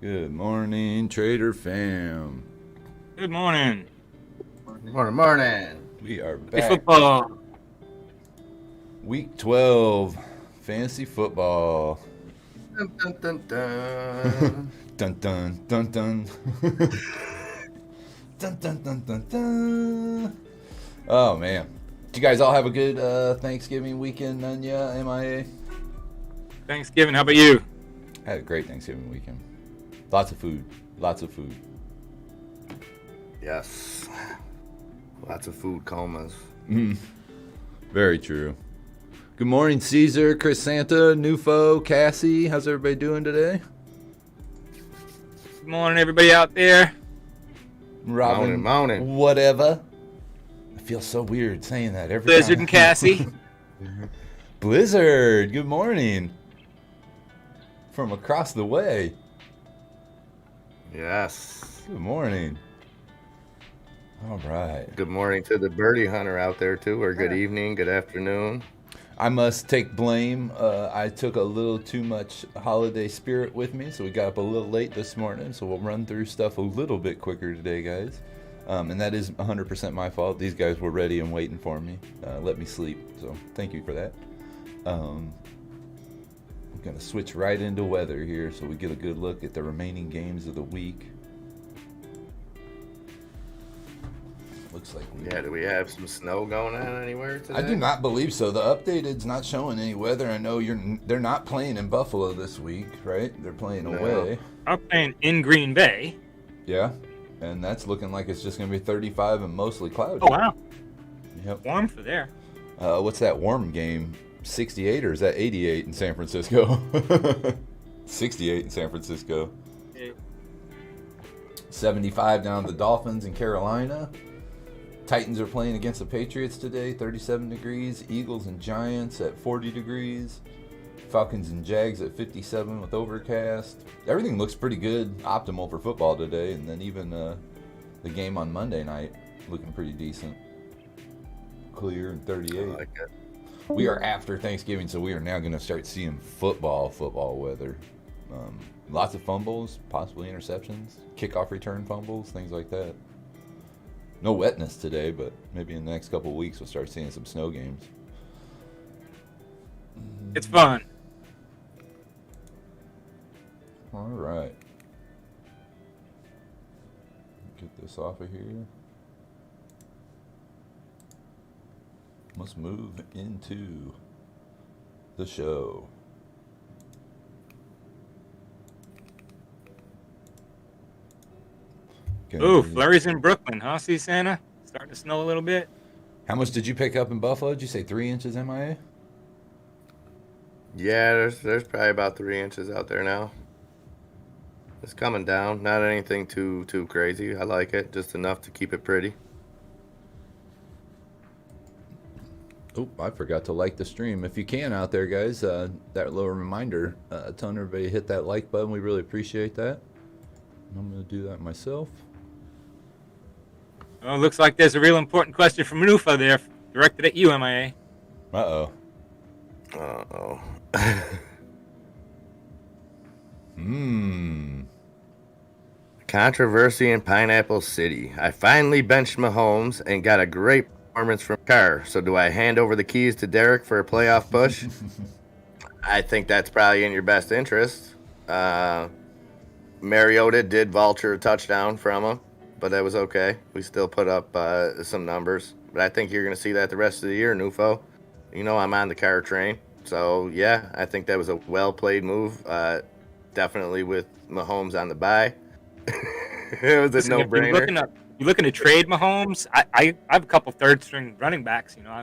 Good morning, Trader fam. Good morning. Morning. We are Hey, back. football. Week 12, fantasy football. Dun, dun, dun, dun. Dun dun dun dun. Dun dun dun dun dun. Oh man, did you guys all have a good Thanksgiving weekend? None ya, MIA? Thanksgiving. How about you? I had a great Thanksgiving weekend. Lots of food. Lots of food. Yes. Lots of food comas. Very true. Good morning, Caesar, Chris Santa, Nufo, Cassie. How's everybody doing today? Good morning, everybody out there. Robin, Morning. whatever. I feel so weird saying that every Blizzard time. and Cassie. Blizzard, good morning. From across the way. Yes. Good morning. All right. Good morning to the birdie hunter out there too, or good evening, good afternoon. I must take blame. I took a little too much holiday spirit with me, so we got up a little late this morning, so we'll run through stuff a little bit quicker today, guys. And that is 100% my fault. These guys were ready and waiting for me. Let me sleep, so thank you for that. I'm going to switch right into weather here so we get a good look at the remaining games of the week. Looks like do we have some snow going on anywhere today? I do not believe so. The updated's not showing any weather. I know they're not playing in Buffalo this week, right? They're playing away. I'm playing in Green Bay. Yeah, and that's looking like it's just going to be 35 and mostly cloudy. Oh, wow. Yep. Warm for there. What's that warm game? 68 or is that 88 in San Francisco? 68 in San Francisco. Yeah. 75 down the Dolphins in Carolina. Titans are playing against the Patriots today, 37 degrees. Eagles and Giants at 40 degrees. Falcons and Jags at 57 with overcast. Everything looks pretty good, optimal for football today. And then even the game on Monday night looking pretty decent. Clear and 38. I like it. We are after Thanksgiving, so we are now going to start seeing football weather. Lots of fumbles, possibly interceptions, kickoff return fumbles, things like that. No wetness today, but maybe in the next couple of weeks we'll start seeing some snow games. It's fun. All right. Get this off of here. Let's move into the show. Ooh, flurries in Brooklyn, huh? See, Santa? Starting to snow a little bit. How much did you pick up in Buffalo? Did you say 3 inches MIA? Yeah, there's probably about 3 inches out there now. It's coming down. Not anything too crazy. I like it. Just enough to keep it pretty. Oh, I forgot to like the stream. If you can out there, guys, that little reminder, tell everybody to hit that like button. We really appreciate that. I'm going to do that myself. Oh, looks like there's a real important question from Rufa there, directed at you, MIA. Uh-oh. Uh-oh. Controversy in Pineapple City. I finally benched Mahomes and got a great performance from Carr. So do I hand over the keys to Derek for a playoff push? I think that's probably in your best interest. Mariota did vulture a touchdown from him, but that was okay. We still put up some numbers. But I think you're going to see that the rest of the year, Nufo. You know I'm on the Carr train. So, yeah, I think that was a well-played move. Definitely with Mahomes on the bye. It was a no-brainer. You're looking to trade Mahomes? I have a couple third-string running backs. You know,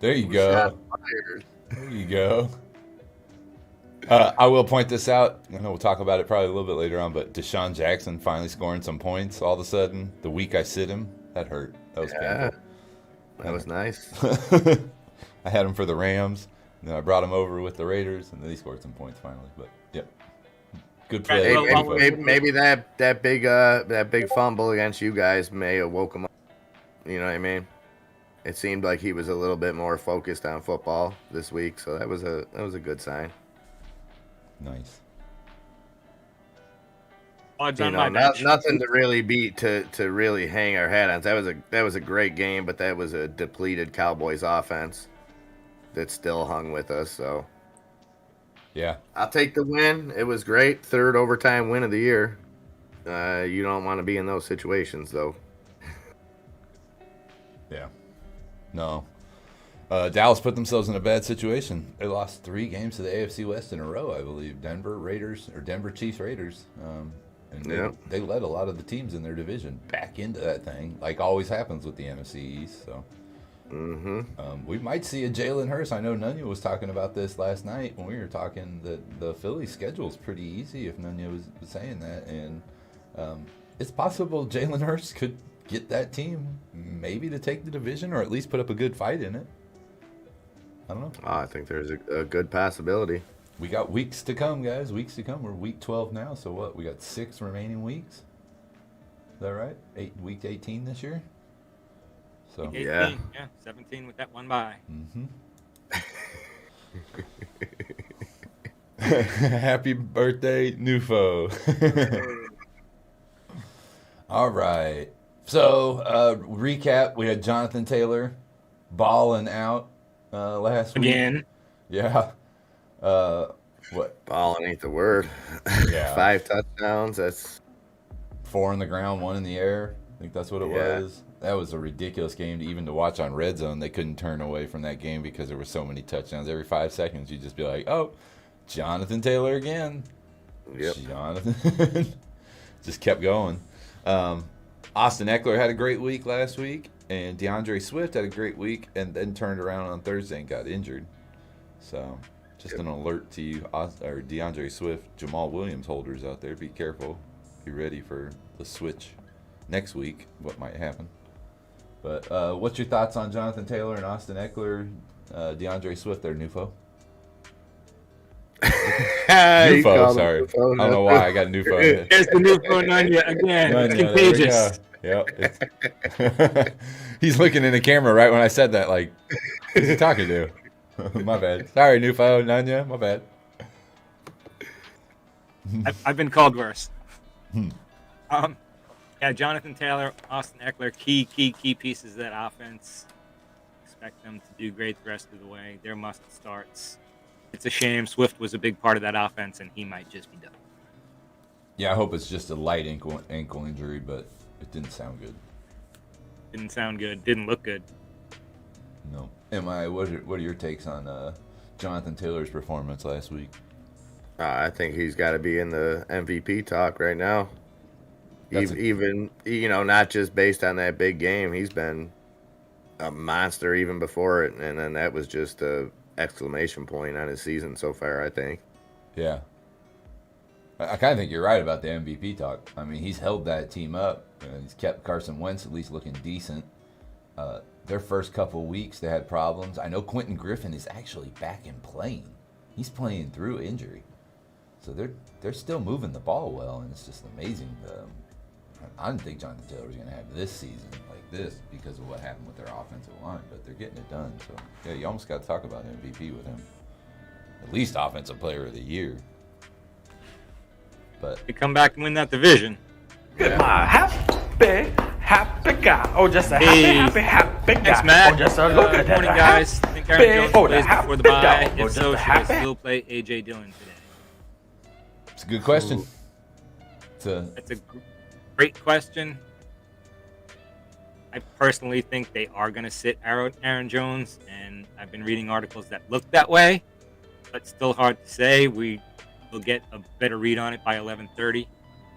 There you go. There you go. I will point this out. I know we'll talk about it probably a little bit later on, but Deshaun Jackson finally scoring some points all of a sudden. The week I sit him, that hurt. That was painful. That was nice. I had him for the Rams, and then I brought him over with the Raiders, and then he scored some points finally. But, yep. Good play. Maybe that big fumble against you guys may have woke him up. You know what I mean? It seemed like he was a little bit more focused on football this week, so that was a good sign. Nice. Odds You on know, my bench. nothing to really beat to really hang our hat on. That was a great game, but that was a depleted Cowboys offense that still hung with us. So Yeah. I'll take the win. It was great. Third overtime win of the year. You don't want to be in those situations, though. Yeah. No. Dallas put themselves in a bad situation. They lost 3 games to the AFC West in a row, I believe. Denver Chiefs Raiders. And they led a lot of the teams in their division back into that thing, like always happens with the NFC East. So we might see a Jalen Hurts. I know Nunya was talking about this last night when we were talking that the Phillies schedule is pretty easy, if Nunya was saying that. And it's possible Jalen Hurts could get that team maybe to take the division or at least put up a good fight in it. I don't know. I think there's a good possibility. We got weeks to come, guys. Weeks to come. We're week 12 now. So what? We got 6 remaining weeks. Is that right? Week 18 this year. So 18, yeah, 17 with that one bye. Happy birthday, Nufo. All right. So recap: we had Jonathan Taylor balling out last week. Again. Yeah. What? Balling ain't the word. Yeah. 5 touchdowns. That's 4 in the ground, 1 in the air. I think that's what it was. That was a ridiculous game to watch on Red Zone. They couldn't turn away from that game because there were so many touchdowns. Every 5 seconds, you'd just be like, oh, Jonathan Taylor again. Yep. Jonathan. Just kept going. Austin Eckler had a great week last week, and DeAndre Swift had a great week and then turned around on Thursday and got injured. So just an alert to you, or DeAndre Swift, Jamal Williams holders out there. Be careful. Be ready for the switch next week, what might happen. But what's your thoughts on Jonathan Taylor and Austin Eckler, DeAndre Swift there, Nufo? Nufo, sorry. Nufo, I don't know why I got Nufo. There's the Nufo Nunya again. It's contagious. Yep. He's looking in the camera right when I said that, like, who's he talking to? My bad. Sorry, Nufo, Nunya, my bad. I've been called worse. Yeah, Jonathan Taylor, Austin Eckler, key pieces of that offense. Expect them to do great the rest of the way. They're must starts. It's a shame Swift was a big part of that offense, and he might just be done. Yeah, I hope it's just a light ankle injury, but it didn't sound good. Didn't sound good. Didn't look good. No. What are your takes on Jonathan Taylor's performance last week? I think he's got to be in the MVP talk right now. Even not just based on that big game. He's been a monster even before it, and then that was just a exclamation point on his season so far, I think. Yeah. I kind of think you're right about the MVP talk. I mean, he's held that team up. He's kept Carson Wentz at least looking decent. Their first couple weeks, they had problems. I know Quentin Griffin is actually back and playing. He's playing through injury. So they're still moving the ball well, and it's just amazing. I didn't think Jonathan Taylor was going to have this season like this because of what happened with their offensive line, but they're getting it done. So, yeah, you almost got to talk about MVP with him. At least Offensive Player of the Year. But they come back and win that division. My happy guy. Oh, just a happy guy. Thanks, Matt. Oh, just a look at that. Morning, guys. I think Aaron Jones plays before the bye. If so, should I still play A.J. Dillon today? It's a good question. It's a great question. I personally think they are going to sit Aaron Jones, and I've been reading articles that look that way, but still hard to say. We will get a better read on it by 11:30.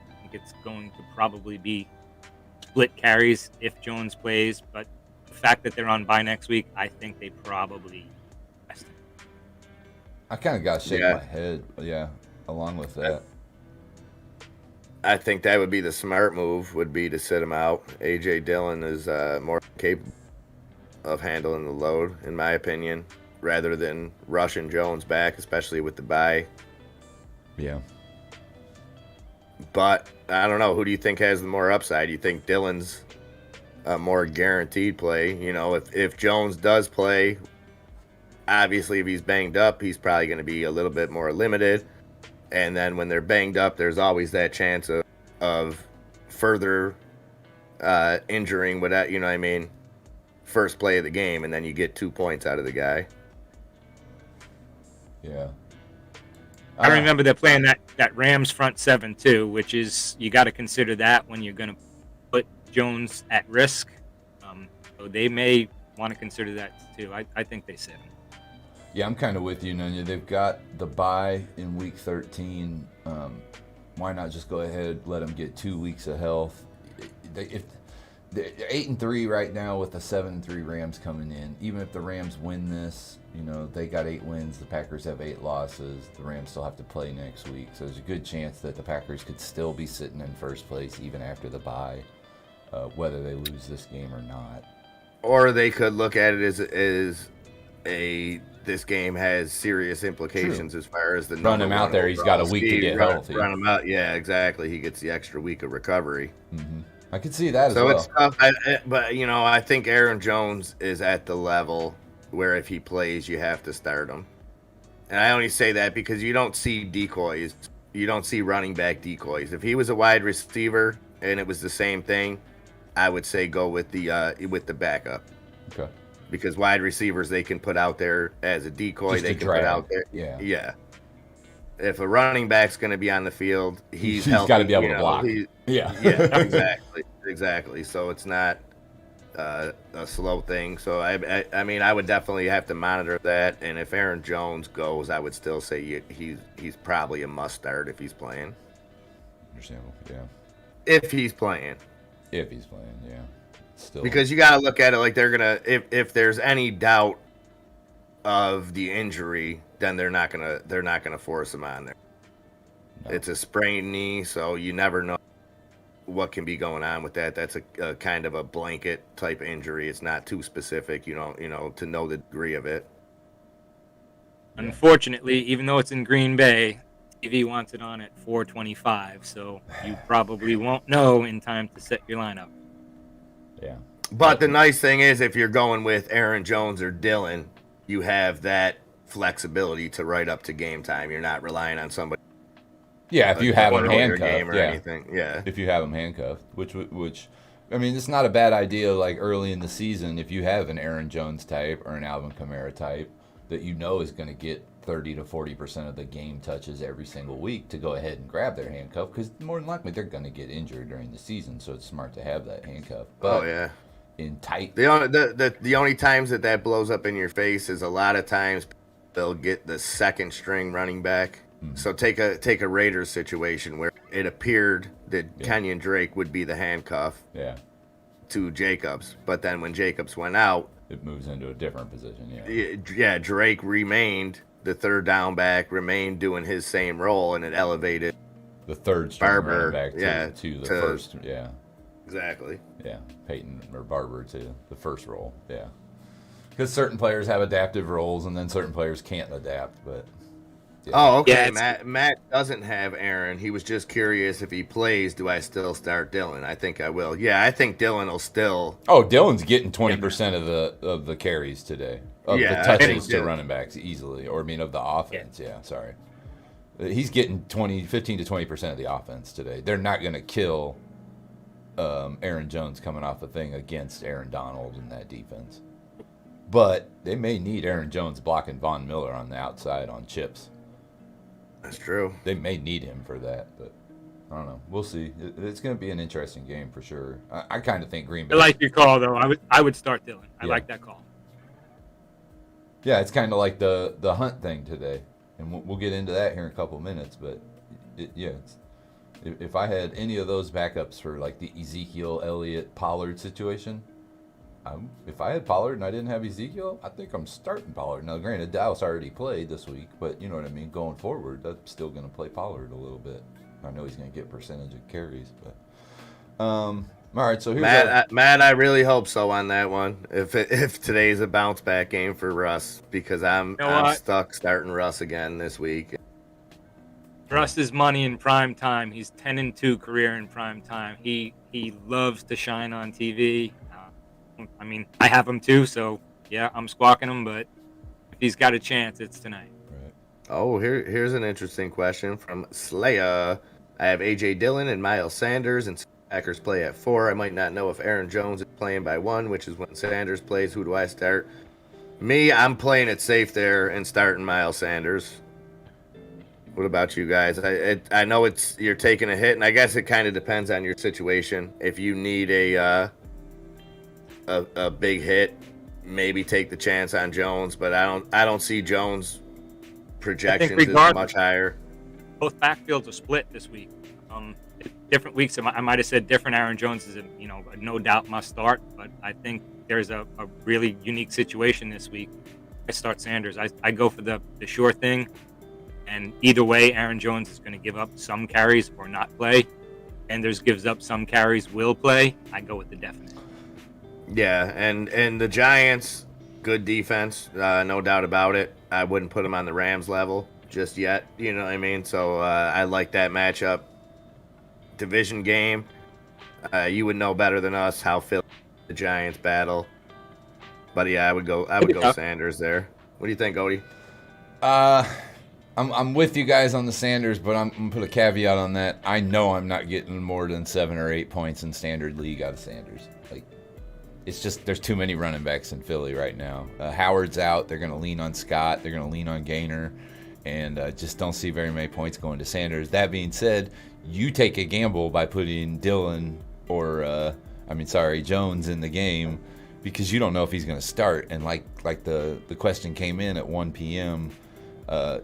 I think it's going to probably be split carries if Jones plays, but the fact that they're on bye next week, I think they probably rest him. I kind of got to shake my head, along with that. I think that would be the smart move, would be to sit him out. A.J. Dillon is more capable of handling the load, in my opinion, rather than rushing Jones back, especially with the bye. Yeah. But, I don't know, who do you think has the more upside? You think Dillon's a more guaranteed play? You know, if Jones does play, obviously if he's banged up, he's probably going to be a little bit more limited. And then when they're banged up, there's always that chance of of further injuring without, you know what I mean, first play of the game, and then you get 2 points out of the guy. Yeah. I remember they're playing that Rams front seven too, which is you got to consider that when you're going to put Jones at risk. So they may want to consider that too. I think they sit him. Yeah, I'm kind of with you, Nunya. They've got the bye in week 13. Why not just go ahead, let them get 2 weeks of health? If they're 8-3 right now with the 7-3 Rams coming in. Even if the Rams win this, you know, they got 8 wins. The Packers have 8 losses. The Rams still have to play next week. So there's a good chance that the Packers could still be sitting in first place even after the bye, whether they lose this game or not. Or they could look at it as this game has serious implications. True. As far as the run him out there. He's got a week to get healthy. Run him out. Yeah, exactly. He gets the extra week of recovery. Mm-hmm. I could see that as well. So it's tough, but you know, I think Aaron Jones is at the level where if he plays, you have to start him. And I only say that because you don't see decoys. You don't see running back decoys. If he was a wide receiver and it was the same thing, I would say go with the backup. Okay. Because wide receivers they can put out there as a decoy. They can put out there. Yeah. If a running back's going to be on the field, he's got to be able to block. Yeah, exactly. So it's not a slow thing. So I mean, I would definitely have to monitor that. And if Aaron Jones goes, I would still say he's probably a must start if he's playing. Understandable. Yeah. If he's playing, yeah. Still. Because you got to look at it like they're gonna. If there's any doubt of the injury, then they're not gonna force him on there. No. It's a sprained knee, so you never know what can be going on with that. That's a kind of a blanket type injury. It's not too specific, you know, to know the degree of it. Unfortunately, even though it's in Green Bay, TV wants it on at 4:25, so you probably won't know in time to set your lineup. Yeah. But the nice thing is, if you're going with Aaron Jones or Dylan, you have that flexibility to right up to game time. You're not relying on somebody. Yeah, if you have them handcuffed, or anything. Yeah. If you have them handcuffed, which I mean, it's not a bad idea. Like early in the season, if you have an Aaron Jones type or an Alvin Kamara type that you know is going to get 30 to 40% of the game touches every single week, to go ahead and grab their handcuff, because more than likely they're going to get injured during the season, so it's smart to have that handcuff. But in tight, the only times that blows up in your face is a lot of times they'll get the second string running back. Mm-hmm. So take a Raiders situation where it appeared that Kenyon Drake would be the handcuff to Jacobs, but then when Jacobs went out, it moves into a different position. Drake remained the third down back, remained doing his same role, and it elevated the third string running back to the first. Yeah, exactly. Yeah, Peyton or Barber to the first role. Yeah, because certain players have adaptive roles, and then certain players can't adapt. But oh, okay. Matt doesn't have Aaron. He was just curious if he plays. Do I still start Dylan? I think I will. Yeah, I think Dylan will still. Oh, Dylan's getting 20% of the carries today. Of the touches to running backs easily, or I mean of the offense. Yeah, sorry. He's getting 15 to 20% of the offense today. They're not going to kill Aaron Jones coming off the thing against Aaron Donald in that defense. But they may need Aaron Jones blocking Von Miller on the outside on chips. That's true. They may need him for that, but I don't know. We'll see. It's going to be an interesting game for sure. I kind of think Green Bay. I like your call, though. I would start Dylan. I like that call. Yeah, it's kind of like the Hunt thing today, and we'll get into that here in a couple of minutes. But if I had any of those backups for like the Ezekiel Elliott Pollard situation, if I had Pollard and I didn't have Ezekiel, I think I'm starting Pollard. Now, granted, Dallas already played this week, but you know what I mean. Going forward, I'm still going to play Pollard a little bit. I know he's going to get percentage of carries, but all right. So here's Matt, I really hope so on that one. If today's a bounce back game for Russ, because I'm stuck starting Russ again this week. Russ is money in prime time. He's 10-2 career in prime time. He loves to shine on TV. I mean, I have him too, so yeah, I'm squawking him. But if he's got a chance, it's tonight. Right. Oh, here's an interesting question from Slayer. I have A.J. Dillon and Miles Sanders, and Packers play at 4. I might not know if Aaron Jones is playing by 1, which is when Sanders plays. Who do I start? Me, I'm playing it safe there and starting Miles Sanders. What about you guys? I know you're taking a hit, and I guess it kind of depends on your situation. If you need a big hit, maybe take the chance on Jones, but I don't see Jones projections as much higher. Both backfields are split this week. Different weeks, I might have said different. Aaron Jones is a no doubt must start, but I think there's a really unique situation this week. I start Sanders. I go for the sure thing, and either way, Aaron Jones is going to give up some carries or not play. Sanders gives up some carries, will play. I go with the definite. Yeah, and the Giants, good defense, no doubt about it. I wouldn't put them on the Rams level just yet, you know what I mean? So I like that matchup. Division game, you would know better than us how the Giants battle. But yeah, I would go Sanders there. What do you think, Odie? I'm with you guys on the Sanders, but I'm gonna put a caveat on that. I know I'm not getting more than 7 or 8 points in standard league out of Sanders. Like, it's just there's too many running backs in Philly right now. Howard's out. They're gonna lean on Scott. They're gonna lean on Gaynor, and just don't see very many points going to Sanders. That being said, you take a gamble by putting Dillon or Jones in the game because you don't know if he's going to start. And like the question came in at 1 p.m.,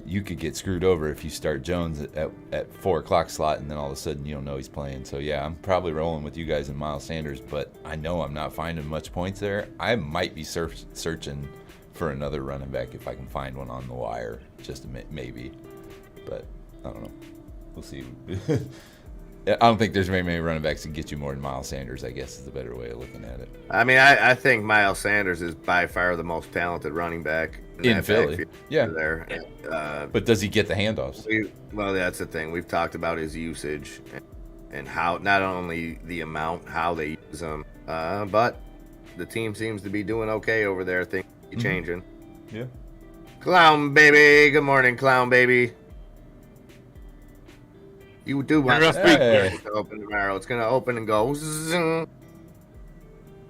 you could get screwed over if you start Jones at 4 o'clock slot and then all of a sudden you don't know he's playing. So yeah, I'm probably rolling with you guys and Miles Sanders, but I know I'm not finding much points there. I might be searching for another running back if I can find one on the wire, just maybe. But I don't know. We'll see. I don't think there's very many running backs that can get you more than Miles Sanders, I guess is the better way of looking at it. I mean, I think Miles Sanders is by far the most talented running back in Philly. Yeah. There. But does he get the handoffs? Well, that's the thing. We've talked about his usage and how not only the amount, how they use him, but the team seems to be doing okay over there. Things are changing. Yeah. Clown baby. Good morning, clown baby. You do want to open tomorrow. It's going to open and go. Zzz.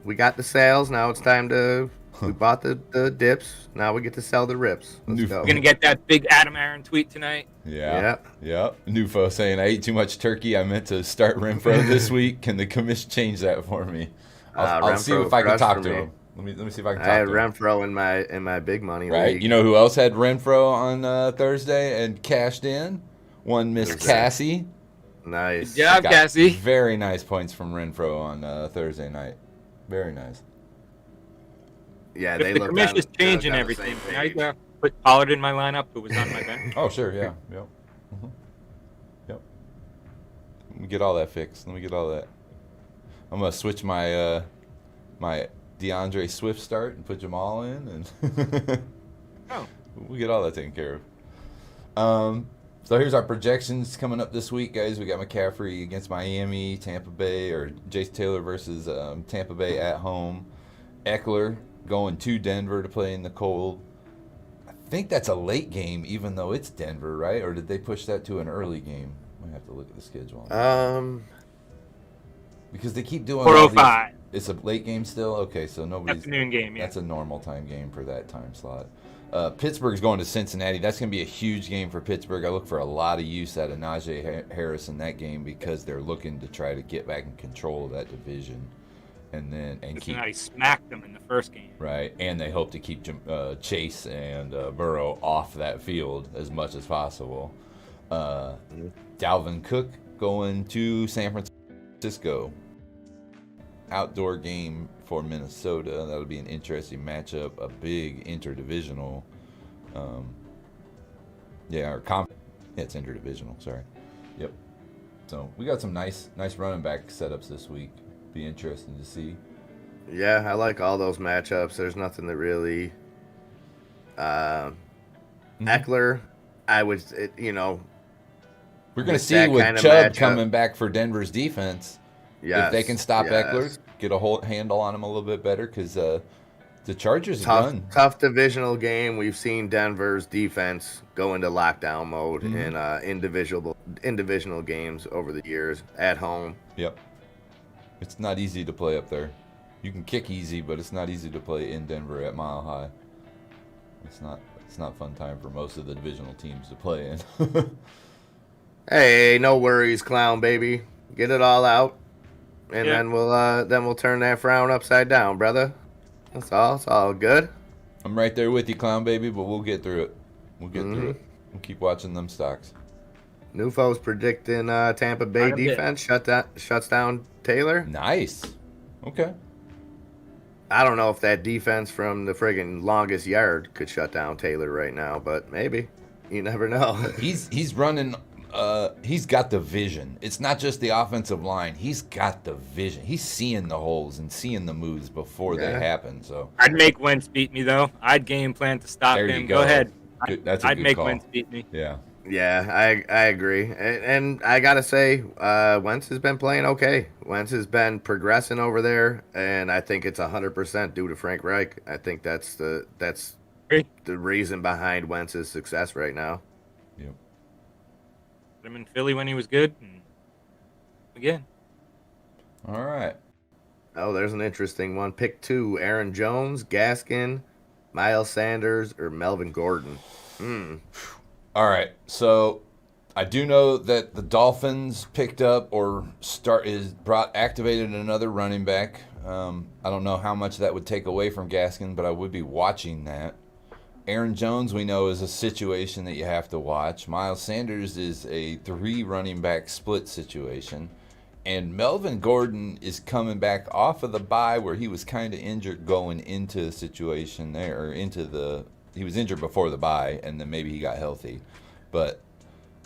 We got the sales. Now it's time to. We bought the dips. Now we get to sell the rips. Let's go. We're going to get that big Adam Aaron tweet tonight. Yeah. Nufo saying, I ate too much turkey. I meant to start Renfro this week. Can the commission change that for me? I'll see if I can talk to him. Let me see if I can talk to him. I had Renfro in my big money league. League. You know who else had Renfro on Thursday and cashed in? One Miss Cassie. Nice. Good job, Cassie. Very nice points from Renfro on Thursday night. Very nice. Yeah, if the commission's changing everything, can I put Pollard in my lineup who was on my bench? Oh, sure, yeah. Yep. Yep. Let me get all that fixed. I'm going to switch my my DeAndre Swift start and put Jamal in, and we'll get all that taken care of. So here's our projections coming up this week, guys. We got McCaffrey against Miami, Tampa Bay, or Jace Taylor versus Tampa Bay at home. Eckler going to Denver to play in the cold. I think that's a late game, even though it's Denver, right? Or did they push that to an early game? I have to look at the schedule. Because they keep doing 4:05. It's a late game still? Okay, so nobody's... Afternoon game, yeah. That's a normal time game for that time slot. Pittsburgh's going to Cincinnati. That's going to be a huge game for Pittsburgh. I look for a lot of use out of Najee Harris in that game because they're looking to try to get back in control of that division, and Cincinnati smacked them in the first game. Right, and they hope to keep Chase and Burrow off that field as much as possible. Dalvin Cook going to San Francisco. Outdoor game for Minnesota. That'll be an interesting matchup. A big interdivisional. It's interdivisional. Sorry. Yep. So we got some nice running back setups this week. Be interesting to see. Yeah, I like all those matchups. There's nothing that really. Eckler, I would, we're going to see with Chubb coming back for Denver's defense. Yes, if they can stop Eckler, get a handle on him a little bit better, because The Chargers run. Tough divisional game. We've seen Denver's defense go into lockdown mode in individual games over the years at home. Yep. It's not easy to play up there. You can kick easy, but it's not easy to play in Denver at Mile High. It's not fun time for most of the divisional teams to play in. Hey, no worries, clown baby. Get it all out, and then we'll turn that frown upside down, brother. That's all. It's all good. I'm right there with you, clown baby, but we'll get through it. We'll We'll keep watching them stocks. Nufo's predicting Tampa Bay defense shuts down Taylor. Nice. Okay. I don't know if that defense from the friggin' longest yard could shut down Taylor right now, but maybe. You never know. He's running. He's got the vision. It's not just the offensive line. He's got the vision. He's seeing the holes and seeing the moves before they happen. So I'd make Wentz beat me though. I'd game plan to stop him. Go ahead. I'd make Wentz beat me. Yeah. Yeah, I agree. And I got to say, Wentz has been playing okay. Wentz has been progressing over there, and I think it's 100% due to Frank Reich. I think that's the reason behind Wentz's success right now. Yep. Put him in Philly when he was good. And again. All right. Oh, there's an interesting one. Pick 2, Aaron Jones, Gaskin, Miles Sanders, or Melvin Gordon. All right, so I do know that the Dolphins picked up or activated another running back. I don't know how much that would take away from Gaskin, but I would be watching that. Aaron Jones, we know, is a situation that you have to watch. Miles Sanders is a 3 running back split situation. And Melvin Gordon is coming back off of the bye where he was kind of injured going into the situation there, or he was injured before the bye, and then maybe he got healthy. But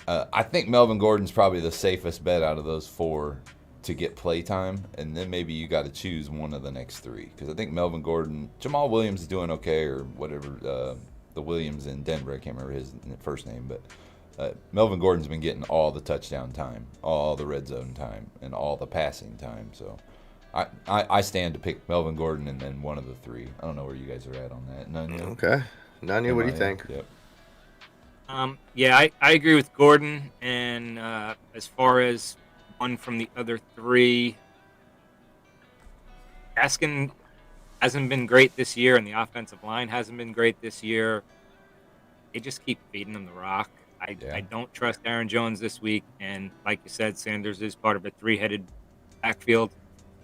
I think Melvin Gordon's probably the safest bet out of those 4 to get play time, and then maybe you got to choose one of the next 3. Because I think Melvin Gordon, Jamal Williams is doing okay, or whatever, the Williams in Denver, I can't remember his first name, but Melvin Gordon's been getting all the touchdown time, all the red zone time, and all the passing time. So I stand to pick Melvin Gordon and then one of the 3. I don't know where you guys are at on that. None yet? Okay. Nanya, what do you think? Yep. Yeah, I agree with Gordon. And as far as one from the other 3, Gaskin hasn't been great this year, and the offensive line hasn't been great this year. They just keep feeding him the rock. I don't trust Aaron Jones this week. And like you said, Sanders is part of a 3-headed backfield.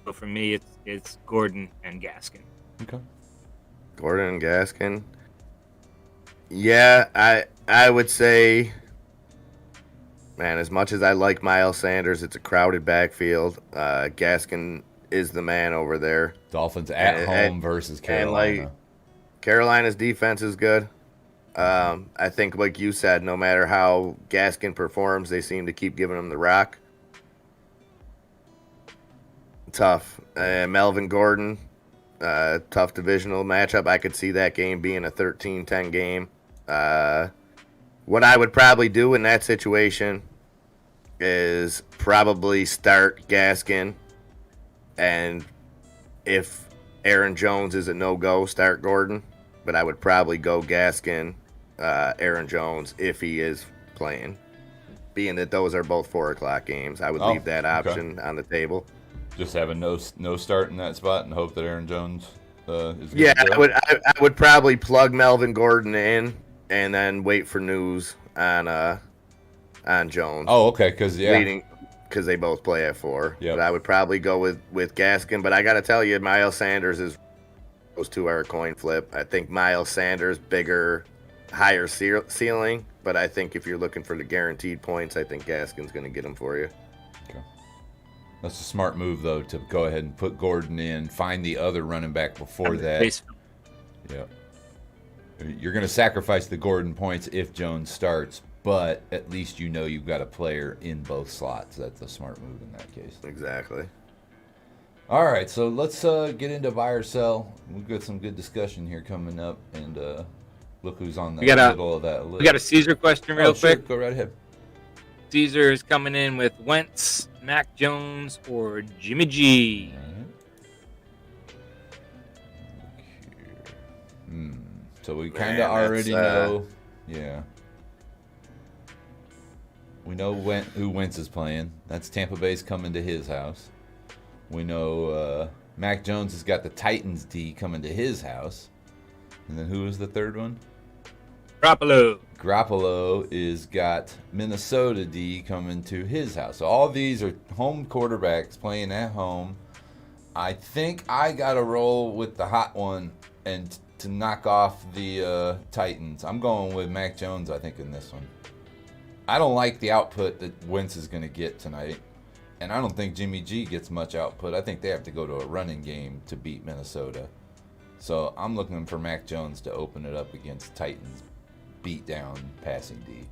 So for me, it's Gordon and Gaskin. Okay. Gordon and Gaskin. Yeah, I would say, man, as much as I like Miles Sanders, it's a crowded backfield. Gaskin is the man over there. Dolphins at home versus Carolina. And Carolina's defense is good. I think, like you said, no matter how Gaskin performs, they seem to keep giving him the rock. Tough. Melvin Gordon, tough divisional matchup. I could see that game being a 13-10 game. What I would probably do in that situation is probably start Gaskin, and if Aaron Jones is a no-go, start Gordon. But I would probably go Gaskin, Aaron Jones if he is playing. Being that those are both 4 o'clock games, I would leave that option on the table. Just have a no start in that spot and hope that Aaron Jones is good. Yeah, I would probably plug Melvin Gordon in and then wait for news on Jones. Oh, okay, because they both play at 4. Yep. But I would probably go with Gaskin. But I got to tell you, Miles Sanders those 2 are a coin flip. I think Miles Sanders bigger, higher ceiling. But I think if you're looking for the guaranteed points, I think Gaskin's going to get them for you. Okay. That's a smart move, though, to go ahead and put Gordon in, find the other running back before that. Yeah. You're going to sacrifice the Gordon points if Jones starts, but at least you know you've got a player in both slots. That's a smart move in that case. Exactly. All right, so let's get into buy or sell. We've got some good discussion here coming up, and look who's on the middle of that list. We got a Caesar question real quick. Sure. Go right ahead. Caesar is coming in with Wentz, Mac Jones, or Jimmy G. All right. So we kind of already know. Yeah. We know who Wentz is playing. That's Tampa Bay's coming to his house. We know Mac Jones has got the Titans D coming to his house. And then who was the third one? Garoppolo is got Minnesota D coming to his house. So all these are home quarterbacks playing at home. I think I got to roll with the hot one and to knock off the Titans. I'm going with Mac Jones, I think, in this one. I don't like the output that Wentz is going to get tonight. And I don't think Jimmy G gets much output. I think they have to go to a running game to beat Minnesota. So I'm looking for Mac Jones to open it up against Titans beat down passing D.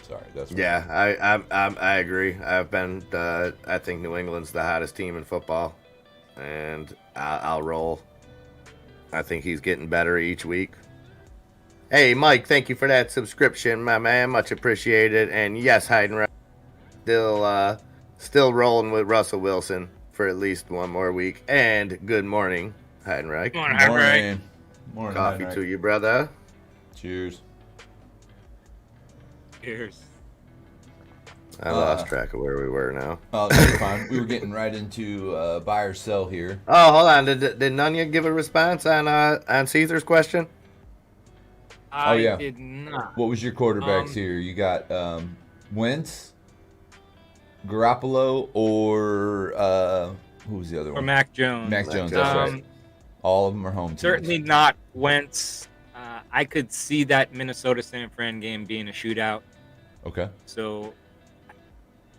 Sorry, that's I agree. I think New England's the hottest team in football, and I'll roll. I think he's getting better each week. Hey, Mike, thank you for that subscription, my man. Much appreciated. And yes, Hayden, still rolling with Russell Wilson for at least one more week. And good morning, Heidenreich. Good morning. Morning. Coffee to you, brother. Cheers. Cheers. I lost track of where we were now. Oh, that's fine. We were getting right into buy or sell here. Oh, hold on. Did Nunya give a response on Caesar's question? I did not. What was your quarterbacks here? You got Wentz, Garoppolo, or who was the other one? Or Mac Jones. Mac Jones, that's right. All of them are home teams. Certainly not Wentz. I could see that Minnesota-San Fran game being a shootout. Okay. So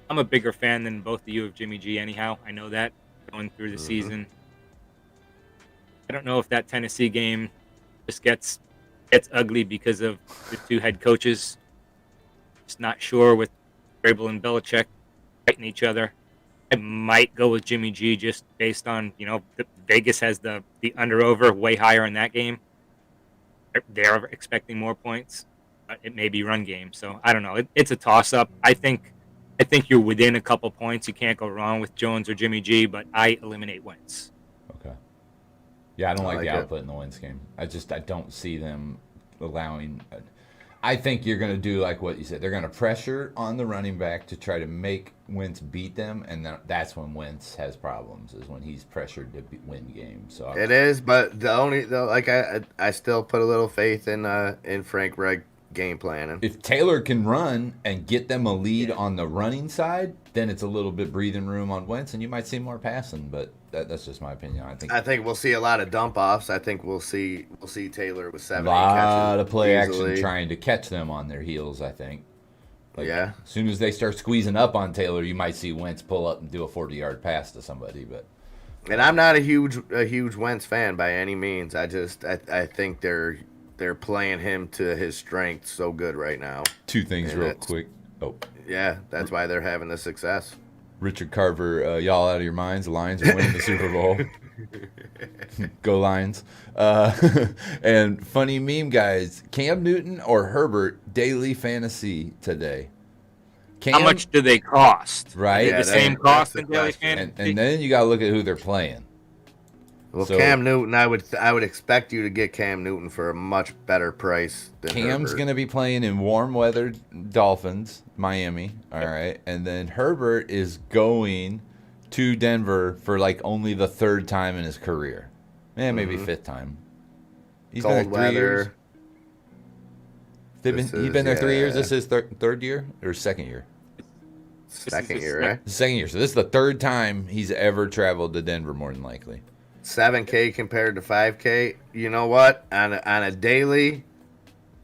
I'm a bigger fan than both of you of Jimmy G anyhow. I know that going through the season. I don't know if that Tennessee game just gets ugly because of the two head coaches. Just not sure with Vrabel and Belichick fighting each other. I might go with Jimmy G just based on, Vegas has the under-over way higher in that game. They're expecting more points. It may be run game. So, I don't know. It's a toss-up. I think you're within a couple points. You can't go wrong with Jones or Jimmy G, but I eliminate Wentz. Okay. Yeah, I don't like the output in the Wentz game. I don't see them allowing. I think you're going to do like what you said. They're going to pressure on the running back to try to make Wentz beat them, and that's when Wentz has problems. Is when he's pressured to win games. So it is, but I still put a little faith in Frank Reich game planning. If Taylor can run and get them a lead on the running side, then it's a little bit breathing room on Wentz, and you might see more passing. But that's just my opinion. I think we'll see a lot of dump offs. I think we'll see Taylor with 7 a lot of play easily. action trying to catch them on their heels. I think. As soon as they start squeezing up on Taylor, you might see Wentz pull up and do a 40-yard pass to somebody. And I'm not a huge Wentz fan by any means. I think they're playing him to his strength so good right now. Two things real quick. Yeah, that's why they're having the success. Richard Carver, y'all out of your minds. The Lions are winning the Super Bowl. Go Lions. And funny meme, guys. Cam Newton or Herbert daily fantasy today? How much do they cost? Right. The same cost in daily fantasy. And then you got to look at who they're playing. Well, Cam Newton, I would expect you to get Cam Newton for a much better price than Cam's going to be playing in warm weather Dolphins, Miami, all right? And then Herbert is going to Denver for only the third time in his career. Maybe fifth time. He's cold been there 3 years. Weather. He's been there 3 years. This is his third year or second year? Second year, right? Second year. So this is the third time he's ever traveled to Denver, more than likely. 7K compared to 5K. You know what? On a daily,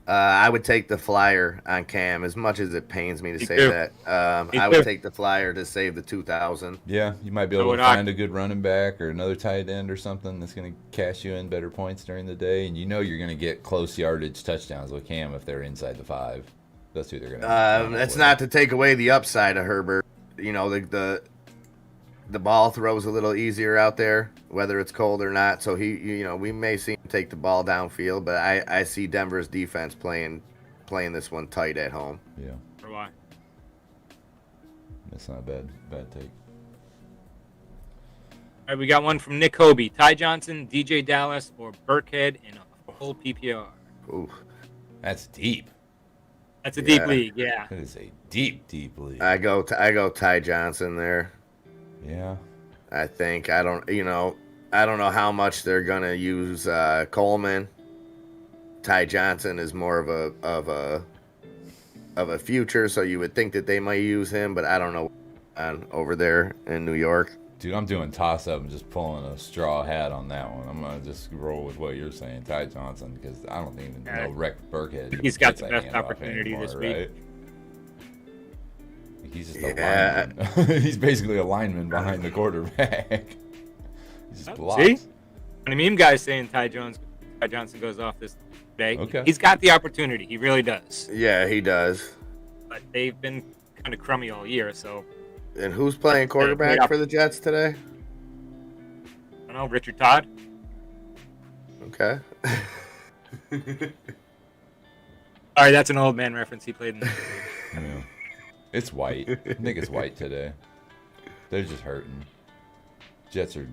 I would take the flyer on Cam. As much as it pains me to say that, I would take the flyer to save the 2,000. Yeah, you might be able to find a good running back or another tight end or something that's going to cash you in better points during the day, and you're going to get close yardage touchdowns with Cam if they're inside the 5. That's who they're going to. That's not to take away the upside of Herbert. The ball throws a little easier out there, whether it's cold or not. So we may see him take the ball downfield, but I see Denver's defense playing this one tight at home. Yeah. For why? That's not a bad take. All right, we got one from Nick Hobie. Ty Johnson, DJ Dallas, or Burkhead in a full PPR. Ooh, That's deep. That's a deep league, yeah. That is a deep, deep league. I go Ty Johnson there. Yeah. I think I don't know how much they're gonna use Coleman. Ty Johnson is more of a future, so you would think that they might use him, but I don't know over there in New York. Dude, I'm doing toss-up and just pulling a straw hat on that one. I'm going to just roll with what you're saying, Ty Johnson, because I don't even know Rex Burkhead. He's got the best opportunity this week. Right? He's just a lineman. He's basically a lineman behind the quarterback. He just blocks. See? When the meme guy's saying Ty Johnson goes off this day, Okay. he's got the opportunity. He really does. Yeah, he does. But they've been kind of crummy all year, so... And who's playing quarterback for the Jets today? I don't know, Richard Todd. Okay. All right, that's an old man reference. He played in the Yeah. It's White. I think it's White today. They're just hurting. Jets are...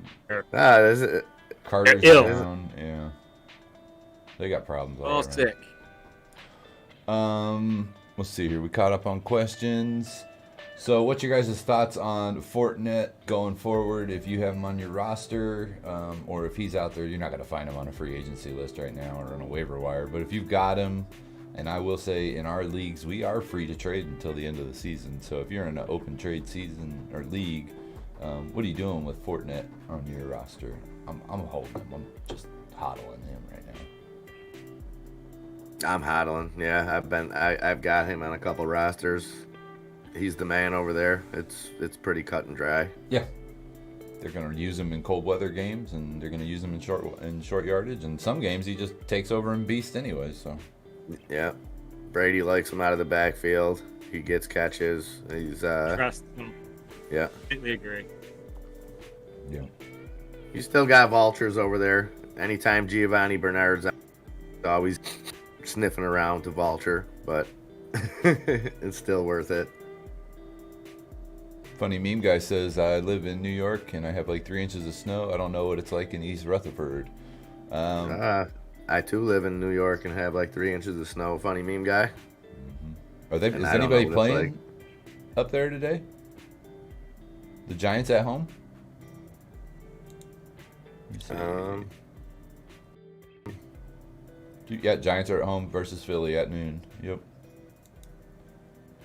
Is it? Carter's They're ill. down. Yeah. They got problems all all around. sick. Let's see here. We caught up on questions. So what's your guys' thoughts on Fortinet going forward? If you have him on your roster, or if he's out there, you're not going to find him on a free agency list right now or on a waiver wire. But if you've got him, and I will say in our leagues, we are free to trade until the end of the season. So if you're in an open trade season or league, what are you doing with Fortinet on your roster? I'm holding him. I'm just hodling him right now. I'm hodling. Yeah, I've got him on a couple rosters. He's the man over there. It's pretty cut and dry. Yeah, they're gonna use him in cold weather games, and they're gonna use him in short yardage. And some games he just takes over and beast anyway. So yeah, Brady likes him out of the backfield. He gets catches. He's Trust him. yeah. Completely agree. yeah, You still got vultures over there. Anytime Giovanni Bernard's out, always sniffing around to vulture, but it's still worth it. funny meme guy says I live in New York and I have like 3 inches of snow. I don't know what it's like in East Rutherford. I too live in New York and have like 3 inches of snow. Funny meme guy. Is I don't know anybody what it's playing up there today? The Giants at home? Let me see. Yeah, Giants are at home versus Philly at noon. Yep.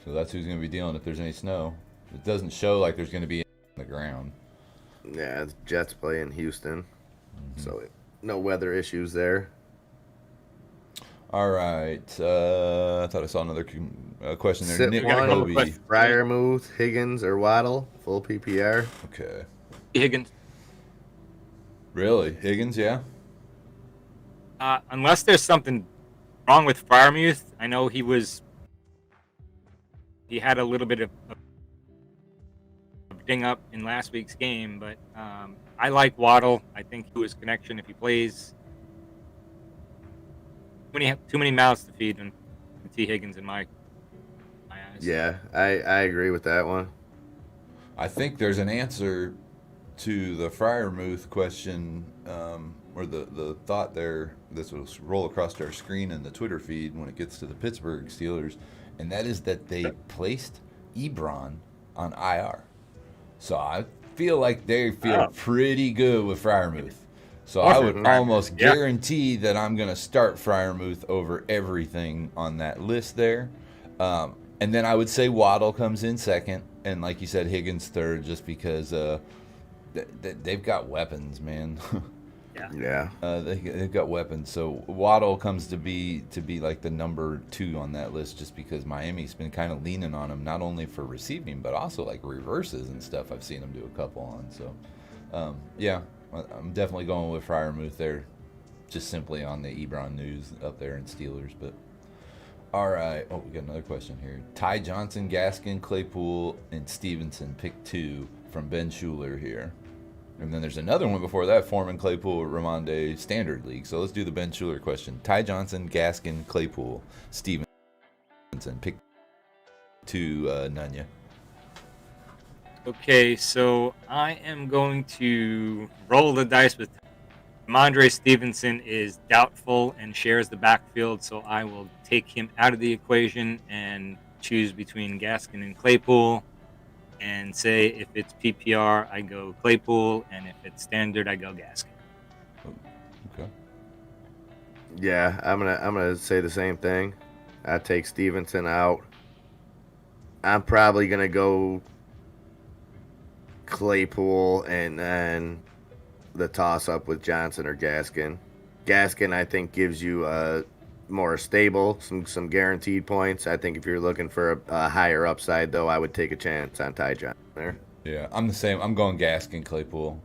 So that's who's going to be dealing if there's any snow. It doesn't show like there's going to be on the ground. Yeah, the Jets play in Houston, so no weather issues there. All right. I thought I saw another question there. Sit Nick one, Kobe. Fryermuth, Higgins, or Waddle, full PPR. Okay. Higgins. Really? Higgins, yeah? Unless there's something wrong with Freiermuth, I know he had a little bit of ding up in last week's game, but I like Waddle. I think to his connection, if he plays, too many mouths to feed and T. Higgins in my eyes. Yeah, I agree with that one. I think there's an answer to the Freiermuth question, or the thought there. This will roll across our screen in the Twitter feed when it gets to the Pittsburgh Steelers, and that is that they placed Ebron on IR. So I feel like they feel pretty good with Freiermuth. So I would almost guarantee that I'm going to start Freiermuth over everything on that list there. And then I would say Waddle comes in second, and like you said, Higgins third, just because they've got weapons, man. Yeah. They've got weapons. So Waddle comes to be like the number 2 on that list, just because Miami's been kind of leaning on him, not only for receiving, but also like reverses and stuff. I've seen them do a couple on. So, yeah, I'm definitely going with Freiermuth there, just simply on the Ebron news up there in Steelers. But all right. Oh, we got another question here. Ty Johnson, Gaskin, Claypool, and Stevenson, pick 2 from Ben Schuler here. And then there's another one before that, Foreman, Claypool, Ramonde, Standard League. So let's do the Ben Schuler question. Ty Johnson, Gaskin, Claypool, Stevenson. Pick 2, Nunya. Okay, so I am going to roll the dice with Ramondre Stevenson is doubtful and shares the backfield, so I will take him out of the equation and choose between Gaskin and Claypool, and say if it's PPR, I go Claypool, and if it's standard, I go Gaskin. Okay. Yeah, I'm gonna say the same thing. I take Stevenson out. I'm probably gonna go Claypool and then the toss up with Johnson or Gaskin. Gaskin, I think, gives you a more stable, some guaranteed points. I think if you're looking for a higher upside, though, I would take a chance on Ty Johnson there. Yeah, I'm the same. I'm going Gaskin, Claypool.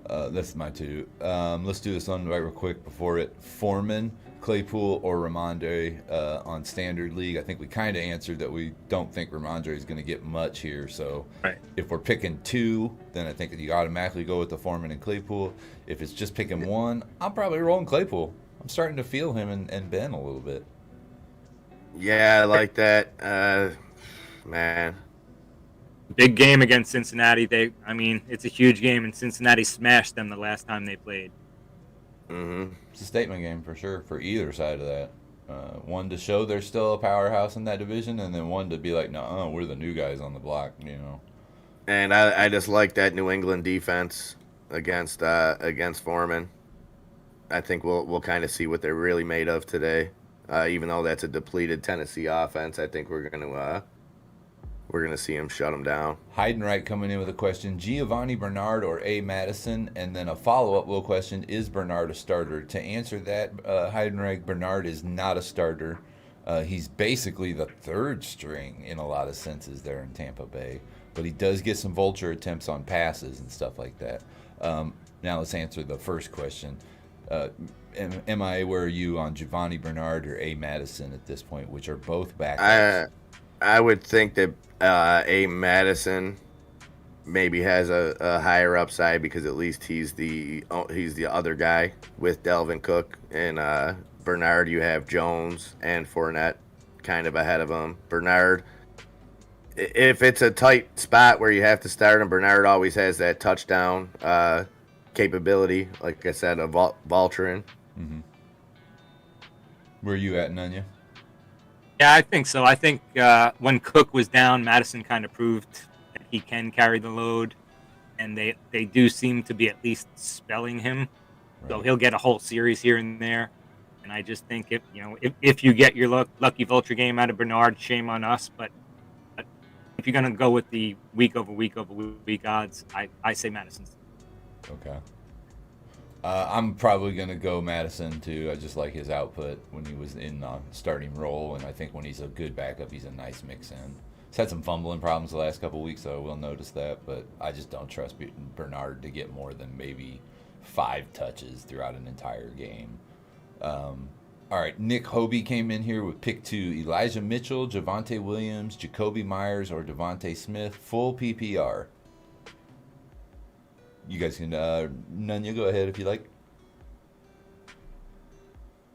That's my two. Let's do this one right real quick before it. Foreman, Claypool, or Ramondre on standard league. I think we kind of answered that we don't think Ramondre is going to get much here. So right. If we're picking two, then I think you automatically go with the Foreman and Claypool. If it's just picking one, I'm probably rolling Claypool. I'm starting to feel him and Ben a little bit. Yeah, I like that. Man. Big game against Cincinnati. It's a huge game, and Cincinnati smashed them the last time they played. Mm-hmm. It's a statement game for sure for either side of that. One to show they're still a powerhouse in that division, and then one to be like, no, we're the new guys on the block, you know. And I just like that New England defense against Foreman. I think we'll kind of see what they're really made of today. Even though that's a depleted Tennessee offense, I think we're gonna see him shut them down. Heidenreich coming in with a question: Giovanni Bernard or A. Madison? And then a follow-up little question: Is Bernard a starter? To answer that, Heidenreich, Bernard is not a starter. He's basically the third string in a lot of senses there in Tampa Bay, but he does get some vulture attempts on passes and stuff like that. Now let's answer the first question. Where are you on Giovanni Bernard or A. Madison at this point, which are both backups? I would think that A. Madison maybe has a higher upside because at least he's the other guy with Delvin Cook, and Bernard, you have Jones and Fournette kind of ahead of him. Bernard, if it's a tight spot where you have to start him, Bernard always has that touchdown capability, like I said, of vulturing. Mm-hmm. Where are you at, Nunya? Yeah, I think so. I think when Cook was down, Madison kind of proved that he can carry the load, and they do seem to be at least spelling him. Right. So he'll get a whole series here and there. And I just think if you get your lucky vulture game out of Bernard, shame on us. But if you're gonna go with the week over week odds, I say Madison. Okay. I'm probably going to go Madison, too. I just like his output when he was in the starting role, and I think when he's a good backup, he's a nice mix-in. He's had some fumbling problems the last couple of weeks, so I will notice that, but I just don't trust Bernard to get more than maybe 5 touches throughout an entire game. All right, Nick Hobie came in here with pick 2, Elijah Mitchell, Javonte Williams, Jacoby Myers, or Devontae Smith, full PPR. You guys can, Nunya, go ahead if you like.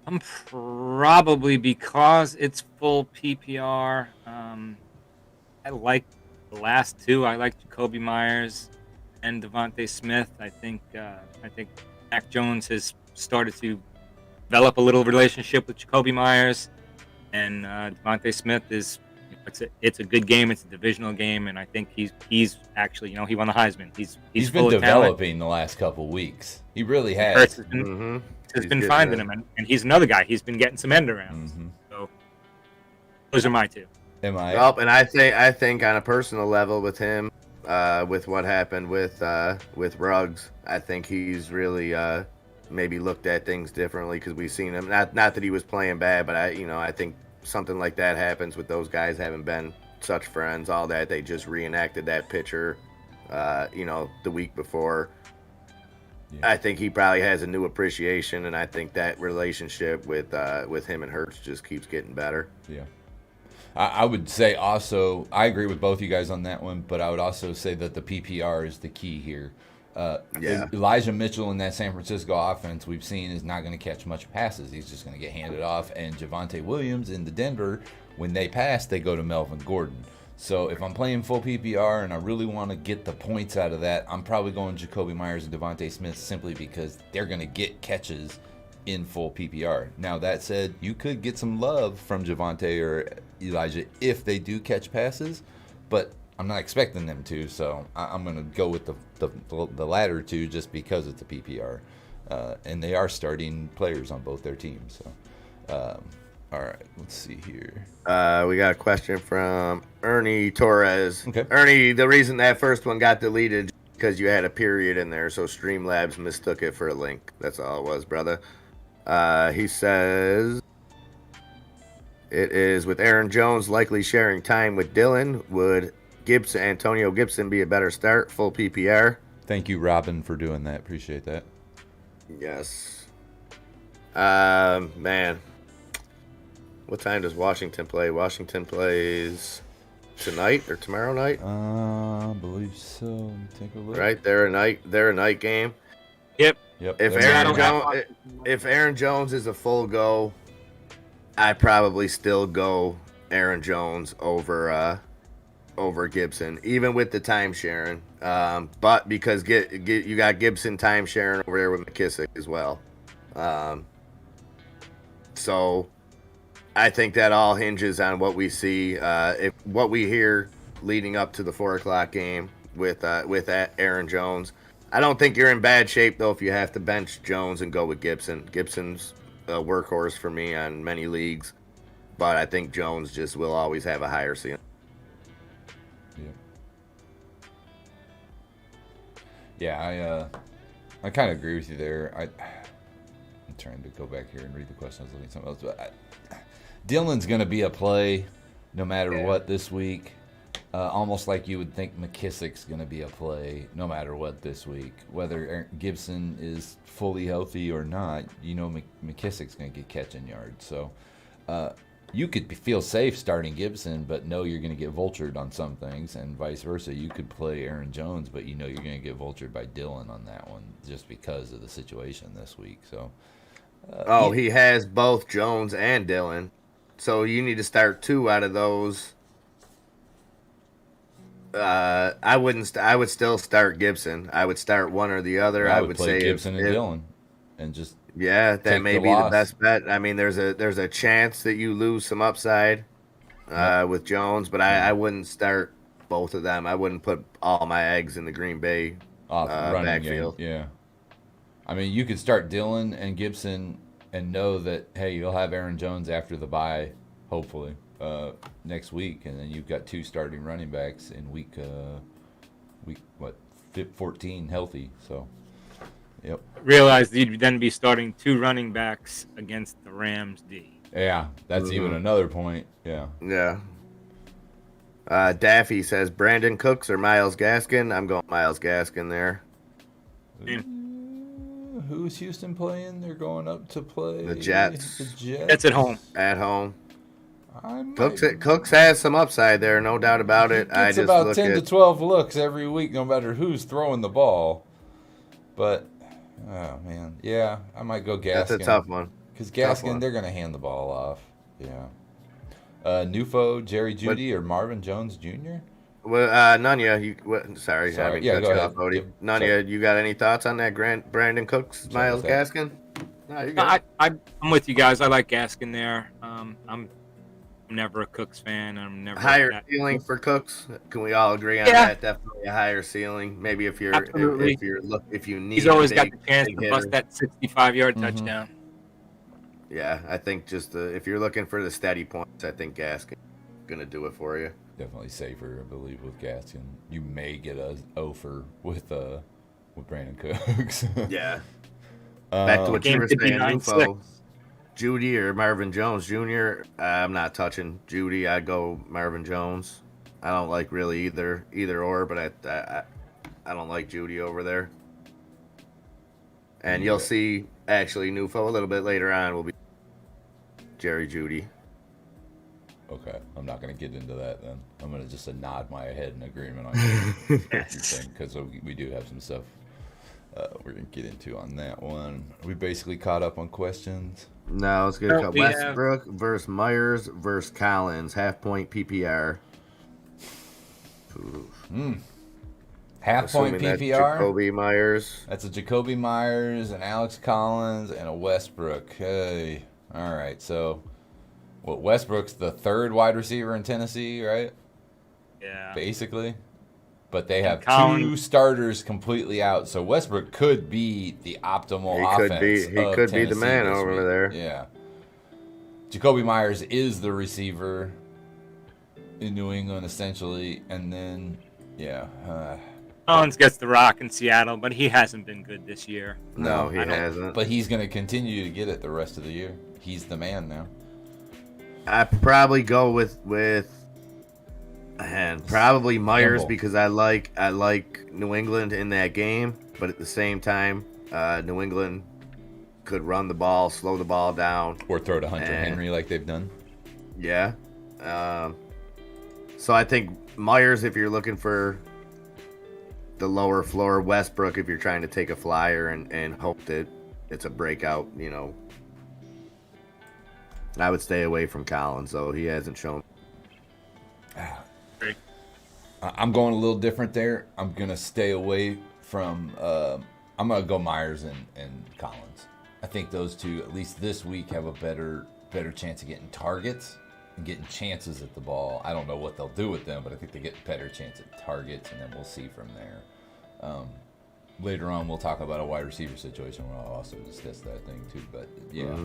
I'm probably, because it's full PPR, I like the last 2. I like Jacoby Myers and Devontae Smith. I think Mac Jones has started to develop a little relationship with Jacoby Myers, and Devontae Smith is. It's a good game. It's a divisional game, and I think he's actually, he won the Heisman. He's been developing the last couple weeks. He really has. Has been finding him, and he's another guy. He's been getting some end arounds. Mm-hmm. So those are my 2. Well, and I think on a personal level with him, with what happened with Ruggs, I think he's really maybe looked at things differently because we've seen him. Not that he was playing bad, but I think something like that happens with those guys having been such friends, all that. They just reenacted that picture, the week before. Yeah. I think he probably has a new appreciation, and I think that relationship with him and Hurts just keeps getting better. Yeah. I would say also, I agree with both you guys on that one, but I would also say that the PPR is the key here. Elijah Mitchell in that San Francisco offense we've seen is not going to catch much passes. He's just going to get handed off. And Javonte Williams in the Denver, when they pass, they go to Melvin Gordon. So if I'm playing full PPR and I really want to get the points out of that, I'm probably going Jacoby Myers and Devontae Smith simply because they're going to get catches in full PPR. Now, that said, you could get some love from Javonte or Elijah if they do catch passes, but I'm not expecting them to, so I'm going to go with the latter two just because it's a PPR. And they are starting players on both their teams. So, all right, let's see here. We got a question from Ernie Torres. Okay. Ernie, the reason that first one got deleted because you had a period in there, so Streamlabs mistook it for a link. That's all it was, brother. He says it is with Aaron Jones likely sharing time with Dylan. Would Antonio Gibson be a better start? Full PPR. Thank you, Robin, for doing that. Appreciate that. Yes. Man. What time does Washington play? Washington plays tonight or tomorrow night? I believe so. Let me take a look. Right, they're a night game. Yep. If Aaron Jones is a full go, I probably still go Aaron Jones over Gibson, even with the time sharing. But because you got Gibson time sharing over there with McKissick as well. So I think that all hinges on what we see, what we hear leading up to the 4:00 game with Aaron Jones. I don't think you're in bad shape though if you have to bench Jones and go with Gibson. Gibson's a workhorse for me on many leagues, but I think Jones just will always have a higher ceiling. Yeah, I kind of agree with you there. I'm trying to go back here and read the question. I was looking at something else, but Dylan's going to be a play no matter what this week. Almost like you would think McKissick's going to be a play no matter what this week. Whether Gibson is fully healthy or not, McKissick's going to get catching yards. So you could feel safe starting Gibson, but know you're going to get vultured on some things, and vice versa. You could play Aaron Jones, but you're going to get vultured by Dylan on that one just because of the situation this week. So he has both Jones and Dylan. So you need to start two out of those. I would still start Gibson. I would start one or the other. I would play Gibson and Dylan, and just that may be the best bet. I mean, there's a chance that you lose some upside with Jones, but I wouldn't start both of them. I wouldn't put all my eggs in the Green Bay backfield. Yeah, I mean, you could start Dylan and Gibson and know that hey, you'll have Aaron Jones after the bye, hopefully. Next week, and then you've got two starting running backs in week 14 healthy. So, yep. Realize you'd then be starting two running backs against the Rams D. Yeah, that's even another point. Yeah. Yeah. Daffy says Brandon Cooks or Myles Gaskin. I'm going Myles Gaskin there. Who's Houston playing? They're going up to play the Jets. That's at home. At home. Cooks has some upside there, no doubt about it. I just about 10 to 12 looks every week, no matter who's throwing the ball. But, oh man, yeah, I might go Gaskin. That's a tough one. Because Gaskin, they're going to hand the ball off. Yeah. Nufo, Jerry Jeudy, or Marvin Jones Jr.? Well, Nunya, sorry, I haven't cut you off, Odie. Yep. Nunya, you got any thoughts on that Brandon Cooks, Myles Gaskin? No, you're good. I'm with you guys. I like Gaskin there. I'm never a Cooks fan. I'm never higher ceiling for Cooks. Can we all agree on that? Definitely a higher ceiling. Maybe if you need. He's always got the chance to bust that 65-yard touchdown. Yeah, I think just if you're looking for the steady points, I think Gaskin's gonna do it for you. Definitely safer, I believe, with Gaskin. You may get a offer with Brandon Cooks. Yeah. Back to what you were saying, Nufo. Jeudy or Marvin Jones Jr. I'm not touching Jeudy. I'd go Marvin Jones. I don't like really either or, but I don't like Jeudy over there. And you'll see actually Nufo a little bit later on will be Jerry Jeudy. Okay, I'm not going to get into that then. I'm going to just nod my head in agreement on everything because we do have some stuff we're going to get into on that one. We basically caught up on questions. No, let's get a Westbrook versus Myers versus Collins, half point PPR. Half point Assuming that's PPR. Jacoby Myers. That's a Jacoby Myers, an Alex Collins, and a Westbrook. Hey, all right. So, Westbrook's the third wide receiver in Tennessee, right? Yeah. Basically. But they have Collins. 2 starters completely out, so Westbrook could be the optimal offense. He could be the man over there. Yeah. Jacoby Myers is the receiver in New England, essentially, and then, Collins gets the rock in Seattle, but he hasn't been good this year. No, he hasn't. But he's going to continue to get it the rest of the year. He's the man now. I'd probably go with probably Myers because I like New England in that game, but at the same time, New England could run the ball, slow the ball down, or throw to Hunter Henry like they've done. Yeah. So I think Myers if you're looking for the lower floor, Westbrook if you're trying to take a flyer and hope that it's a breakout, I would stay away from Collins, though. He hasn't shown. I'm going a little different there. I'm going to stay away from I'm going to go Myers and Collins. I think those two, at least this week, have a better chance of getting targets and getting chances at the ball. I don't know what they'll do with them, but I think they get a better chance at targets, and then we'll see from there. Later on, we'll talk about a wide receiver situation where I'll also discuss that thing too. But yeah,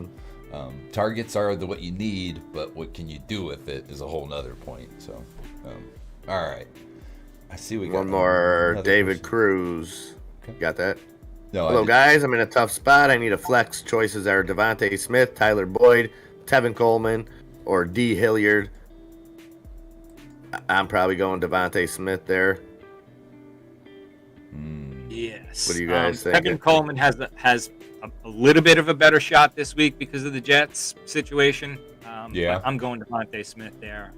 targets are what you need, but what can you do with it is a whole nother point. So, all right. I see we got one more. David person. Cruz. Okay. Got that? No, Hello, guys. I'm in a tough spot. I need a flex. Choices are Devontae Smith, Tyler Boyd, Tevin Coleman, or D. Hilliard. I'm probably going Devontae Smith there. Yes. What do you guys think? Tevin Coleman has a little bit of a better shot this week because of the Jets situation. Yeah. But I'm going Devontae Smith there.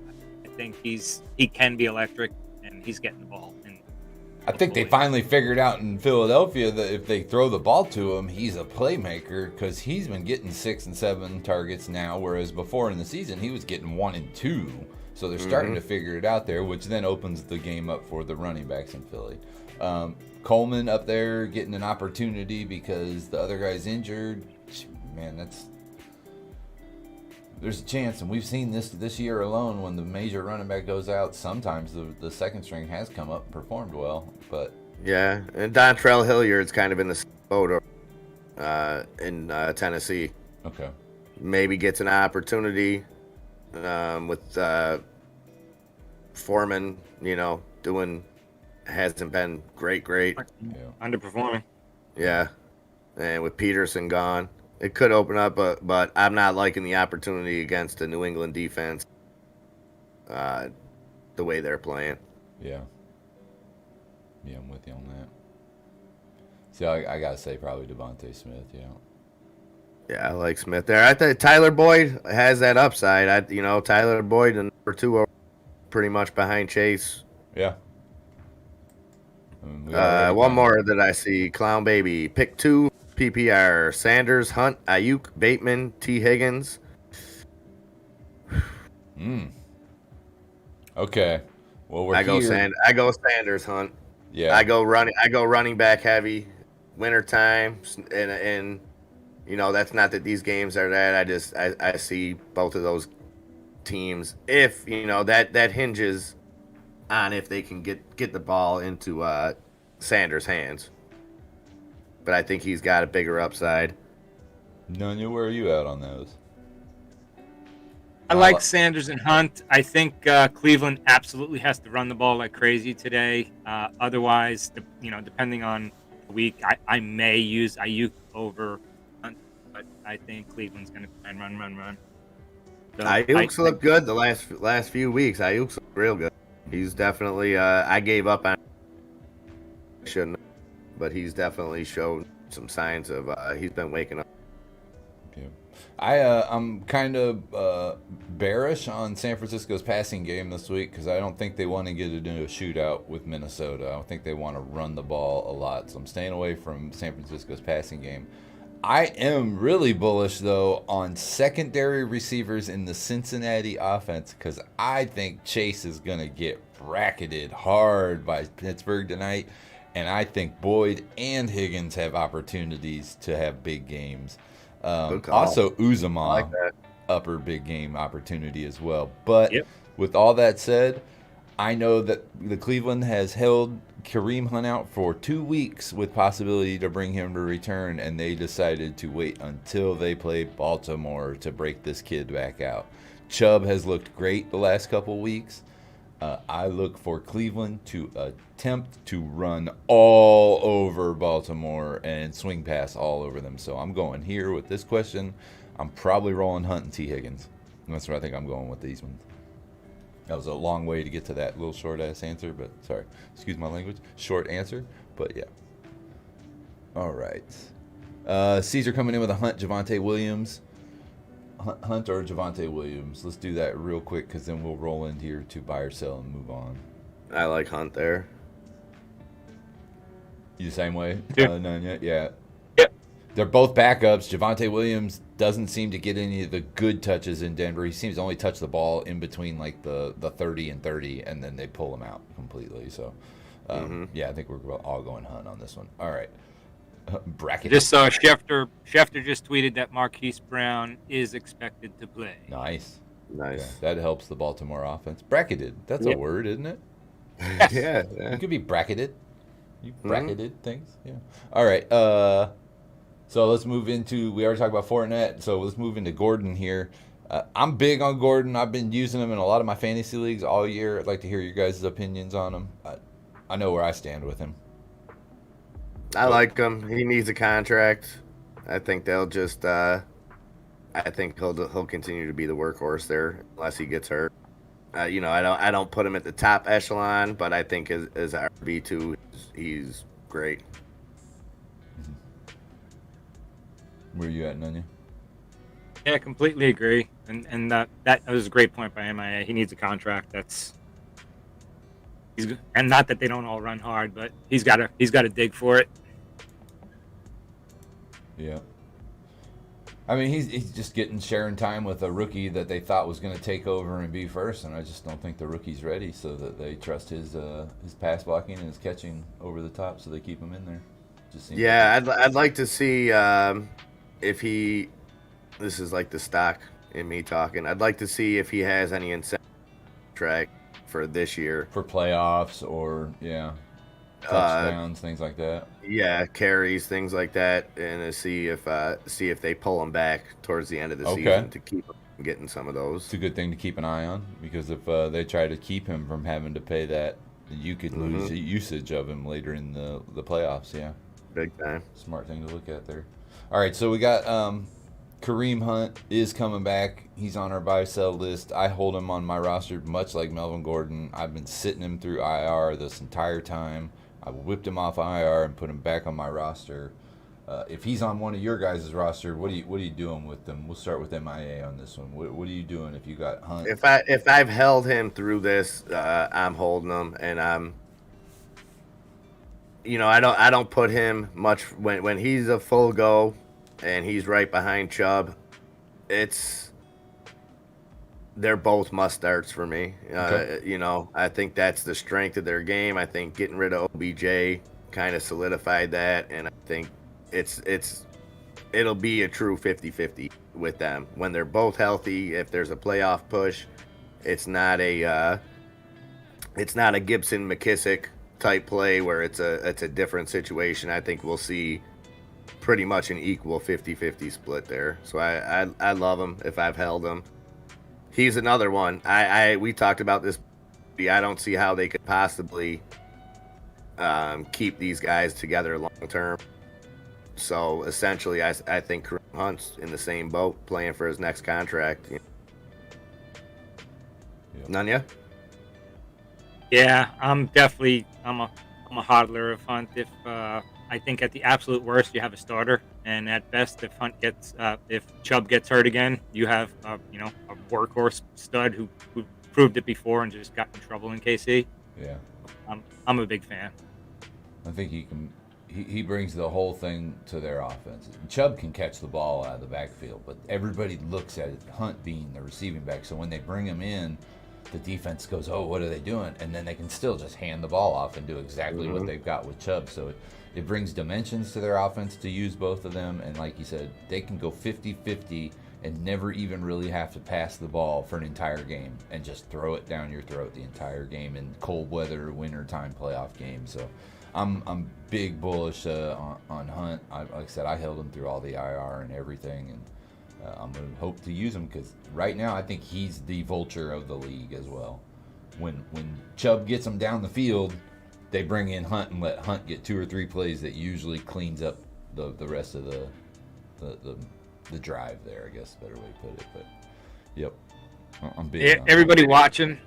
I think he can be electric, and he's getting the ball. And I think they finally figured out in Philadelphia that if they throw the ball to him, he's a playmaker because he's been getting 6 and 7 targets now, whereas before in the season he was getting 1 and 2. So they're starting to figure it out there, which then opens the game up for the running backs in Philly. Coleman up there getting an opportunity because the other guy's injured. Man, there's a chance, and we've seen this year alone when the major running back goes out, sometimes the second string has come up and performed well. But yeah, and Dontrell Hilliard's kind of in the boat in Tennessee. Okay. Maybe gets an opportunity with Foreman, hasn't been great. Yeah. underperforming. Yeah, and with Peterson gone, it could open up, but I'm not liking the opportunity against the New England defense. The way they're playing. Yeah. Yeah, I'm with you on that. See, I gotta say probably Devontae Smith. Yeah. Yeah, I like Smith there. I think Tyler Boyd has that upside. Tyler Boyd and number 2 are pretty much behind Chase. Yeah. One more that I see. Clown Baby. Pick 2 PPR. Sanders, Hunt, Ayuk, Bateman, T. Higgins. Okay. Well, I go Sanders, Hunt. Yeah. I go running back heavy. Wintertime, and that's not that these games are that. I see both of those teams. If that hinges on if they can get the ball into Sanders' hands. But I think he's got a bigger upside. Nunya, where are you at on those? I like Sanders and Hunt. I think Cleveland absolutely has to run the ball like crazy today. Otherwise, depending on the week, I may use Ayuk over Hunt, but I think Cleveland's going to try and run. So Ayuk's looked good the last few weeks. Ayuk's looked real good. He's definitely. I gave up on. Shouldn't, but he's definitely showed some signs of. He's been waking up. Yeah. I'm kind of bearish on San Francisco's passing game this week because I don't think they want to get into a shootout with Minnesota. I don't think they want to run the ball a lot, so I'm staying away from San Francisco's passing game. I am really bullish, though, on secondary receivers in the Cincinnati offense because I think Chase is going to get bracketed hard by Pittsburgh tonight. And I think Boyd and Higgins have opportunities to have big games. Also, Uzama, like that. upper big game opportunity as well. But Yep. with all that said, I know that the Cleveland has held Kareem Hunt out for 2 weeks with possibility to bring him to return, and they decided to wait until they play Baltimore to break this kid back out. Chubb has looked great the last couple weeks. I look for Cleveland to attempt to run all over Baltimore and swing pass all over them. So I'm going here with this question. I'm probably rolling Hunt and T. Higgins. That's where I think I'm going with these ones. That was a long way to get to that little short-ass answer, but sorry. Excuse my language. Short answer, but yeah. All right. Caesar coming in with a Hunt, Javonte Williams. Hunt or Javonte Williams. Let's do that real quick because then we'll roll in here to buy or sell and move on. I like Hunt there. You the same way? Yeah. None yet? Yeah. Yep. They're both backups. Javonte Williams doesn't seem to get any of the good touches in Denver. He seems to only touch the ball in between like the 30 and 30, and then they pull him out completely. So, yeah, I think we're all going Hunt on this one. All right. Bracket. Just saw Schefter. Schefter just tweeted that Marquise Brown is expected to play. Nice. Nice. Yeah, that helps the Baltimore offense. Bracketed. That's a word, isn't it? Yeah. You could be bracketed. You bracketed things. Yeah. All right. So let's move into. We already talked about Fournette. So let's move into Gordon here. I'm big on Gordon. I've been using him in a lot of my fantasy leagues all year. I'd like to hear your guys' opinions on him. I know where I stand with him. I like him. He needs a contract. I think they'll just. I think he'll continue to be the workhorse there unless he gets hurt. I don't put him at the top echelon, but I think as RB2, he's great. Where you at, Nunya? Yeah, completely agree. And that was a great point by MIA. He needs a contract. And not that they don't all run hard, but he's got to dig for it. Yeah. I mean, he's just sharing time with a rookie that they thought was going to take over and be first, and I just don't think the rookie's ready, so that they trust his pass blocking and his catching over the top, so they keep him in there. Just seems I'd like to see if he. This is like the stock in me talking. I'd like to see if he has any incentive track for this year for playoffs or touchdowns, things like that. Yeah, carries, things like that, and to see if they pull him back towards the end of the season to keep him from getting some of those. It's a good thing to keep an eye on because if they try to keep him from having to pay that, you could lose usage of him later in the playoffs. Yeah, big time. Smart thing to look at there. All right, so we got Kareem Hunt is coming back. He's on our buy-sell list. I hold him on my roster much like Melvin Gordon. I've been sitting him through IR this entire time. I whipped him off IR and put him back on my roster. If he's on one of your guys' roster, what are you doing with them? We'll start with MIA on this one. What are you doing if you got Hunt? If I've held him through this, I'm holding him, and I don't put him much when he's a full go, and he's right behind Chubb. They're both must starts for me. I think that's the strength of their game. I think getting rid of OBJ kind of solidified that, and I think it'll be a true 50-50 with them when they're both healthy. If there's a playoff push, it's not a Gibson McKissick type play where it's a different situation. I think we'll see pretty much an equal 50-50 split there. So I love him if I've held him. He's another one. We talked about this. I don't see how they could possibly keep these guys together long term. So essentially, I think Kareem Hunt's in the same boat, playing for his next contract. Nunya? Yeah, I'm a hodler of Hunt. I think at the absolute worst you have a starter, and at best if Chubb gets hurt again, you have a workhorse stud who proved it before and just got in trouble in KC. Yeah, I'm a big fan. I think he brings the whole thing to their offense. Chubb can catch the ball out of the backfield, but everybody looks at Hunt being the receiving back. So when they bring him in, the defense goes, oh, what are they doing? And then they can still just hand the ball off and do exactly what they've got with Chubb. So it brings dimensions to their offense to use both of them. And like you said, they can go 50-50 and never even really have to pass the ball for an entire game and just throw it down your throat the entire game in cold weather, wintertime playoff games. So I'm big bullish on Hunt. Like I said, I held him through all the IR and everything, and I'm going to hope to use him because right now I think he's the vulture of the league as well. When Chubb gets him down the field, they bring in Hunt and let Hunt get 2 or 3 plays that usually cleans up the rest of the drive there, I guess is a better way to put it. But, yep, I'm big on everybody that. watching,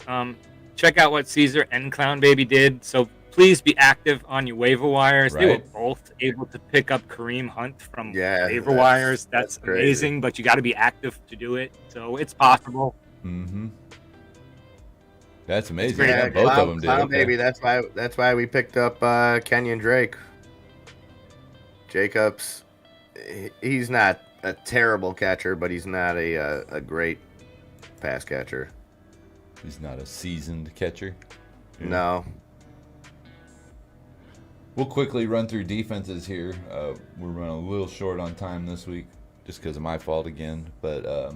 check out what Caesar and Clown Baby did. So please be active on your waiver wires. Right. They were both able to pick up Kareem Hunt from waiver wires. That's amazing, but you got to be active to do it. So it's possible. Mm-hmm. That's amazing. It's Yeah, both of them did. Clown Okay. Baby, that's why we picked up Kenyon Drake. Jacobs, he's not a terrible catcher, but he's not a great pass catcher. He's not a seasoned catcher. Yeah. No. We'll quickly run through defenses here. We're running a little short on time this week, just because of my fault again. But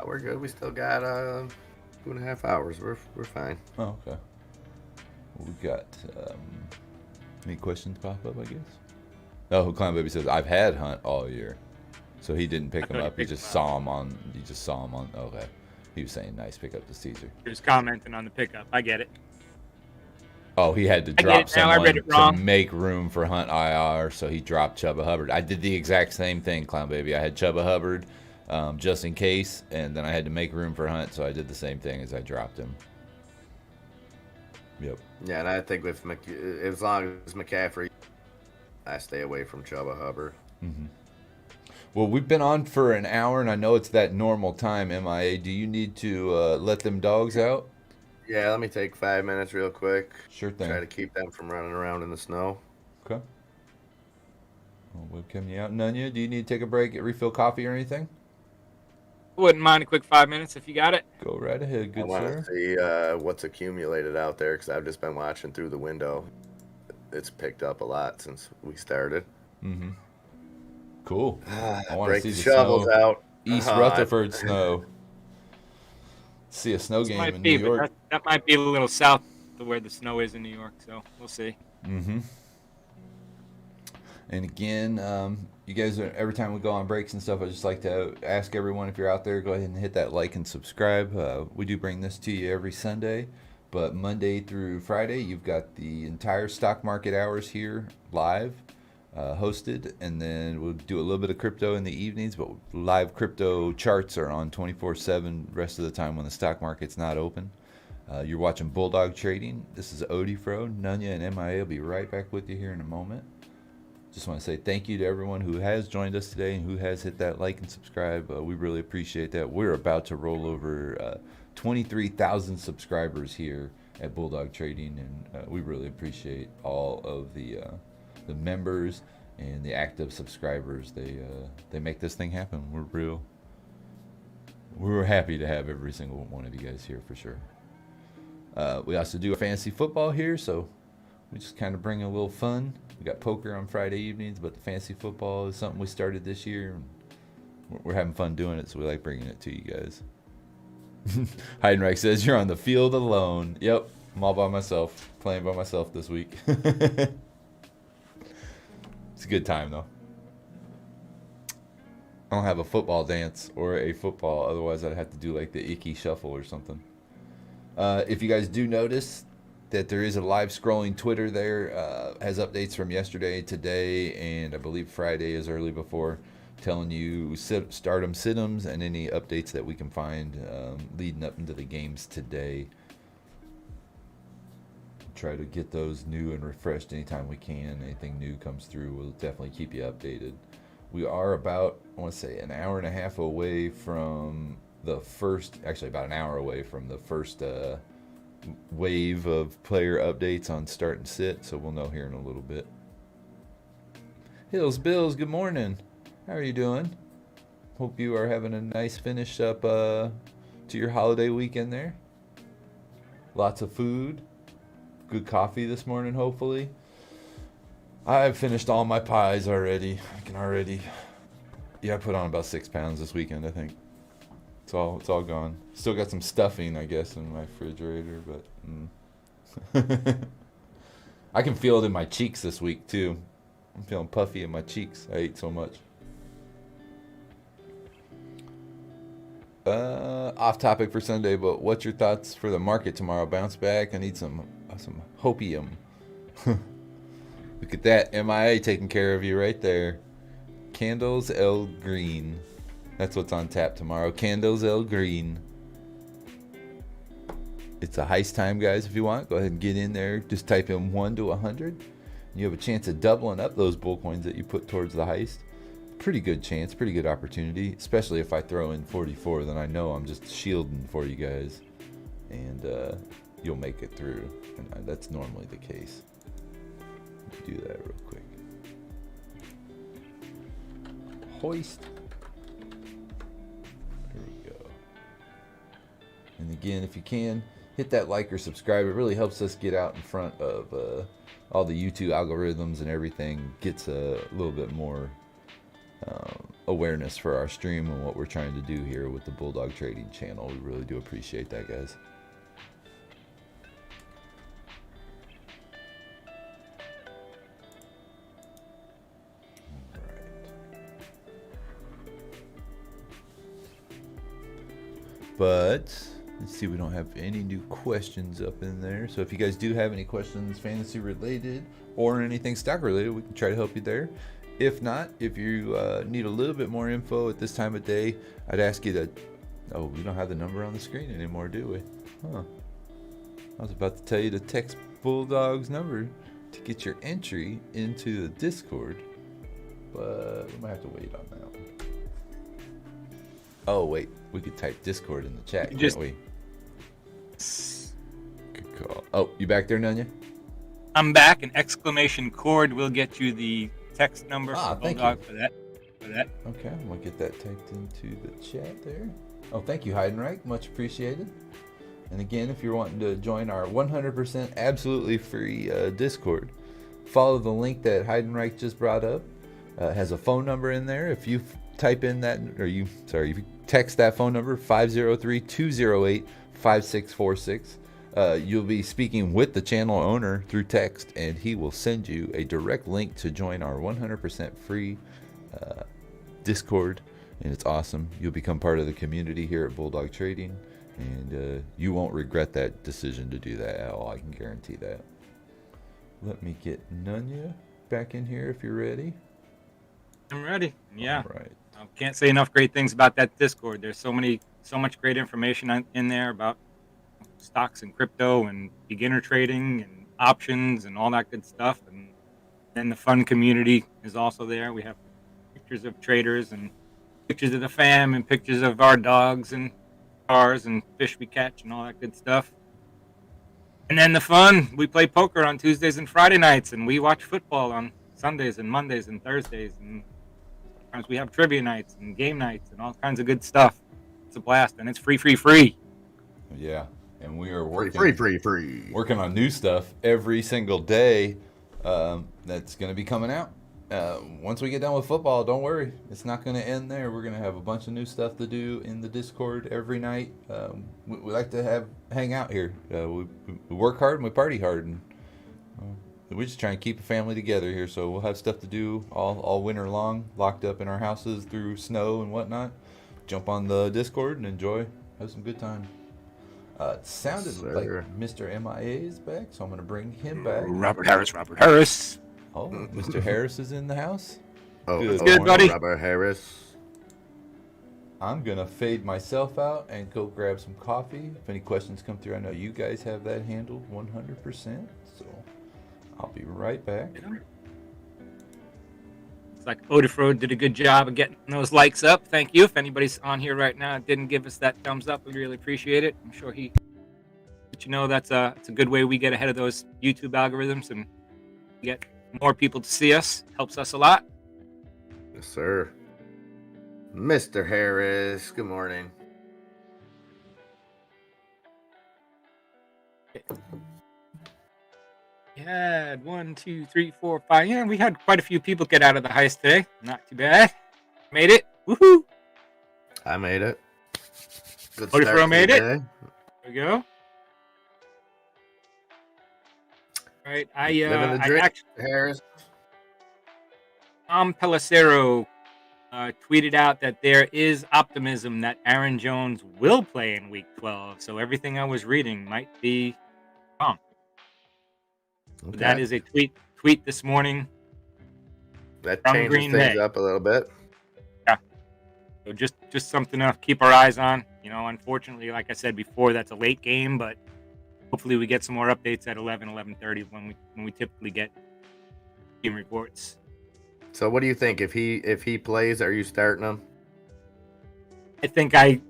We're good. We still got 2.5 hours. We're fine. oh, okay. We got any questions pop up? I guess. Oh, Clown Baby says I've had Hunt all year, so he didn't pick him up. He just saw him on. He just saw him on. Okay. He was saying nice pickup to Caesar. He was commenting on the pickup. I get it. Oh, he had to I drop get it now. I someone read it to wrong. make room for Hunt IR, so he dropped Chubba Hubbard. I did the exact same thing, Clown Baby. I had Chubba Hubbard just in case, and then I had to make room for Hunt, so I did the same thing as I dropped him. Yep. Yeah, and I think with as long as McCaffrey, I stay away from Chubba Hubbard. Mm-hmm. Well, we've been on for an hour, and I know it's that normal time, MIA. Do you need to let them dogs out? Yeah, let me take 5 minutes real quick. Sure thing. Try to keep them from running around in the snow. Okay. Well, webcam you out. Nunya, do you need to take a break, refill coffee or anything? Wouldn't mind a quick 5 minutes if you got it. Go right ahead, good I want sir. to see what's accumulated out there because I've just been watching through the window. It's picked up a lot since we started. Mm-hmm. Cool. I want to Break see the the shovels snow. out. East Rutherford snow. See a snow This game might in be, New but York. that might be a little south to where the snow is in New York, so we'll see. Mm-hmm. And again, you guys, every time we go on breaks and stuff, I just like to ask everyone, if you're out there, go ahead and hit that like and subscribe. We do bring this to you every Sunday, but Monday through Friday, you've got the entire stock market hours here live, hosted, and then we'll do a little bit of crypto in the evenings, but live crypto charts are on 24/7 rest of the time when the stock market's not open. You're watching Bulldog Trading. This is Odie Fro. Nunya and MIA will be right back with you here in a moment. Just want to say thank you to everyone who has joined us today and who has hit that like and subscribe. We really appreciate that. We're about to roll over 23,000 subscribers here at Bulldog Trading, and we really appreciate all of the members and the active subscribers. They make this thing happen. We're happy to have every single one of you guys here for sure. We also do a fantasy football here, so we just kind of bring a little fun. We got poker on Friday evenings, but the fantasy football is something we started this year. And we're having fun doing it, so we like bringing it to you guys. Heidenreich says, you're on the field alone. Yep, I'm all by myself, playing by myself this week. It's a good time, though. I don't have a football dance or a football, otherwise I'd have to do like the icky shuffle or something. If you guys do notice that there is a live scrolling Twitter there, has updates from yesterday, today, and I believe Friday is early before, telling you stardom sit-ems and any updates that we can find leading up into the games today. Try to get those new and refreshed anytime we can. Anything new comes through, we'll definitely keep you updated. We are about, I want to say, an hour and a half away from the first, actually about an hour away from the first wave of player updates on start and sit, so we'll know here in a little bit. Hills Bills, good morning. How are you doing? Hope you are having a nice finish up to your holiday weekend there. Lots of food. Good coffee this morning, hopefully. I've finished all my pies already. I put on about 6 pounds this weekend, I think. It's all gone. Still got some stuffing, I guess, in my refrigerator, but I can feel it in my cheeks this week too. I'm feeling puffy in my cheeks. I ate so much. Off topic for Sunday, but what's your thoughts for the market tomorrow? Bounce back? I need some hopium. Look at that, MIA taking care of you right there. Candles El Green. That's what's on tap tomorrow. Candles El Green. It's a heist time, guys. If you want, go ahead and get in there. Just type in 1 to 100. You have a chance of doubling up those bull coins that you put towards the heist. Pretty good chance, pretty good opportunity. Especially if I throw in 44, then I know I'm just shielding for you guys, and you'll make it through. And that's normally the case. Let me do that real quick. Hoist. There we go. And again, if you can, hit that like or subscribe. It really helps us get out in front of all the YouTube algorithms and everything. Gets a little bit more awareness for our stream and what we're trying to do here with the Bulldog Trading channel. We really do appreciate that, guys. But let's see, we don't have any new questions up in there. So if you guys do have any questions fantasy related or anything stock related, we can try to help you there. If not, if you need a little bit more info at this time of day, I'd ask you to... Oh, we don't have the number on the screen anymore, do we? Huh. I was about to tell you to text Bulldog's number to get your entry into the Discord, but we might have to wait on that one. Oh, wait. We could type Discord in the chat, can't we? Good call. Oh, you back there, Nunya? I'm back. An exclamation cord will get you the text number for Bulldog for that. Okay, I'm going to get that typed into the chat there. Oh, thank you, Heidenreich. Much appreciated. And again, if you're wanting to join our 100% absolutely free Discord, follow the link that Heidenreich just brought up. It has a phone number in there. If you type in that, if you text that phone number, 503-208-5646, you'll be speaking with the channel owner through text, and he will send you a direct link to join our 100% free Discord, and it's awesome. You'll become part of the community here at Bulldog Trading, and you won't regret that decision to do that at all. I can guarantee that. Let me get Nunya back in here if you're ready. I'm ready. Yeah. All right. I can't say enough great things about that Discord. There's so much great information in there about stocks and crypto and beginner trading and options and all that good stuff. And then the fun community is also there. We have pictures of traders and pictures of the fam and pictures of our dogs and cars and fish we catch and all that good stuff. And then the fun, we play poker on Tuesdays and Friday nights, and we watch football on Sundays and Mondays and Thursdays, and sometimes we have trivia nights and game nights and all kinds of good stuff. It's a blast, and it's free. Yeah, and we are working Free. on new stuff every single day. That's going to be coming out. Once we get done with football, don't worry, it's not going to end there. We're going to have a bunch of new stuff to do in the Discord every night. We like to hang out here. We work hard and we party hard, and we're just trying to keep a family together here. So we'll have stuff to do all winter long, locked up in our houses through snow and whatnot. Jump on the Discord and enjoy, have some good time. It sounded like Mr. MIA is back, so I'm going to bring him back. Robert Harris. Oh, Mr. Harris is in the house. Good, buddy. Robert Harris. I'm going to fade myself out and go grab some coffee. If any questions come through, I know you guys have that handled 100%. So I'll be right back. It's like Odefro did a good job of getting those likes up. Thank you. If anybody's on here right now and didn't give us that thumbs up, we really appreciate it. I'm sure but you know, it's a good way we get ahead of those YouTube algorithms and get more people to see us. Helps us a lot. Yes, sir. Mr. Harris, good morning. We had 1, 2, 3, 4, 5. Yeah, we had quite a few people get out of the heist today. Not too bad. Made it. Woohoo! I made it. Good Cody start Fro to made the it. day. There we go. All right, Living the I dream, actually Harris. Tom Pelissero tweeted out that there is optimism that Aaron Jones will play in Week 12. So everything I was reading might be wrong. Okay. That is a tweet this morning. That from changes Green things Bay. up a little bit. Yeah. So just something to keep our eyes on. You know, unfortunately, like I said before, that's a late game, but hopefully we get some more updates at 11:30 when we typically get team reports. So what do you think? If he plays, are you starting him? I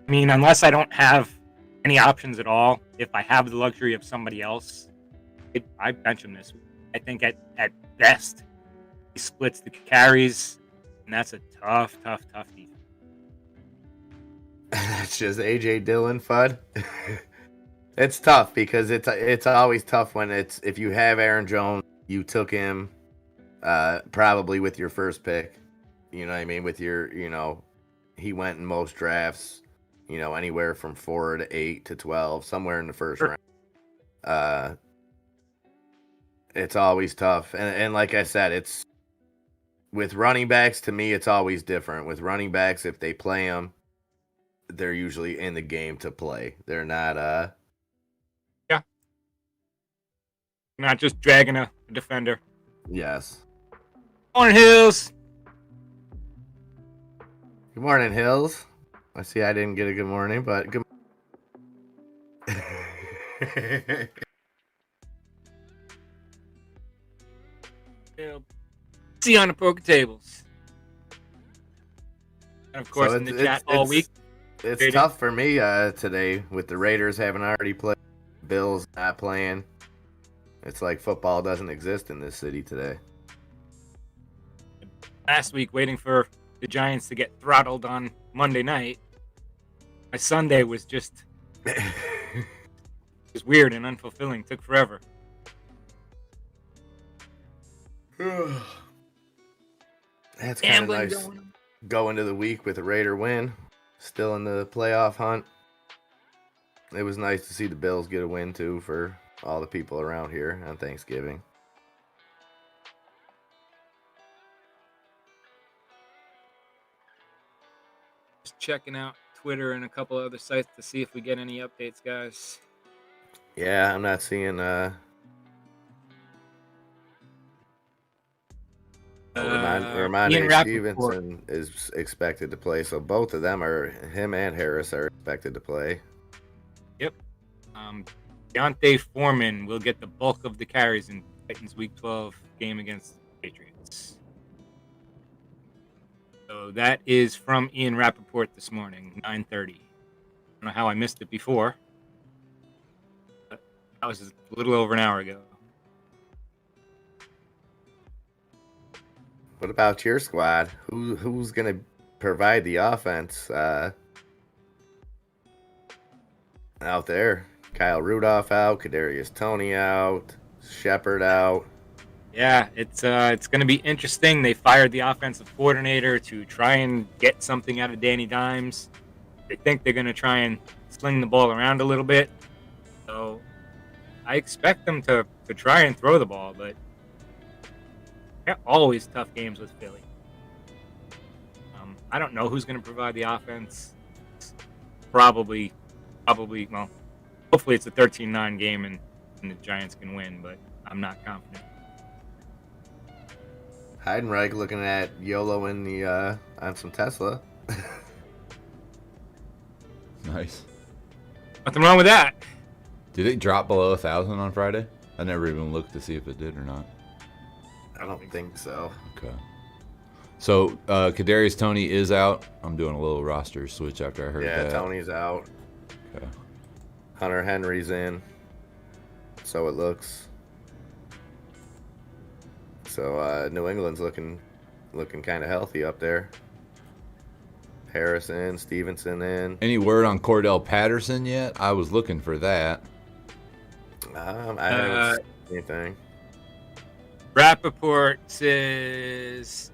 mean, unless I don't have any options at all, if I have the luxury of somebody else, I bench him this week. I think at best he splits the carries, and that's a tough defense. It's just AJ Dillon, Fudd. It's tough because it's always tough when if you have Aaron Jones, you took him probably with your first pick. You know what I mean? With your, he went in most drafts, anywhere from 4 to 8 to 12, somewhere in the first round. It's always tough. And like I said, it's with running backs, to me, it's always different. With running backs, if they play them, they're usually in the game to play. They're not, not just dragging a defender. Yes. Morning, Hills. Good morning, Hills. I see I didn't get a good morning, but good. See you on the poker tables. And of course, in the chat all week. It's trading. tough for me today with the Raiders having already played, Bills not playing. It's like football doesn't exist in this city today. Last week, waiting for the Giants to get throttled on Monday night. My Sunday was just it was weird and unfulfilling. Took forever. That's kind of nice. Go into the week with a Raider win, still in the playoff hunt. It was nice to see the Bills get a win too for all the people around here on Thanksgiving. Just checking out Twitter and a couple other sites to see if we get any updates, guys. Yeah, I'm not seeing Ramondre Stevenson is expected to play, so both of them him and Harris are expected to play. Yep. Deontay Foreman will get the bulk of the carries in Titans Week 12 game against the Patriots. So that is from Ian Rappaport this morning, 9:30. I don't know how I missed it before, but that was a little over an hour ago. What about your squad? Who's going to provide the offense out there? Kyle Rudolph out, Kadarius Toney out, Shepard out. Yeah, it's going to be interesting. They fired the offensive coordinator to try and get something out of Danny Dimes. They think they're going to try and sling the ball around a little bit. So I expect them to try and throw the ball, but always tough games with Philly. I don't know who's going to provide the offense. Probably, well, hopefully it's a 13-9 game and the Giants can win, but I'm not confident. Heidenreich looking at YOLO in the on some Tesla. Nice. Nothing wrong with that. Did it drop below 1,000 on Friday? I never even looked to see if it did or not. I don't think so. Okay. So Kadarius Toney is out. I'm doing a little roster switch after I heard that. Yeah, Tony's out. Okay. Hunter Henry's in. So it looks. So New England's looking kind of healthy up there. Harrison, Stevenson in. Any word on Cordell Patterson yet? I was looking for that. I haven't seen anything. Rappaport says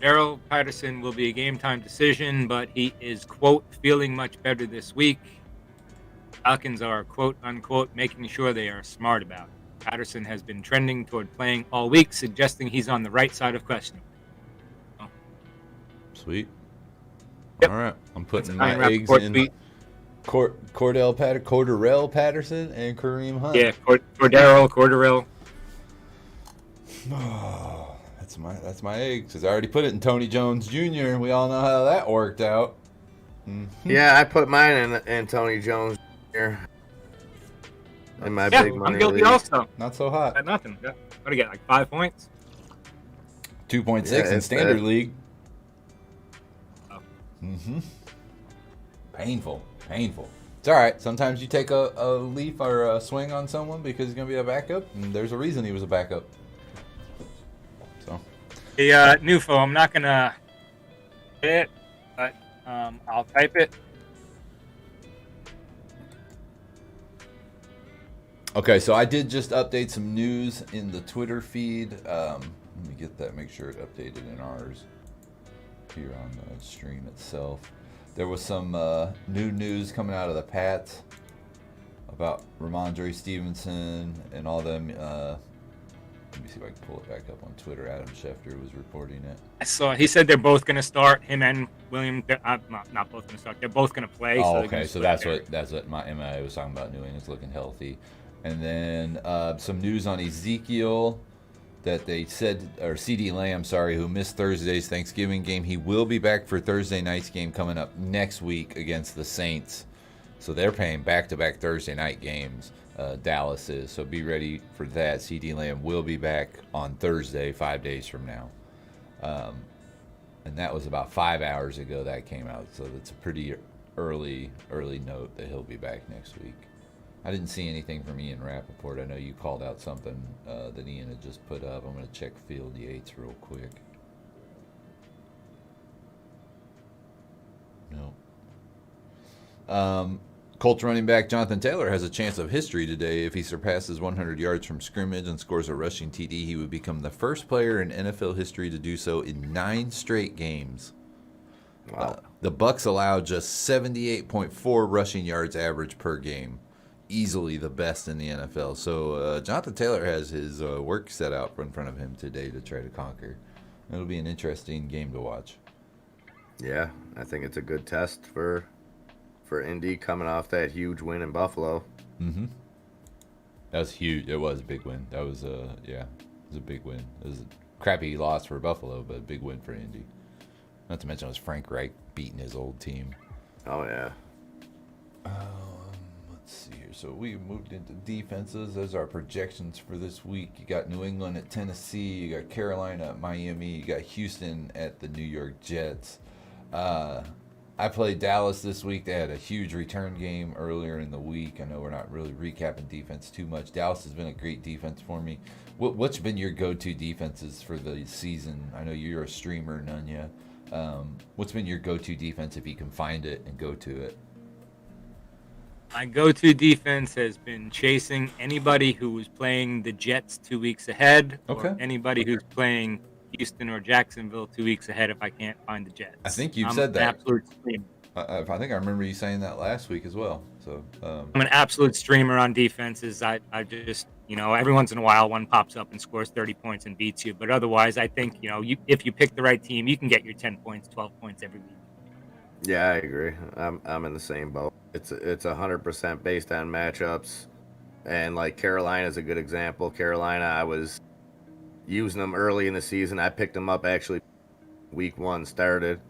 Daryl Patterson will be a game-time decision, but he is, quote, feeling much better this week. Falcons are, quote, unquote, making sure they are smart about it. Patterson has been trending toward playing all week, suggesting he's on the right side of questionable. Sweet. Yep. All right. I'm putting That's my eggs Rappaport in tweet. Cordarrelle Patterson and Kareem Hunt. Yeah, Cordarrelle. Oh, that's my eggs, because I already put it in Tony Jones Jr. We all know how that worked out. Yeah, I put mine in Tony Jones Jr. in my big money I'm guilty league. also. Not so hot. Got nothing. What do you get, like 5 points? 2.6 Yeah, in it's standard bad. league. Oh. Painful. It's all right. Sometimes you take a leaf or a swing on someone because he's going to be a backup, and there's a reason he was a backup. So. The Nufo, I'm not going to say it, but I'll type it. Okay, so I did just update some news in the Twitter feed. Let me get that, make sure it updated in ours here on the stream itself. There was some new news coming out of the Pats about Ramondre Stevenson and all them. Let me see if I can pull it back up on Twitter. Adam Schefter was reporting it. I saw he said they're both going to start. Him and William, they're not both going to start. They're both going to play. Oh, so okay. So that's what my MI was talking about. New England's looking healthy, and then some news on Ezekiel that they said, or CD Lamb, sorry, who missed Thursday's Thanksgiving game. He will be back for Thursday night's game coming up next week against the Saints. So they're playing back-to-back Thursday night games. Dallas is, so be ready for that. CD Lamb will be back on Thursday, 5 days from now, and that was about 5 hours ago that came out. So that's a pretty early note that he'll be back next week. I didn't see anything from Ian Rappaport. I know you called out something that Ian had just put up. I'm going to check Field Yates real quick. No. Colts running back Jonathan Taylor has a chance of history today. If he surpasses 100 yards from scrimmage and scores a rushing TD, he would become the first player in NFL history to do so in 9 straight games. Wow. The Bucs allowed just 78.4 rushing yards average per game. Easily the best in the NFL. So Jonathan Taylor has his work set out in front of him today to try to conquer. It'll be an interesting game to watch. Yeah, I think it's a good test for Indy coming off that huge win in Buffalo. Mm-hmm. That was huge. It was a big win. That was it was a big win. It was a crappy loss for Buffalo, but a big win for Indy. Not to mention it was Frank Reich beating his old team. Oh yeah. Let's see here. So we moved into defenses. Those are our projections for this week. You got New England at Tennessee. You got Carolina at Miami. You got Houston at the New York Jets. I played Dallas this week. They had a huge return game earlier in the week. I know we're not really recapping defense too much. Dallas has been a great defense for me. What's been your go-to defenses for the season? I know you're a streamer, Nunya. What's been your go-to defense if you can find it and go to it? My go-to defense has been chasing anybody who was playing the Jets 2 weeks ahead, Okay. or anybody who's playing Houston or Jacksonville 2 weeks ahead if I can't find the Jets. I think you've I'm said an that. absolute streamer. I think I remember you saying that last week as well. So I'm an absolute streamer on defenses. I just, every once in a while one pops up and scores 30 points and beats you. But otherwise, I think, if you pick the right team, you can get your 10 points, 12 points every week. Yeah, I agree. I'm in the same boat. It's 100% based on matchups, and like Carolina's a good example. Carolina, I was using them early in the season. I picked them up actually week 1 started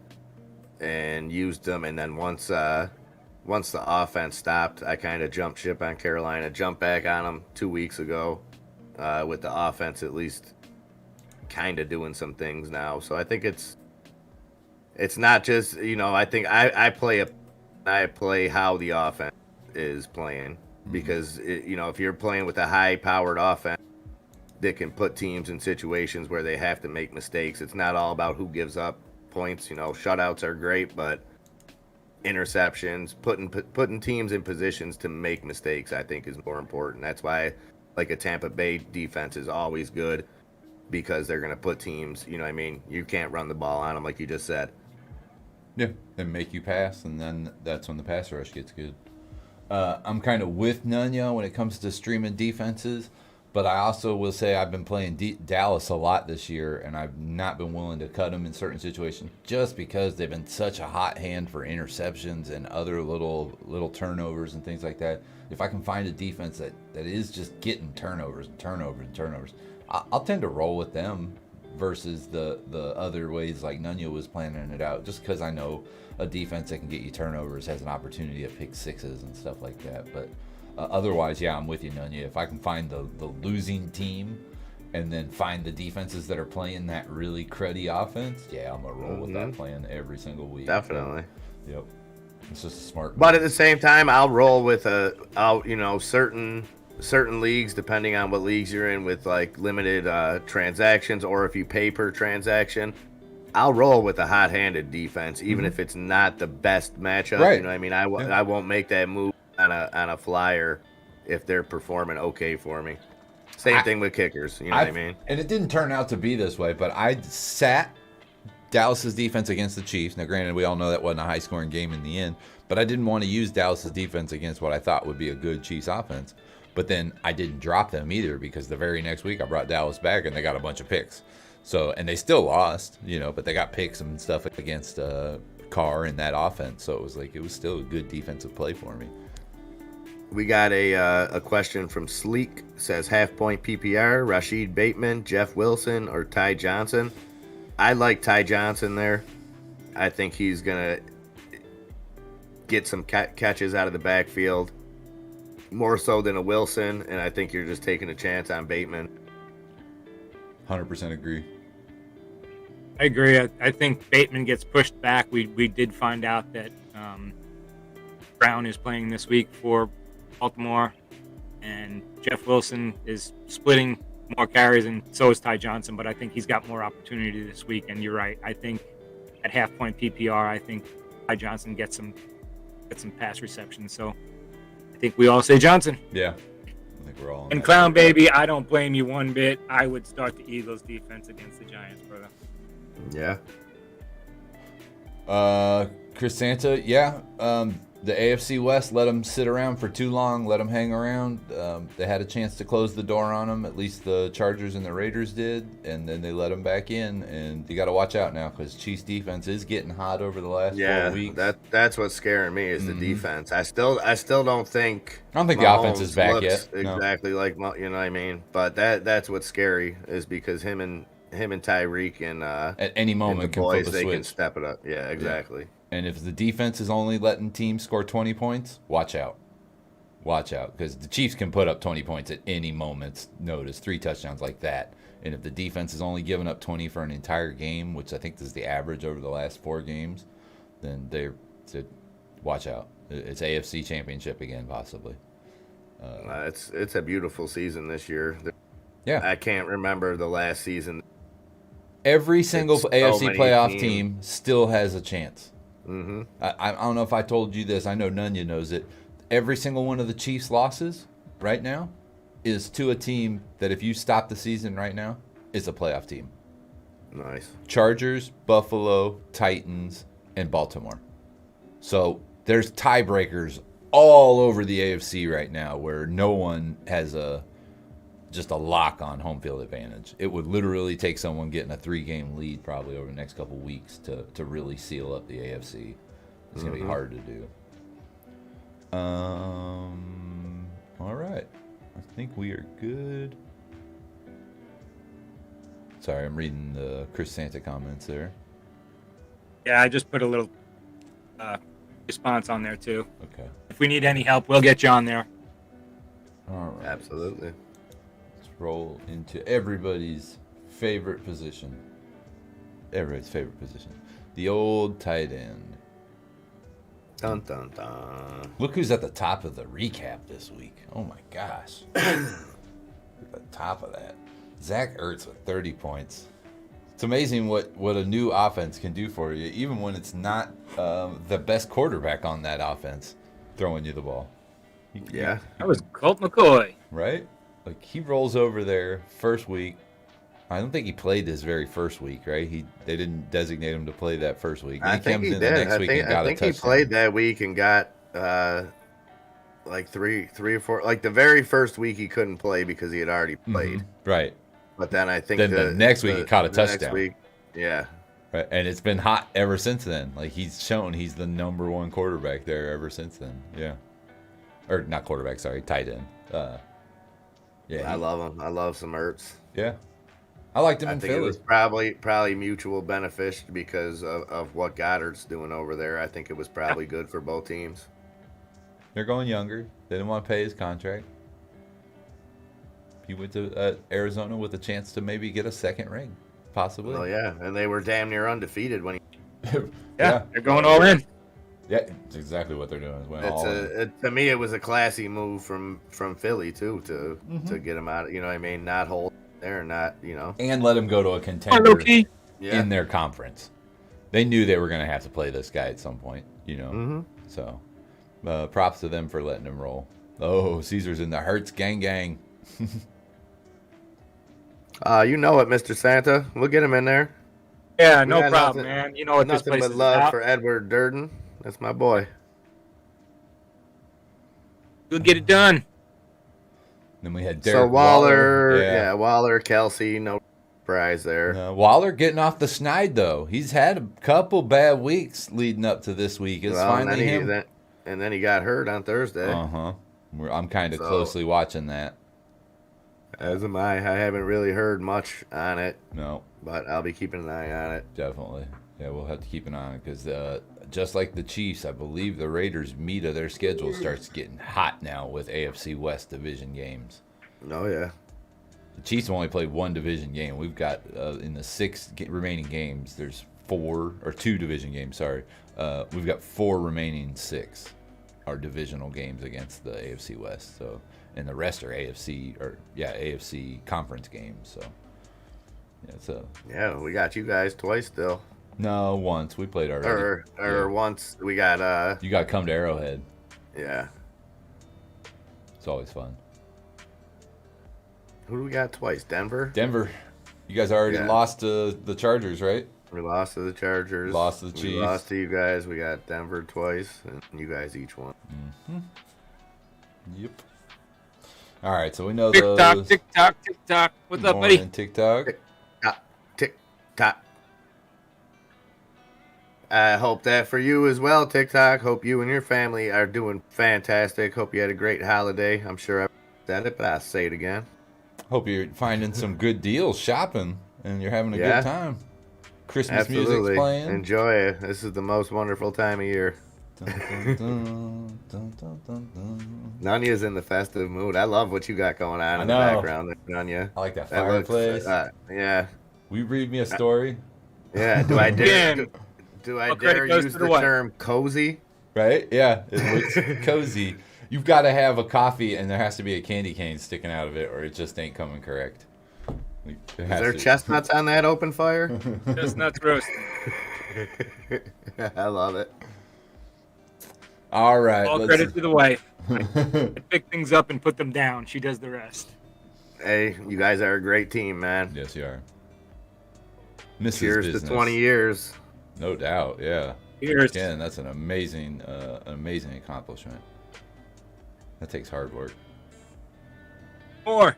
and used them, and then once the offense stopped, I kind of jumped ship on Carolina. Jumped back on them 2 weeks ago with the offense at least kind of doing some things now. So I think it's not just, I think I play how the offense is playing, because if you're playing with a high-powered offense that can put teams in situations where they have to make mistakes, it's not all about who gives up points. Shutouts are great, but interceptions, putting teams in positions to make mistakes, I think is more important. That's why like a Tampa Bay defense is always good, because they're going to put teams, you know what I mean? You can't run the ball on them like you just said. Yeah, and make you pass, and then that's when the pass rush gets good. I'm kind of with Nunya when it comes to streaming defenses, but I also will say I've been playing Dallas a lot this year, and I've not been willing to cut them in certain situations just because they've been such a hot hand for interceptions and other little turnovers and things like that. If I can find a defense that is just getting turnovers, I'll tend to roll with them versus the other ways like Nunya was planning it out, just because I know a defense that can get you turnovers has an opportunity to pick sixes and stuff like that. But otherwise, yeah, I'm with you, Nunya. If I can find the losing team and then find the defenses that are playing that really cruddy offense, yeah, I'm going to roll with that plan every single week. Definitely. Yep. It's just a smart But at the same time, I'll roll with certain leagues, depending on what leagues you're in, with like limited transactions, or if you pay per transaction, I'll roll with a hot-handed defense, even if it's not the best matchup. Right. You know what I mean? I won't make that move on a flyer if they're performing okay for me. Same thing with kickers. You know what I mean? And it didn't turn out to be this way, but I sat Dallas's defense against the Chiefs. Now, granted, we all know that wasn't a high-scoring game in the end, but I didn't want to use Dallas's defense against what I thought would be a good Chiefs offense. But then I didn't drop them either, because the very next week I brought Dallas back and they got a bunch of picks. So, and they still lost, but they got picks and stuff against Carr in that offense. So it was still a good defensive play for me. We got a question from Sleek. Says half-point PPR, Rashid Bateman, Jeff Wilson, or Ty Johnson. I like Ty Johnson there. I think he's going to get some catches out of the backfield, more so than a Wilson, and I think you're just taking a chance on Bateman. 100% agree. I agree. I think Bateman gets pushed back. We did find out that Brown is playing this week for Baltimore, and Jeff Wilson is splitting more carries, and so is Ty Johnson, but I think he's got more opportunity this week. And you're right. I think at half-point PPR, I think Ty Johnson gets some pass reception. So I think we all say Johnson. Yeah. I think we're all on and that. Clown Baby, I don't blame you one bit. I would start the Eagles defense against the Giants, brother. Yeah. Chris Santa, yeah. The AFC West let them sit around for too long, let them hang around. They had a chance to close the door on them, at least the Chargers and the Raiders did, and then they let them back in. And you got to watch out now, because Chiefs defense is getting hot over the last 4 weeks. That's what's scaring me is the defense. I still don't think. I don't think Mahomes the offense is back looks yet. No. Exactly like, you know what I mean. But that's what's scary, is because him and Tyreek and at any moment and the can boys, flip a they switch. can step it up. Yeah, exactly. Yeah. And if the defense is only letting teams score 20 points, watch out. Watch out, because the Chiefs can put up 20 points at any moment's notice, 3 touchdowns like that. And if the defense is only giving up 20 for an entire game, which I think is the average over the last 4 games, then watch out. It's AFC Championship again, possibly. It's a beautiful season this year. Yeah. I can't remember the last season. Every single AFC playoff teams. team still has a chance. Mm-hmm. I don't know if I told you this. I know Nunya knows it. Every single one of the Chiefs' losses right now is to a team that, if you stop the season right now, is a playoff team. Nice. Chargers, Buffalo, Titans, and Baltimore. So there's tiebreakers all over the AFC right now where no one has just a lock on home field advantage. It would literally take someone getting a 3-game lead probably over the next couple weeks to really seal up the AFC. It's going to be hard to do. All right. I think we are good. Sorry, I'm reading the Chris Santa comments there. Yeah, I just put a little response on there too. Okay. If we need any help, we'll get you on there. All right. Absolutely. Let's roll into everybody's favorite position. Everybody's favorite position. The old tight end. Dun, dun, dun. Look who's at the top of the recap this week. Oh my gosh. At the top of that. Zach Ertz with 30 points. It's amazing what a new offense can do for you, even when it's not the best quarterback on that offense throwing you the ball. Yeah. That was Colt McCoy. Right? Like, he rolls over there first week. I don't think he played his very first week, right? They didn't designate him to play that first week. I think he did. I think he played that week and got like three or four. Like the very first week he couldn't play because he had already played. Mm-hmm. Right. But then I think the next week he caught a touchdown. Next week, yeah. Right. And it's been hot ever since then. Like, he's shown he's the number one quarterback there ever since then. Yeah. Or not quarterback, sorry, tight end. Yeah. I love him. I love some Ertz. Yeah. I liked him in Philly. It was probably mutual benefit because of what Goddard's doing over there. I think it was probably good for both teams. They're going younger. They didn't want to pay his contract. He went to Arizona with a chance to maybe get a second ring, possibly. Oh yeah, and they were damn near undefeated when he. Yeah, they're going all in. Yeah, it's exactly what they're doing. To me, it was a classy move from Philly too to get him out. You know what I mean? Not hold there, not and let him go to a contender in their conference. They knew they were going to have to play this guy at some point. So props to them for letting him roll. Oh, Caesar's in the Hertz gang. You know it, Mr. Santa. We'll get him in there. Yeah, no problem, man. You know what this place is about. Nothing but love for Edward Durden. That's my boy. We'll get it done. Then we had Derek Waller. Waller, Kelsey, no surprise there. Waller getting off the schneid, though. He's had a couple bad weeks leading up to this week. It's finally him. And then he got hurt on Thursday. I'm kind of closely watching that. As am I. I haven't really heard much on it. No. But I'll be keeping an eye on it. Definitely. Yeah, we'll have to keep an eye on it because just like the Chiefs, I believe the Raiders' meat of their schedule starts getting hot now with AFC West division games. Oh, yeah. The Chiefs have only played one division game. We've got, in the 6 remaining games, there's 2 division games, sorry. We've got 4 remaining 6 are divisional games against the AFC West. So, and the rest are AFC conference games. So, yeah, we got you guys twice still. No, once we played already. Once we got. You got to come to Arrowhead. Yeah. It's always fun. Who do we got twice? Denver. You guys already lost to the Chargers, right? We lost to the Chargers. Lost to the Chiefs. We lost to you guys. We got Denver twice, and you guys each one. Mm-hmm. Yep. All right, so we know Tick tock. What's up, buddy? TikTok. Tick tock. I hope that for you as well, TikTok. Hope you and your family are doing fantastic. Hope you had a great holiday. I'm sure I said it, but I'll say it again. Hope you're finding some good deals shopping and you're having a good time. Christmas music's playing. Enjoy it. This is the most wonderful time of year. Nanya's in the festive mood. I love what you got going on in the background, Nanya. I like that fireplace. Yeah. Will you read me a story? Yeah. Do I dare? Do I dare use the term cozy? Right? Yeah. It's cozy. You've got to have a coffee, and there has to be a candy cane sticking out of it, or it just ain't coming correct. Is there chestnuts on that open fire? Chestnuts roasting. I love it. All right. All credit to the wife. I pick things up and put them down. She does the rest. Hey, you guys are a great team, man. Yes, you are. Cheers to 20 years. No doubt, yeah. Cheers. Again, that's an amazing accomplishment. That takes hard work. More.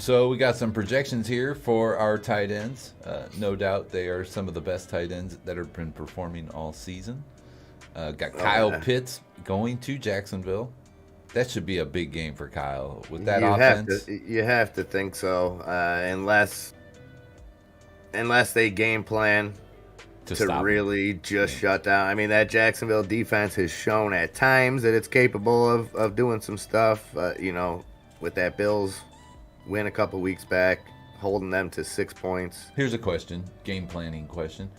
So we got some projections here for our tight ends. No doubt they are some of the best tight ends that have been performing all season. Got Kyle Pitts going to Jacksonville. That should be a big game for Kyle with that offense. You have to think so, unless they game plan to really just shut down. I mean, that Jacksonville defense has shown at times that it's capable of doing some stuff. With that Bills win a couple weeks back, holding them to 6 points. Here's a question, game planning question.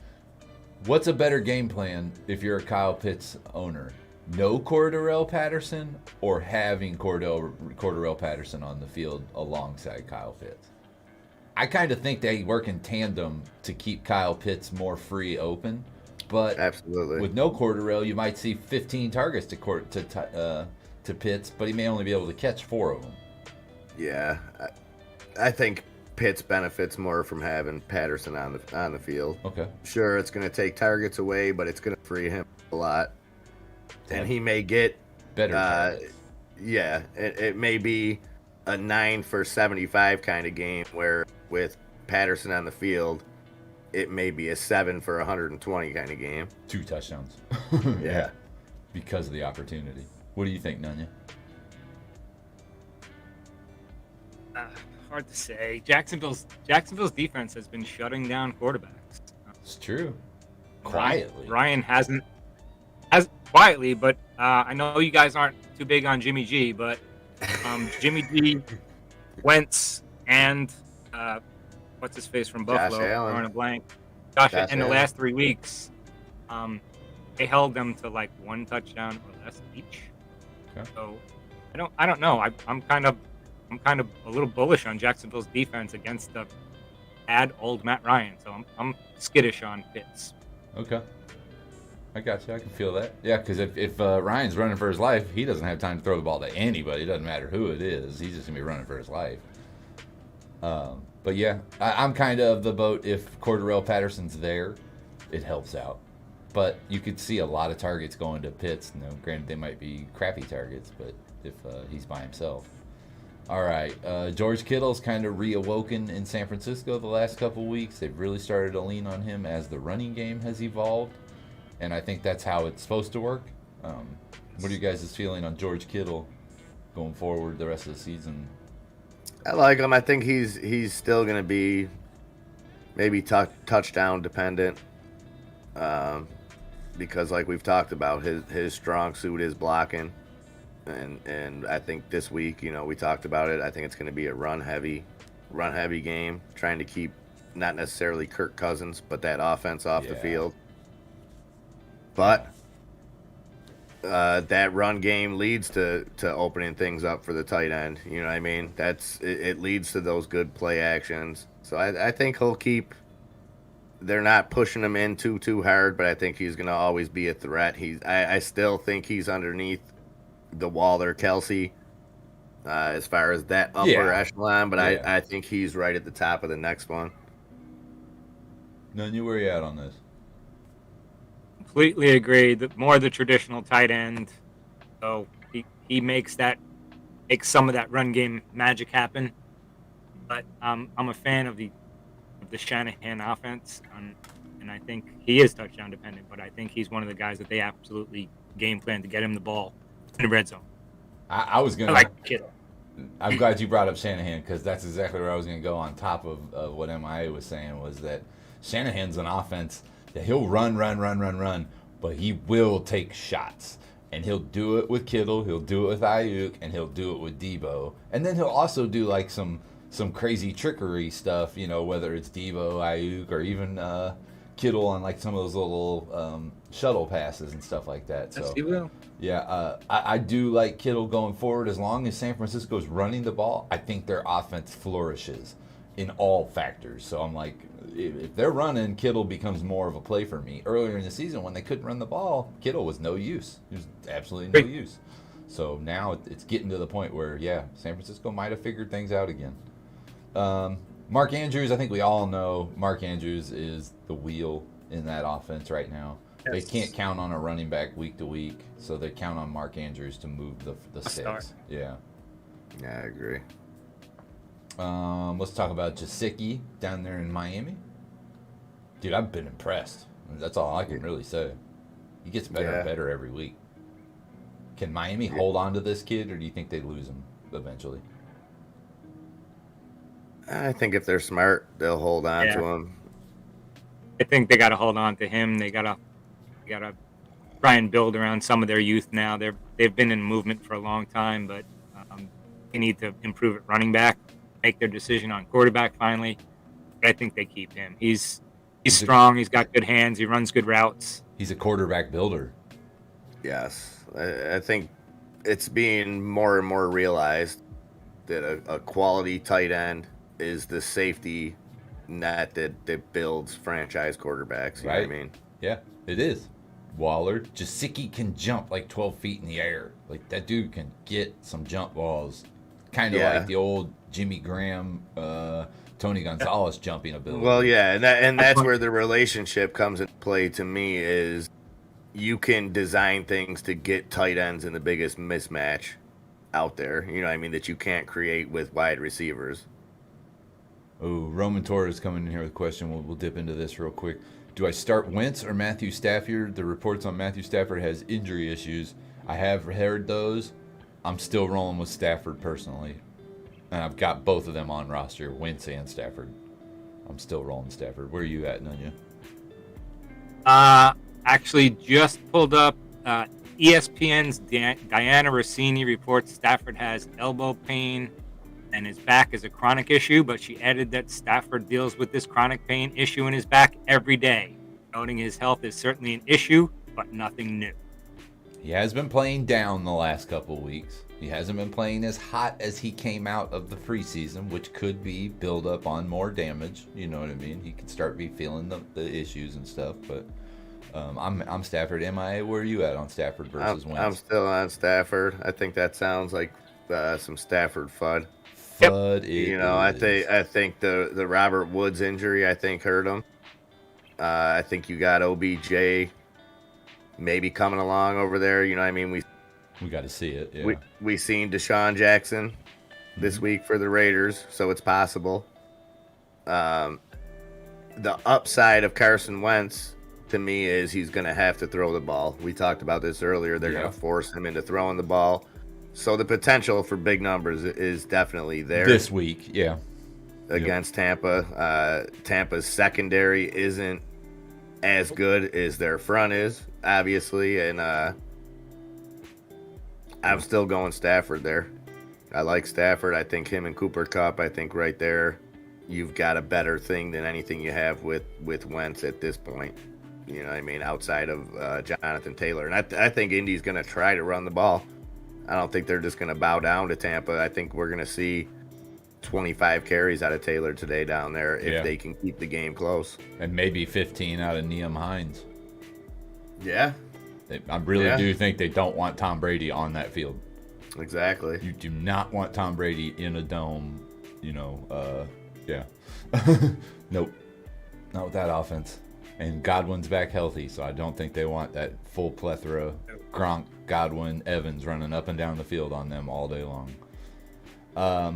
What's a better game plan if you're a Kyle Pitts owner? no Cordarrelle Patterson or having Cordarrelle Patterson on the field alongside Kyle Pitts. I kind of think they work in tandem to keep Kyle Pitts more free open, but Absolutely. with no Cordarrelle, you might see 15 targets to Pitts, but he may only be able to catch 4 of them. Yeah, I think Pitts benefits more from having Patterson on the field. Okay. Sure, it's going to take targets away, but it's going to free him a lot, and he may get Better targets. Yeah, it may be a 9 for 75 kind of game where with Patterson on the field, it may be a 7 for 120 kind of game. 2 touchdowns. Yeah. Because of the opportunity. What do you think, Nunya? Hard to say. Jacksonville's defense has been shutting down quarterbacks. It's true. Quietly. Ryan has quietly, but I know you guys aren't too big on Jimmy G, but Jimmy G, Wentz, and what's his face from Buffalo? Josh Allen. Drawing a blank. Josh in the Allen. last 3 weeks, they held them to like 1 touchdown or less each. Okay. So I don't know. I'm kind of a little bullish on Jacksonville's defense against the old Matt Ryan. So I'm skittish on Pitts. Okay. I got you. I can feel that. Yeah, because if Ryan's running for his life, he doesn't have time to throw the ball to anybody. It doesn't matter who it is. He's just going to be running for his life. But yeah, I'm kind of the boat. If Cordarrelle Patterson's there, it helps out. But you could see a lot of targets going to Pitts. Granted, they might be crappy targets, but if he's by himself. All right, George Kittle's kind of reawoken in San Francisco the last couple weeks. They've really started to lean on him as the running game has evolved. And I think that's how it's supposed to work. What are you guys' feeling on George Kittle going forward the rest of the season? I like him. I think he's still going to be maybe touchdown dependent, because like we've talked about, his strong suit is blocking, and I think this week, we talked about it. I think it's going to be a run heavy game, trying to keep not necessarily Kirk Cousins, but that offense off the field. But that run game leads to opening things up for the tight end. You know what I mean? It leads to those good play actions. So I think he'll keep. They're not pushing him in too hard, but I think he's going to always be a threat. I still think he's underneath the Waller Kelsey as far as that upper echelon, but I think he's right at the top of the next one. None, where are you at on this? Completely agree. More the traditional tight end, so he makes some of that run game magic happen. But I'm a fan of the Shanahan offense, and I think he is touchdown dependent. But I think he's one of the guys that they absolutely game plan to get him the ball in the red zone. I was gonna. I like Kittle. I'm glad you brought up Shanahan, because that's exactly where I was gonna go. On top of what MIA was saying, was that Shanahan's an offense that he'll run, but he will take shots. And he'll do it with Kittle, he'll do it with Ayuk, and he'll do it with Debo. And then he'll also do like some crazy trickery stuff, whether it's Debo, Ayuk, or even Kittle on like some of those little shuttle passes and stuff like that. Yes, So he will. yeah, I do like Kittle going forward. As long as San Francisco's running the ball, I think their offense flourishes in all factors. So I'm like, if they're running, Kittle becomes more of a play for me. Earlier in the season, when they couldn't run the ball, Kittle was no use. He was absolutely no use. So now it's getting to the point where, San Francisco might have figured things out again. Mark Andrews, I think we all know Mark Andrews is the wheel in that offense right now. Yes. They can't count on a running back week to week, so they count on Mark Andrews to move the sticks. Start. Yeah, I agree. Let's talk about Gesicki down there in Miami. Dude, I've been impressed. That's all I can really say. He gets better and better every week. Can Miami hold on to this kid, or do you think they lose him eventually? I think if they're smart, they'll hold on to him. I think they got to hold on to him. They got to try and build around some of their youth now. They've been in movement for a long time, but they need to improve at running back, make their decision on quarterback finally. But I think they keep him. He's strong. He's got good hands. He runs good routes. He's a quarterback builder. Yes, I think it's being more and more realized that a quality tight end is the safety net that builds franchise quarterbacks. You know what I mean? Yeah, it is. Waller, Jasicki can jump like 12 feet in the air. Like that dude can get some jump balls, kind of like the old Jimmy Graham, Tony Gonzalez jumping ability. Well, yeah, and that's where the relationship comes into play to me. Is you can design things to get tight ends in the biggest mismatch out there. You know what I mean? That you can't create with wide receivers. Oh, Roman Torres coming in here with a question. We'll dip into this real quick. Do I start Wentz or Matthew Stafford? The reports on Matthew Stafford has injury issues. I have heard those. I'm still rolling with Stafford personally. And I've got both of them on roster, Wentz and Stafford. I'm still rolling Stafford. Where are you at, Nunya? Actually just pulled up ESPN's Diana Rossini reports Stafford has elbow pain and his back is a chronic issue, but she added that Stafford deals with this chronic pain issue in his back every day, noting his health is certainly an issue, but nothing new. He has been playing down the last couple of weeks. He hasn't been playing as hot as he came out of the preseason, which could be build up on more damage. You know what I mean? He could start be feeling the issues and stuff, but I'm Stafford. MIA, where are you at on Stafford versus Wentz? I'm still on Stafford. I think that sounds like some Stafford FUD. FUD. You know, I think the Robert Woods injury I think hurt him. I think you got OBJ maybe coming along over there. You know what I mean? We got to see it. Yeah. We seen Deshaun Jackson this week for the Raiders, so it's possible. The upside of Carson Wentz to me is he's going to have to throw the ball. We talked about this earlier. They're going to force him into throwing the ball. So the potential for big numbers is definitely there. This week, yeah. Against Tampa. Tampa's secondary isn't as good as their front is, obviously. And I'm still going Stafford there. I like Stafford. I think him and Cooper Kupp, I think right there, you've got a better thing than anything you have with Wentz at this point. You know what I mean? Outside of Jonathan Taylor. And I think Indy's going to try to run the ball. I don't think they're just going to bow down to Tampa. I think we're going to see 25 carries out of Taylor today down there if they can keep the game close. And maybe 15 out of Nyheim Hines. Yeah. I really do think they don't want Tom Brady on that field. Exactly. You do not want Tom Brady in a dome, Nope. Not with that offense. And Godwin's back healthy, so I don't think they want that full plethora Gronk, Godwin, Evans running up and down the field on them all day long. All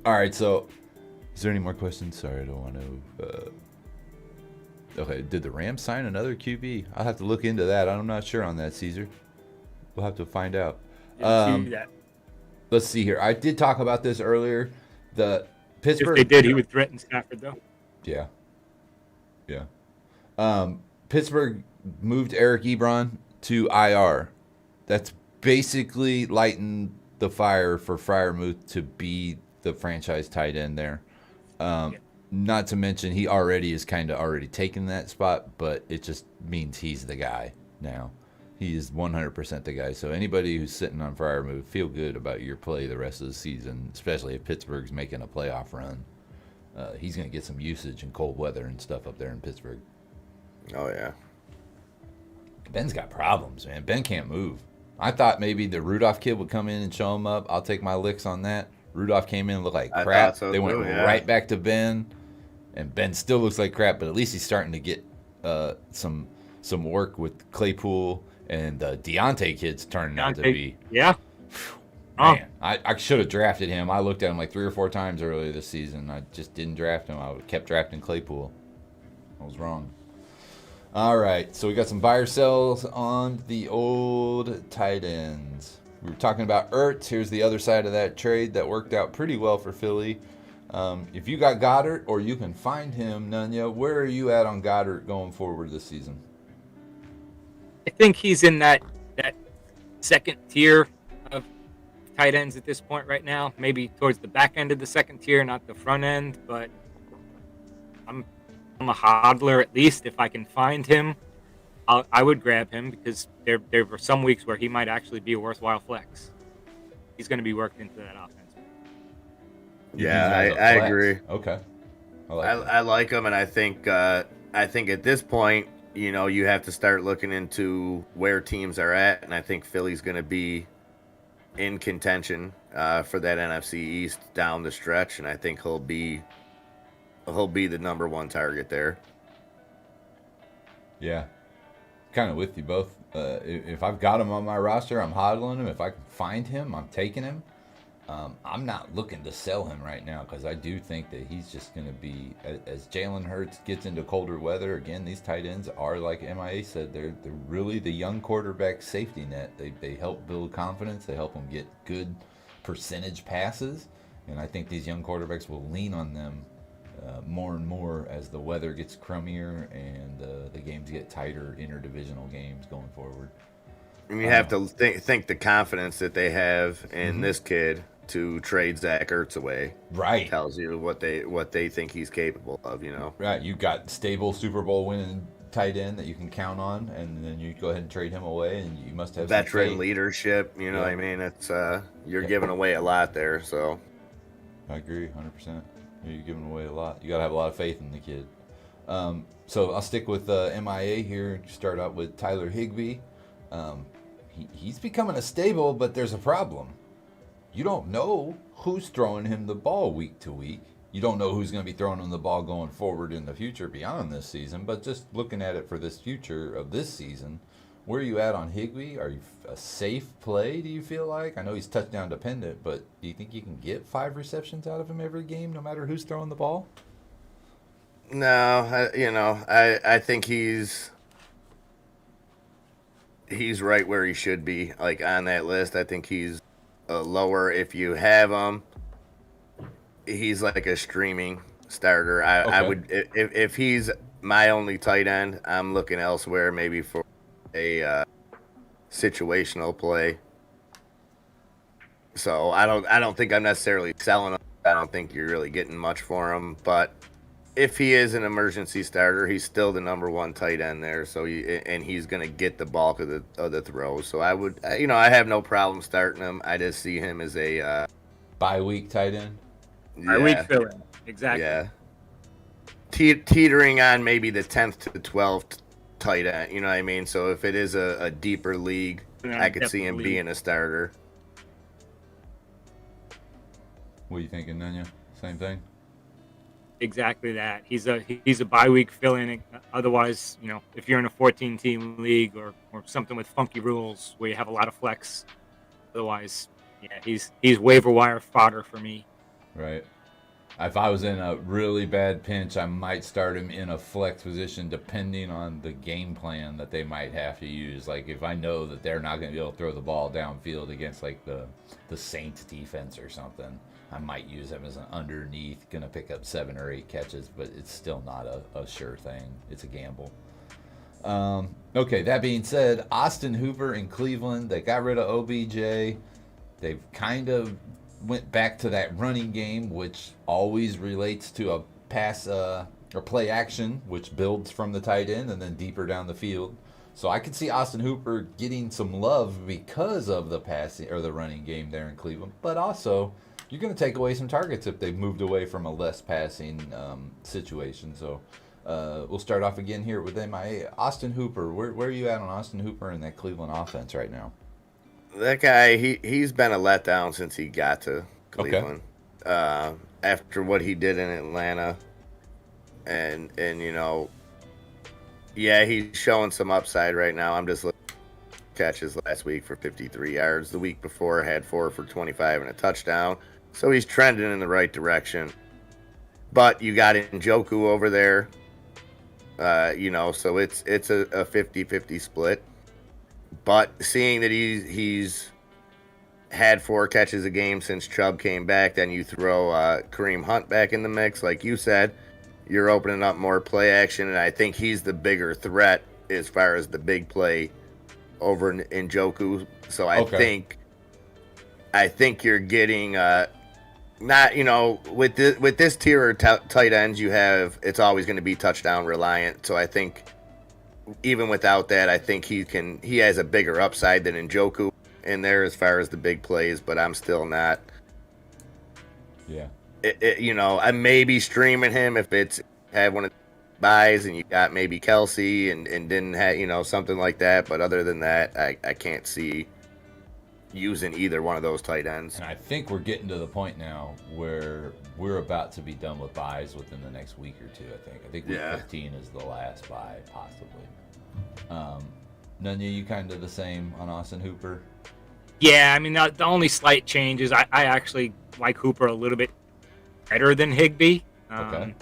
right, so is there any more questions? Sorry, I don't want to... Okay, did the Rams sign another QB? I'll have to look into that. I'm not sure on that, Caesar. We'll have to find out. Let's see here. I did talk about this earlier. The Pittsburgh... If they did, he would threaten Stafford, though. Yeah. Pittsburgh moved Eric Ebron to IR. That's basically lighting the fire for Freiermuth to be the franchise tight end there. Not to mention he already is kind of already taken that spot, but it just means he's the guy now. He is 100% the guy. So anybody who's sitting on Freiermuth, feel good about your play the rest of the season, especially if Pittsburgh's making a playoff run. He's going to get some usage in cold weather and stuff up there in Pittsburgh. Oh, yeah. Ben's got problems, man. Ben can't move. I thought maybe the Rudolph kid would come in and show him up. I'll take my licks on that. Rudolph came in and looked like crap. They went right back to Ben, and Ben still looks like crap, but at least he's starting to get some work with Claypool, and the Deontay kid's turning out to be. Yeah. Man, I should have drafted him. I looked at him like 3 or 4 times earlier this season. I just didn't draft him. I kept drafting Claypool. I was wrong. All right, so we got some buyer sells on the old tight ends. We were talking about Ertz. Here's the other side of that trade that worked out pretty well for Philly. If you got Goddard or you can find him, Nunya, where are you at on Goddard going forward this season? I think he's in that second tier of tight ends at this point right now. Maybe towards the back end of the second tier, not the front end, but I'm a hodler at least if I can find him. I would grab him because there were some weeks where he might actually be a worthwhile flex. He's going to be worked into that offense. Yeah, I agree. Okay. I like him, and I think at this point, you have to start looking into where teams are at, and I think Philly's going to be in contention for that NFC East down the stretch, and I think he'll be the number one target there. Yeah, kind of with you both. If I've got him on my roster, I'm hodling him. If I can find him, I'm taking him. I'm not looking to sell him right now because I do think that he's just going to be, as Jalen Hurts gets into colder weather, again, these tight ends are, like MIA said, they're really the young quarterback safety net. They help build confidence. They help them get good percentage passes. And I think these young quarterbacks will lean on them more and more as the weather gets crummier and the games get tighter, interdivisional games going forward. And you have to think the confidence that they have in this kid to trade Zach Ertz away. Right. Tells you what they think he's capable of, Right. You got stable Super Bowl winning tight end that you can count on, and then you go ahead and trade him away, and you must have veteran leadership. What I mean? It's you're giving away a lot there. So I agree 100%. You're giving away a lot. You got to have a lot of faith in the kid. So I'll stick with MIA here. Start out with Tyler Higbee. He's becoming a stable, but there's a problem. You don't know who's throwing him the ball week to week. You don't know who's going to be throwing him the ball going forward in the future beyond this season. But just looking at it for this future of this season, where are you at on Higbee? Are you a safe play, do you feel like? I know he's touchdown dependent, but do you think you can get 5 receptions out of him every game no matter who's throwing the ball? No, I think he's right where he should be, like on that list. I think he's lower if you have him. He's like a streaming starter. I would if he's my only tight end, I'm looking elsewhere, maybe for a situational play. So I don't think I'm necessarily selling him. I don't think you're really getting much for him, but if he is an emergency starter, he's still the number one tight end there. So he's going to get the bulk of the throws. So I would, I have no problem starting him. I just see him as a bye week tight end. Bye week fill-in, exactly. Yeah, teetering on maybe the 10th to the 12th tight end. You know what I mean? So if it is a deeper league, I could see him being a starter. What are you thinking, Nanya? Same thing. Exactly that. He's a bye week fill-in. Otherwise, if you're in a 14-team league or something with funky rules where you have a lot of flex, otherwise, he's waiver wire fodder for me. Right. If I was in a really bad pinch, I might start him in a flex position depending on the game plan that they might have to use. Like if I know that they're not going to be able to throw the ball downfield against like the Saints defense or something, I might use him as an underneath, going to pick up 7 or 8 catches, but it's still not a sure thing. It's a gamble. Okay, that being said, Austin Hooper in Cleveland, they got rid of OBJ. They've kind of went back to that running game, which always relates to a pass or play action, which builds from the tight end and then deeper down the field. So I could see Austin Hooper getting some love because of the passing or the running game there in Cleveland, but also you're going to take away some targets if they've moved away from a less passing situation. So we'll start off again here with MIA. Austin Hooper, where are you at on Austin Hooper in that Cleveland offense right now? That guy, he's been a letdown since he got to Cleveland. Okay. After what he did in Atlanta, and he's showing some upside right now. I'm just looking at catches last week for 53 yards. The week before had 4 for 25 and a touchdown. So he's trending in the right direction. But you got Njoku over there, so it's a 50-50 split. But seeing that he's had 4 catches a game since Chubb came back, then you throw Kareem Hunt back in the mix, like you said, you're opening up more play action, and I think he's the bigger threat as far as the big play over in Njoku. So I think you're getting not with this tier of tight ends you have, it's always going to be touchdown reliant. So I think even without that, I think he has a bigger upside than Njoku in there as far as the big plays, but I'm still not. Yeah. I may be streaming him if it's had one of the buys and you got maybe Kelsey and didn't have, something like that. But other than that, I can't see using either one of those tight ends. And I think we're getting to the point now where we're about to be done with buys within the next week or two, I think week 15 is the last buy, possibly. Nunya, you kind of the same on Austin Hooper? Yeah, I mean, the only slight change is I actually like Hooper a little bit better than Higbee. Okay.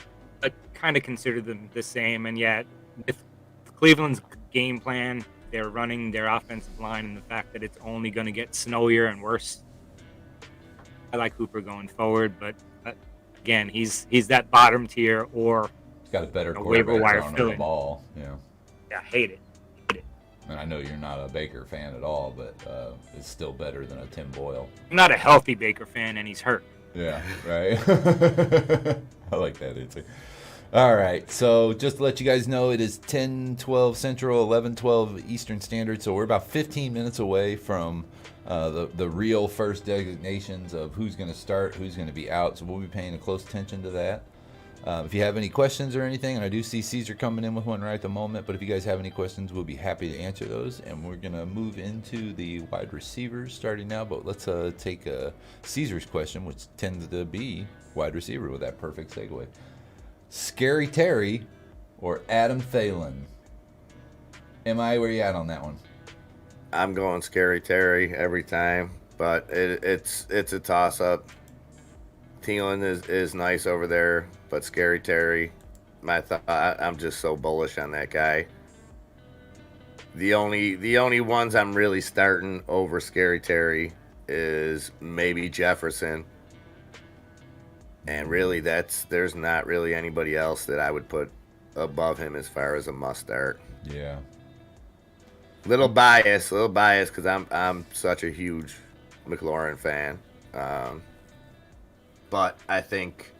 I kind of consider them the same. And yet, with Cleveland's game plan, they're running their offensive line and the fact that it's only going to get snowier and worse. I like Hooper going forward, but again, he's that bottom tier or He's got a better waiver wire quarterback on the filling. ball. Yeah. Yeah, hate it. And I know you're not a Baker fan at all, but it's still better than a Tim Boyle. I'm not a healthy Baker fan, and he's hurt. Yeah, right. I like that answer. All right, so just to let you guys know, it is 10:12 Central, 11:12 Eastern Standard, so we're about 15 minutes away from the real first designations of who's going to start, who's going to be out, so we'll be paying a close attention to that. If you have any questions or anything, and I do see Caesar coming in with one right at the moment, but if you guys have any questions, we'll be happy to answer those. And we're going to move into the wide receivers starting now, but let's take Caesar's question, which tends to be wide receiver with that perfect segue. Scary Terry or Adam Thielen? Where are you at on that one? I'm going Scary Terry every time, but it's a toss-up. Thielen is nice over there, but Scary Terry, I'm just so bullish on that guy. The only ones I'm really starting over Scary Terry is maybe Jefferson, and really there's not really anybody else that I would put above him as far as a must start. Yeah. Little bias because I'm such a huge McLaurin fan. But I think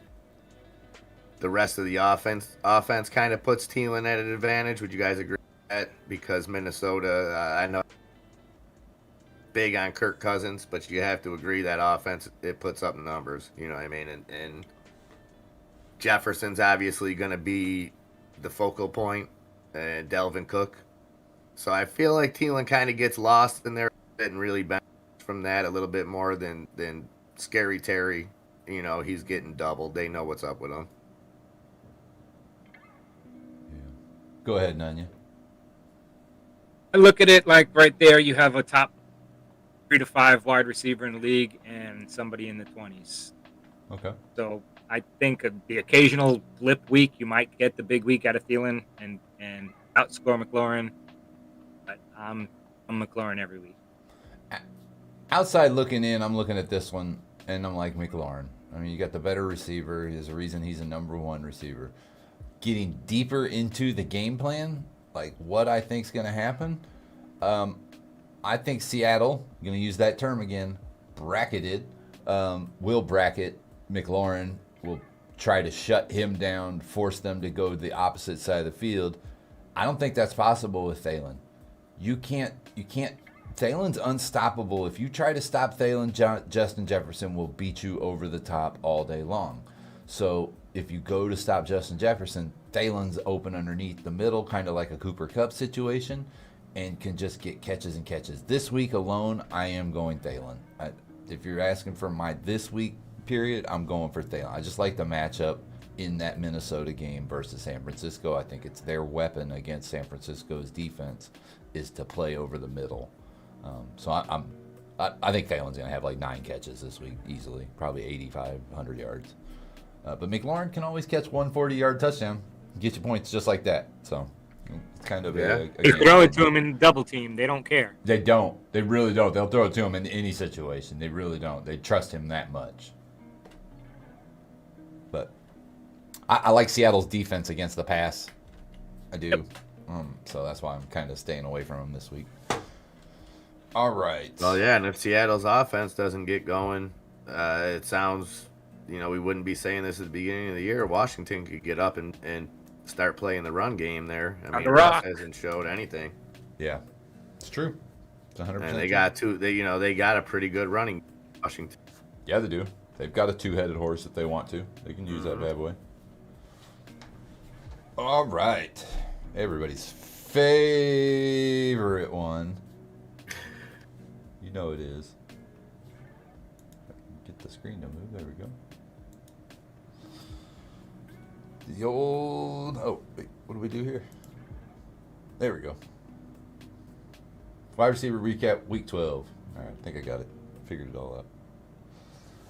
the rest of the offense kind of puts Thielen at an advantage. Would you guys agree with that? Because Minnesota, I know, big on Kirk Cousins, but you have to agree that offense, it puts up numbers. You know what I mean? And Jefferson's obviously going to be the focal point, and Delvin Cook. So I feel like Thielen kind of gets lost in there and really benefits from that a little bit more than Scary Terry. He's getting doubled. They know what's up with him. Yeah. Go ahead, Nunya. I look at it like right there, you have a top 3 to 5 wide receiver in the league and somebody in the 20s. Okay. So I think the occasional blip week, you might get the big week out of Thielen and outscore McLaurin. But I'm McLaurin every week. Outside looking in, I'm looking at this one, and I'm like McLaurin. I mean, you got the better receiver. There's a reason he's a number one receiver. Getting deeper into the game plan, like what I think is going to happen, I think Seattle, I'm going to use that term again, bracketed, will bracket McLaurin, will try to shut him down, force them to go to the opposite side of the field. I don't think that's possible with Thielen. You can't. Thielen's unstoppable. If you try to stop Thielen, Justin Jefferson will beat you over the top all day long. So if you go to stop Justin Jefferson, Thielen's open underneath the middle, kind of like a Cooper Kupp situation, and can just get catches and catches. This week alone, I am going Thielen. If you're asking for my this week period, I'm going for Thielen. I just like the matchup in that Minnesota game versus San Francisco. I think it's their weapon against San Francisco's defense is to play over the middle. So I think Thielen's going to have like 9 catches this week easily, probably 8,500 yards. But McLaurin can always catch 140-yard touchdown, get you points just like that. So it's kind of They throw it to him in double team. They don't care. They don't. They really don't. They'll throw it to him in any situation. They really don't. They trust him that much. But I like Seattle's defense against the pass. I do. Yep. So that's why I'm kind of staying away from him this week. All right. Well, yeah, and if Seattle's offense doesn't get going, it sounds, we wouldn't be saying this at the beginning of the year. Washington could get up and start playing the run game there. I On mean, the Russ rock. hasn't showed anything. Yeah, it's true. It's 100%. And they got they got a pretty good running Washington. Yeah, they do. They've got a two-headed horse if they want to. They can use that bad boy. All right. Everybody's favorite one. You know it is. Get the screen to move. There we go. The old... Oh, wait. What do we do here? There we go. Wide receiver recap, week 12. All right, I think I got it. Figured it all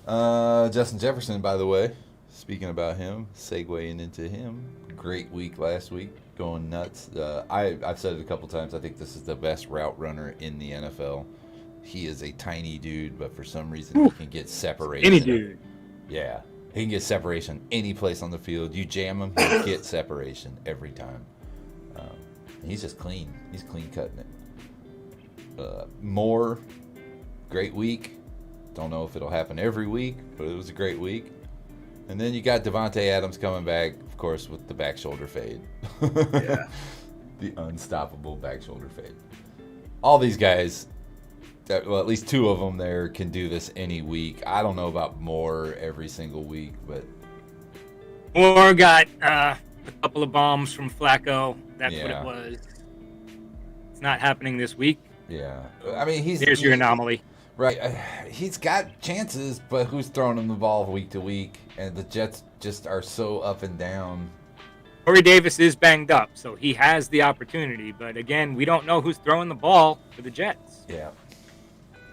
out. Justin Jefferson, by the way, speaking about him, segueing into him. Great week last week, going nuts. I've said it a couple times. I think this is the best route runner in the NFL. He is a tiny dude, but for some reason he can get separation. Any dude. Yeah, he can get separation any place on the field. You jam him, he'll get separation every time. He's just clean. He's clean cutting it. Moore, great week. Don't know if it'll happen every week, but it was a great week. And then you got Devontae Adams coming back, of course, with the back shoulder fade. Yeah. The unstoppable back shoulder fade. All these guys, well, at least two of them there can do this any week. I don't know about Moore every single week, but... Moore got a couple of bombs from Flacco. That's what Yeah. it was. It's not happening this week. Yeah. I mean, Here's your anomaly. Right. He's got chances, but who's throwing him the ball week to week? And the Jets just are so up and down. Corey Davis is banged up, so he has the opportunity. But again, we don't know who's throwing the ball for the Jets. Yeah.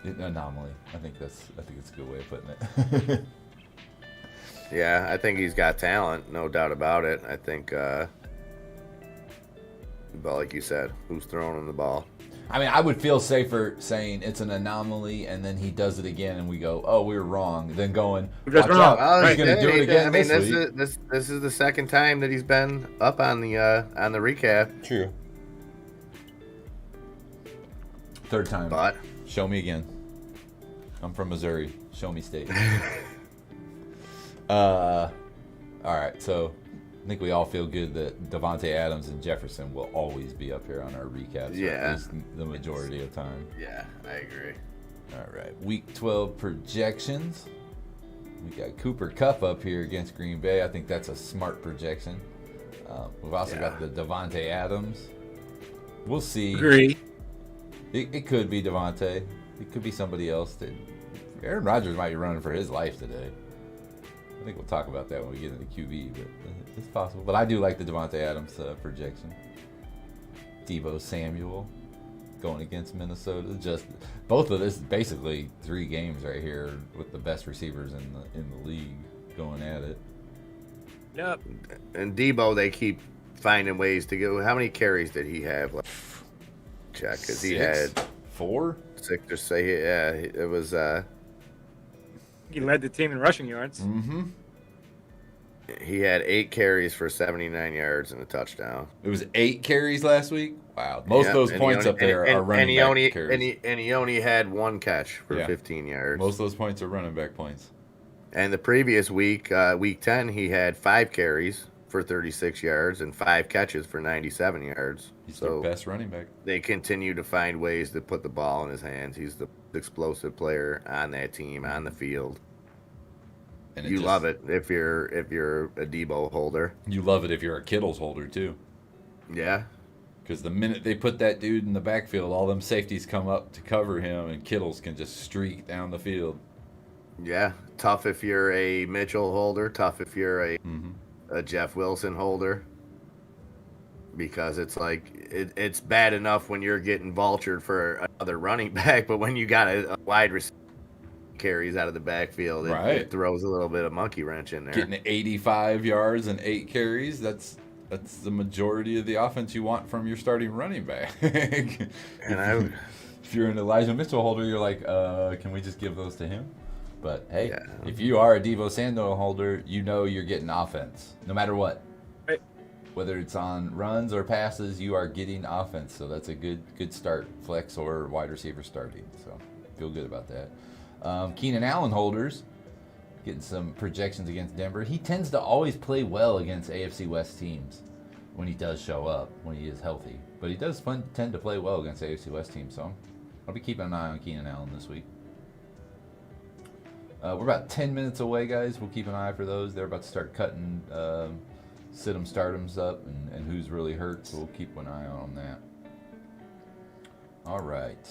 Anomaly. I think it's a good way of putting it. Yeah, I think he's got talent, no doubt about it. I think, but like you said, who's throwing him the ball? I mean, I would feel safer saying it's an anomaly, and then he does it again, and we go, "Oh, we were wrong," than going, That's "Watch wrong. out, he's going to do it again I mean, this week." this is the second time that he's been up on the recap. True. Third time. But Show me again. I'm from Missouri. Show me state. All right, so I think we all feel good that Devontae Adams and Jefferson will always be up here on our recaps. Yeah. At least the majority of time. yeah, I agree. All right, Week 12 projections. We got Cooper Kupp up here against Green Bay. I think that's a smart projection. We've also got the Devontae Adams. We'll see. Agree. It could be Devontae. It could be somebody else. Aaron Rodgers might be running for his life today. I think we'll talk about that when we get into QB, but it's possible. But I do like the Devontae Adams projection. Deebo Samuel going against Minnesota. Just both of this, basically 3 games right here with the best receivers in the league going at it. Yep. And Debo, they keep finding ways to go. How many carries did he have? Check, because he had 4. 6 or say, yeah, it was. He led the team in rushing yards. Mm-hmm. He had 8 carries for 79 yards and a touchdown. It was 8 carries last week. Wow, most of those points up there are running back carries. And he only had 1 catch for Yeah. 15 yards. Most of those points are running back points. And the previous week, week 10, he had 5 carries for 36 yards and 5 catches for 97 yards. He's their So best running back. they continue to find ways to put the ball in his hands. He's the explosive player on that team, on the field. And You love it if you're a Debo holder. You love it if you're a Kittles holder too. Yeah. Because the minute they put that dude in the backfield, all them safeties come up to cover him, and Kittles can just streak down the field. Yeah. Tough if you're a Mitchell holder. Tough if you're Mm-hmm. a Jeff Wilson holder. Because it's like it's bad enough when you're getting vultured for another running back, but when you got a wide receiver carries out of the backfield, it throws a little bit of monkey wrench in there. Getting 85 yards and 8 carries, that's the majority of the offense you want from your starting running back. And if you're an Elijah Mitchell holder, you're like, can we just give those to him? But hey, Yeah. if you are a Deebo Samuel holder, you know you're getting offense, no matter what. Right. Whether it's on runs or passes, you are getting offense. So that's a good start, flex or wide receiver starting. So feel good about that. Keenan Allen holders, getting some projections against Denver. He tends to always play well against AFC West teams. when he does show up, when he is healthy. But he does tend to play well against AFC West teams, so I'll be keeping an eye on Keenan Allen this week. We're about 10 minutes away, guys. We'll keep an eye for those. They're about to start cutting sit-em, start-ems up, and who's really hurt, so we'll keep an eye on that. All right.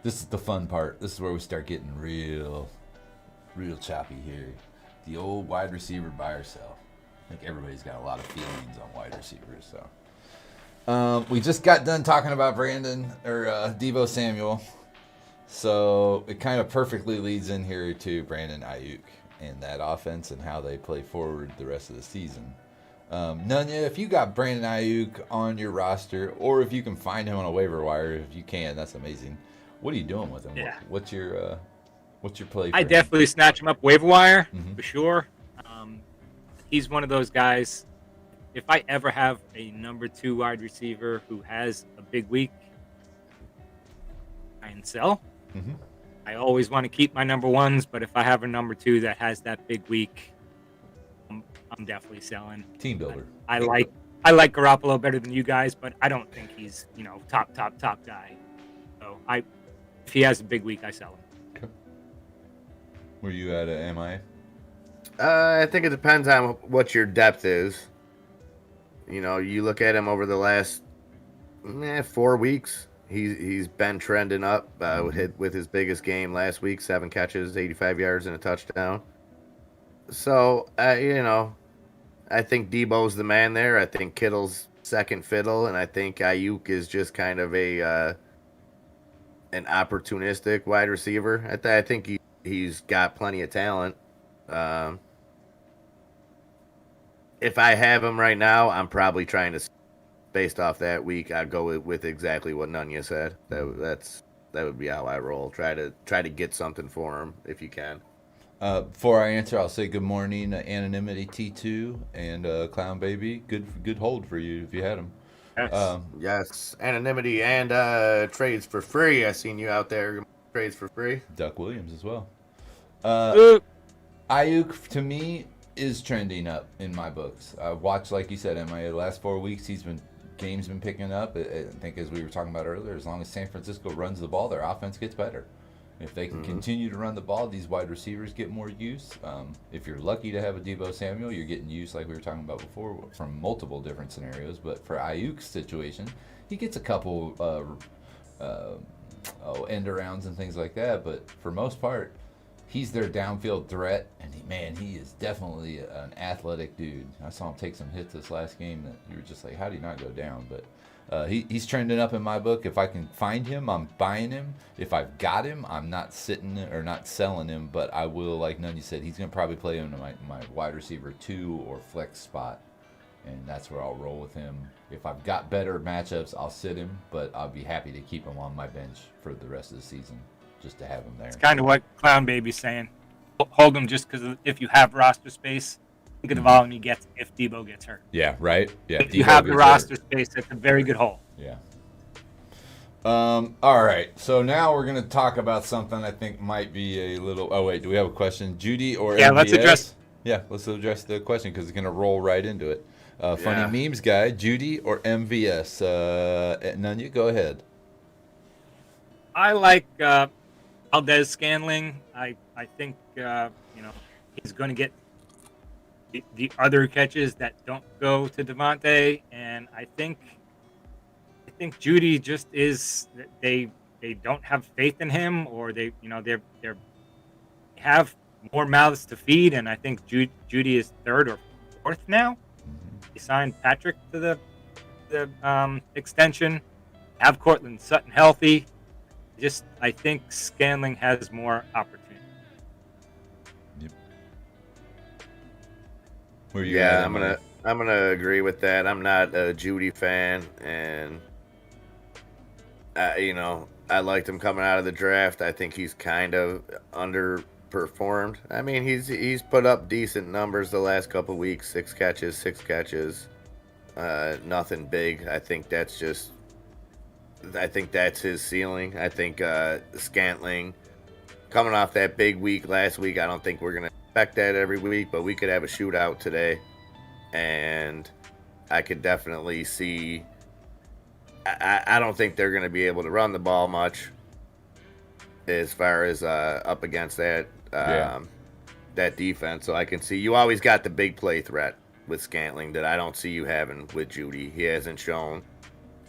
This is the fun part. This is where we start getting real choppy here. The old wide receiver buy or sell. I think everybody's got a lot of feelings on wide receivers. So, we just got done talking about Deebo Samuel. So it kind of perfectly leads in here to Brandon Ayuk and that offense and how they play forward the rest of the season. Nunya, if you got Brandon Ayuk on your roster, or if you can find him on a waiver wire, if you can, that's amazing. What are you doing with him? Yeah. What's your play? I definitely snatch him up waiver wire for sure. He's one of those guys. If I ever have a number 2 wide receiver who has a big week, I can sell. Mm-hmm. I always want to keep my number 1s, but if I have a number 2 that has that big week, I'm definitely selling. Team builder. I like Garoppolo better than you guys, but I don't think he's top guy. So if he has a big week, I sell him. Okay. Where you at, MI? I think it depends on what your depth is. You look at him over the last 4 weeks. He's been trending up. Hit with his biggest game last week, 7 catches, 85 yards, and a touchdown. So I think Debo's the man there. I think Kittle's second fiddle, and I think Ayuk is just kind of an opportunistic wide receiver. I think he's got plenty of talent. If I have him right now, I'm probably trying to, based off that week, I'd go with exactly what Nunya said. That would be how I roll. Try to get something for him if you can. Before I answer, I'll say good morning, Anonymity T2 and Clown Baby. Good hold for you if you had him. Yes. Yes, Anonymity and trades for free. I seen you out there. Trades for free. Duck Williams as well. Ayuk, to me, is trending up in my books. I've watched, like you said, the last 4 weeks, game's been picking up. I think, as we were talking about earlier, as long as San Francisco runs the ball, their offense gets better. If they can continue to run the ball, these wide receivers get more use. If you're lucky to have a Deebo Samuel, you're getting use, like we were talking about before, from multiple different scenarios. But for Ayuk's situation, he gets a couple end arounds and things like that. But for most part, he's their downfield threat, and he is definitely an athletic dude. I saw him take some hits this last game that you were just like, how do you not go down? But he's trending up in my book. If I can find him, I'm buying him. If I've got him, I'm not sitting or not selling him, but I will, like Nunya said, he's going to probably play into my wide receiver 2 or flex spot, and that's where I'll roll with him. If I've got better matchups, I'll sit him, but I'll be happy to keep him on my bench for the rest of the season, just to have him there. It's kind of what Clown Baby's saying. Hold him just because if you have roster space, think of the volume he gets if Deebo gets hurt. Yeah, right? Yeah. If you have the roster space, that's a very good hold. Yeah. All right. So now we're going to talk about something I think might be a little... Oh, wait. Do we have a question? Judy or MVS? Let's address... Yeah, let's address the question because it's going to roll right into it. Funny memes guy, Judy or MVS? Nunya, go ahead. I like Valdez Scanling. I think he's going to get the other catches that don't go to Devontae, and I think Judy just is they don't have faith in him, or they have more mouths to feed, and I think Judy is 3rd or 4th now. He signed Patrick to the extension. Have Cortland Sutton healthy. I think Scanling has more opportunity. Yep. Where you at? I'm gonna agree with that. I'm not a Judy fan, and I liked him coming out of the draft. I think he's kind of underperformed. I mean, he's put up decent numbers the last couple weeks. 6 catches. Nothing big. I think that's his ceiling. I think Scantling, coming off that big week last week, I don't think we're going to expect that every week, but we could have a shootout today. and I could definitely see. I don't think they're going to be able to run the ball much as far as up against that that defense. So I can see you always got the big play threat with Scantling that I don't see you having with Judy. He hasn't shown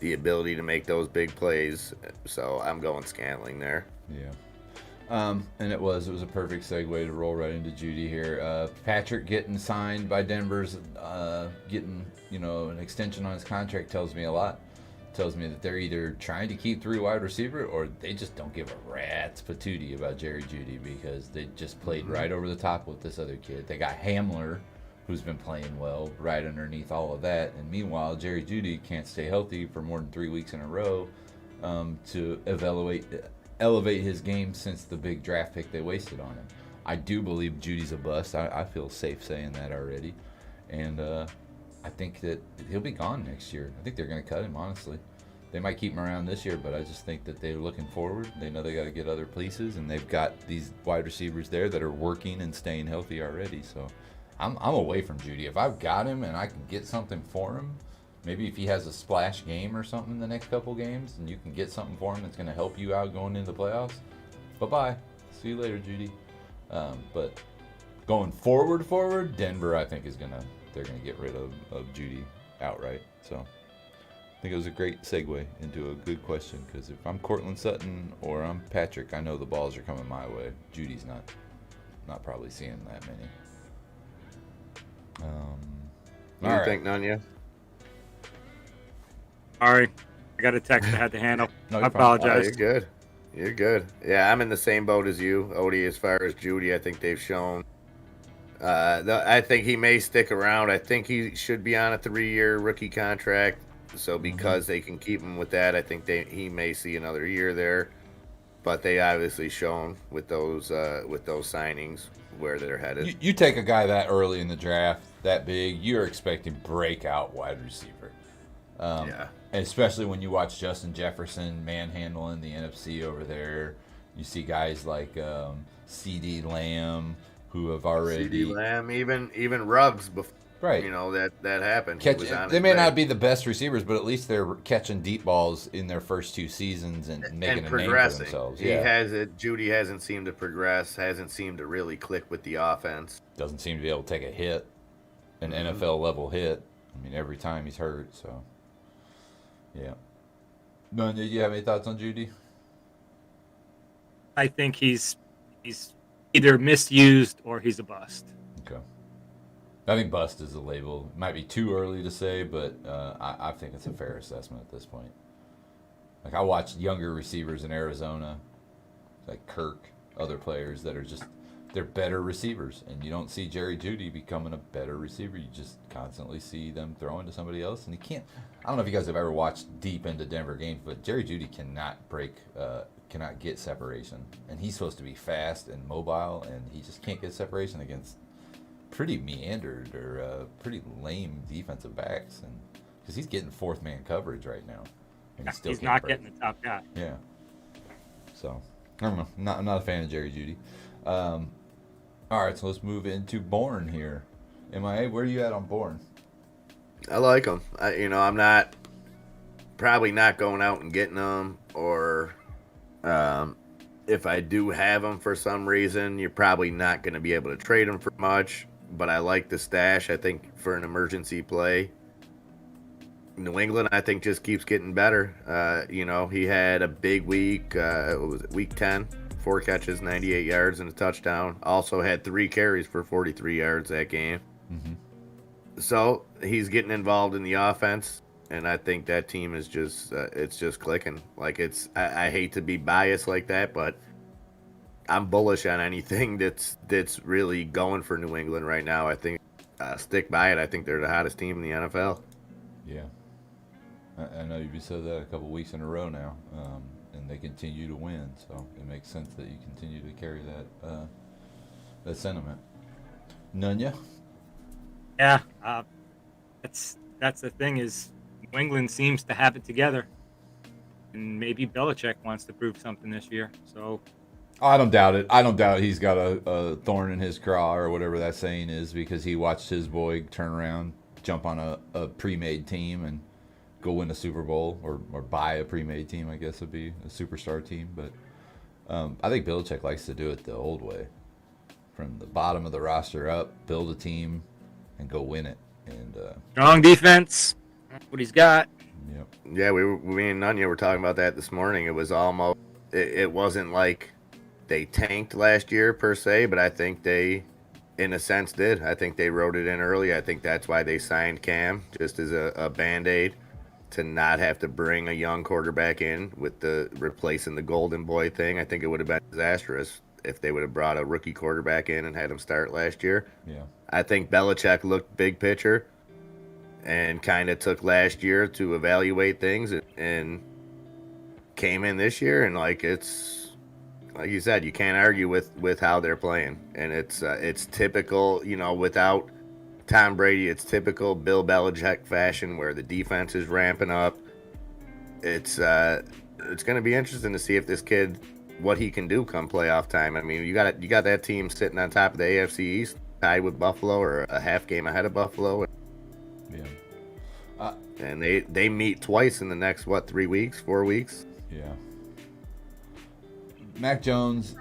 the ability to make those big plays, so I'm going Scantling there. Yeah. And it was a perfect segue to roll right into Judy here. Patrick getting signed by Denver's, getting an extension on his contract tells me a lot. Tells me that they're either trying to keep 3 wide receiver or they just don't give a rat's patootie about Jerry Jeudy because they just played right over the top with this other kid. They got Hamler, who's been playing well, right underneath all of that. And meanwhile, Jerry Jeudy can't stay healthy for more than 3 weeks in a row to elevate his game since the big draft pick they wasted on him. I do believe Judy's a bust. I feel safe saying that already. And I think that he'll be gone next year. I think they're going to cut him, honestly. They might keep him around this year, but I just think that they're looking forward. They know they got to get other pieces, and they've got these wide receivers there that are working and staying healthy already. So I'm away from Judy. If I've got him and I can get something for him, maybe if he has a splash game or something in the next couple games, and you can get something for him that's going to help you out going into the playoffs, bye-bye. See you later, Judy. But going forward, Denver, I think, they're going to get rid of Judy outright. So I think it was a great segue into a good question, because if I'm Cortland Sutton or I'm Patrick, I know the balls are coming my way. Judy's not probably seeing that many. What do you think, Nunya? Sorry, I got a text I had to handle. No, I apologize. You're good. Yeah, I'm in the same boat as you, Odie, as far as Judy. I think they've shown. I think he may stick around. I think he should be on a 3-year rookie contract. So because they can keep him with that, I think he may see another year there. But they obviously shown with those signings where they're headed. You take a guy that early in the draft, that big, you're expecting breakout wide receiver. Yeah. Especially when you watch Justin Jefferson manhandling the NFC over there. You see guys like C.D. Lamb, who have already... C.D. Lamb, even Ruggs before. Right. That happened. They may not be the best receivers, but at least they're catching deep balls in their first 2 seasons and making a name for themselves. Judy hasn't seemed to progress, hasn't seemed to really click with the offense. Doesn't seem to be able to take a hit, an NFL level hit. I mean, every time he's hurt, so yeah. No, did you have any thoughts on Judy? I think he's either misused or he's a bust. Okay. I think bust is the label. It might be too early to say, but I think it's a fair assessment at this point. Like, I watched younger receivers in Arizona, like Kirk, other players that are just, they're better receivers. And you don't see Jerry Jeudy becoming a better receiver. You just constantly see them throwing to somebody else. And he can't, I don't know if you guys have ever watched deep into Denver games, but Jerry Jeudy cannot cannot get separation. And he's supposed to be fast and mobile, and he just can't get separation against pretty meandered or pretty lame defensive backs, and because he's getting 4th man coverage right now, and he's not getting the top guy. Yeah. So I don't know. I'm not a fan of Jerry Jeudy. All right, so let's move into Bourne here. MIA, where are you at on Bourne? I like him. I'm not probably not going out and getting them, or if I do have them for some reason, you're probably not going to be able to trade them for much. But I like the stash, I think, for an emergency play. New England, I think, just keeps getting better. He had a big week. What was it, week 10? 4 catches, 98 yards, and a touchdown. Also had 3 carries for 43 yards that game. Mm-hmm. So he's getting involved in the offense, and I think that team is just it's just clicking. Like, I hate to be biased like that, but I'm bullish on anything that's really going for New England right now. I think stick by it. I think they're the hottest team in the NFL. Yeah, I know you've said that a couple weeks in a row now, and they continue to win. So it makes sense that you continue to carry that sentiment. Nunya? Yeah, that's the thing is New England seems to have it together, and maybe Belichick wants to prove something this year. So. I don't doubt it. I don't doubt he's got a thorn in his craw or whatever that saying is, because he watched his boy turn around jump on a pre-made team and go win a Super Bowl or buy a pre-made team, I guess would be a superstar team. But I think Belichick likes to do it the old way. From the bottom of the roster up, build a team, and go win it. And strong defense. That's what he's got. Yep. Yeah, me and Nunya were talking about that this morning. It was almost, it wasn't like they tanked last year per se, but I think they, in a sense, did. I think they wrote it in early. I think that's why they signed Cam, just as a Band-Aid, to not have to bring a young quarterback in with the replacing the golden boy thing. I think it would have been disastrous if they would have brought a rookie quarterback in and had him start last year. Yeah. I think Belichick looked big picture and kind of took last year to evaluate things and came in this year. And it's like you said, you can't argue with how they're playing. And it's typical, without Tom Brady, it's typical Bill Belichick fashion where the defense is ramping up. It's going to be interesting to see if this kid, what he can do come playoff time. I mean, you got that team sitting on top of the AFC East, tied with Buffalo or a half game ahead of Buffalo. Yeah. And they meet twice in the next 4 weeks? Yeah. Mac Jones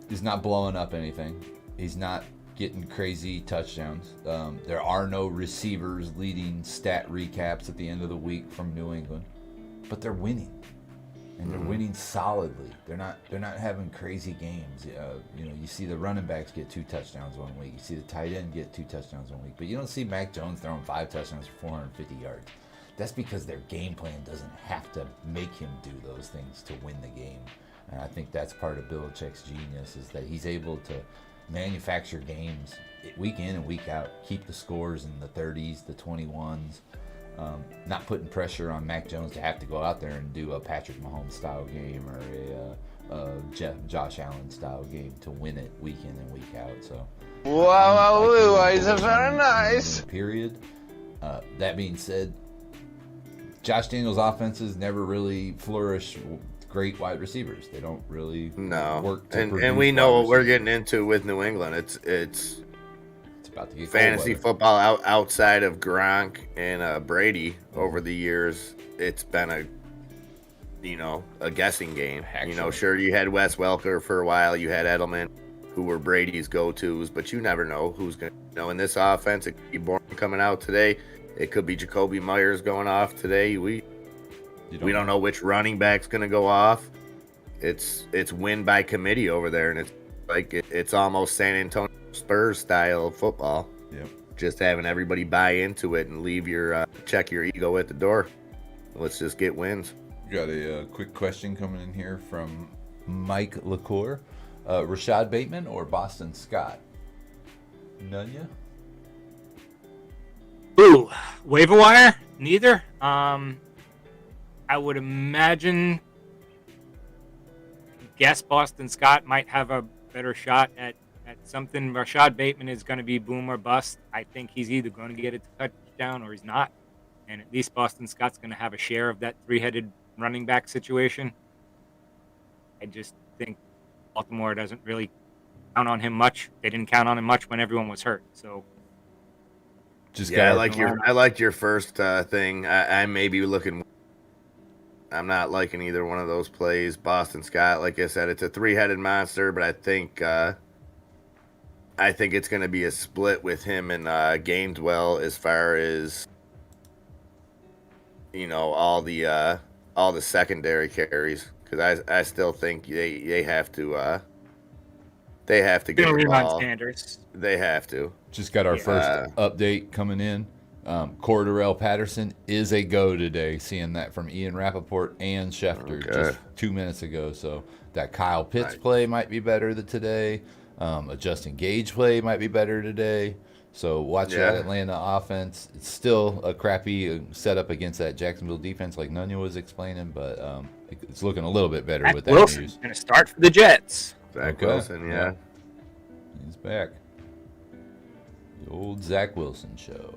is not blowing up anything. He's not getting crazy touchdowns. There are no receivers leading stat recaps at the end of the week from New England, but they're winning. And they're winning solidly. They're not having crazy games. You see the running backs get 2 touchdowns one week. You see the tight end get 2 touchdowns one week. But you don't see Mac Jones throwing 5 touchdowns for 450 yards. That's because their game plan doesn't have to make him do those things to win the game. And I think that's part of Belichick's genius, is that he's able to manufacture games week in and week out, keep the scores in the 30s, the 21s. Not putting pressure on Mac Jones to have to go out there and do a Patrick Mahomes style game or a Josh Allen style game to win it week in and week out. So, wow, it's very nice. Period. That being said, Josh Daniels' offenses never really flourish. Great wide receivers. They don't really work. And we know what we're getting into with New England. It's about to get fantasy football outside of Gronk and Brady over the years. It's been a guessing game. Actually. Sure, you had Wes Welker for a while. You had Edelman, who were Brady's go-tos, but you never know who's going to. In this offense, it could be Bourne coming out today. It could be Jacoby Myers going off today. We don't know which running back's going to go off. It's win by committee over there, and it's like it's almost San Antonio Spurs style of football. Yep. Just having everybody buy into it and leave your check your ego at the door. Let's just get wins. Got a quick question coming in here from Mike LaCour. Rashad Bateman or Boston Scott? Nunya? Ooh, waiver wire? Neither. I would imagine, Boston Scott might have a better shot at something. Rashad Bateman is going to be boom or bust. I think he's either going to get a touchdown or he's not. And at least Boston Scott's going to have a share of that 3-headed running back situation. I just think Baltimore doesn't really count on him much. They didn't count on him much when everyone was hurt. So, I like your first thing. I may be looking. I'm not liking either one of those plays. Boston Scott, like I said, it's a 3-headed monster, but I think it's going to be a split with him and Gainwell as far as all the secondary carries, because I still think they have to get the ball. Sanders. They have to. Just got our first update coming in. Cordarrelle Patterson is a go today. Seeing that from Ian Rappaport and Schefter just 2 minutes ago. So that Kyle Pitts play might be better today. A Justin Gage play might be better today. So watch that Atlanta offense. It's still a crappy setup against that Jacksonville defense, like Nunya was explaining, but it's looking a little bit better with that Wilson's news. Going to start for the Jets. Zach Wilson, yeah. He's back. The old Zach Wilson show.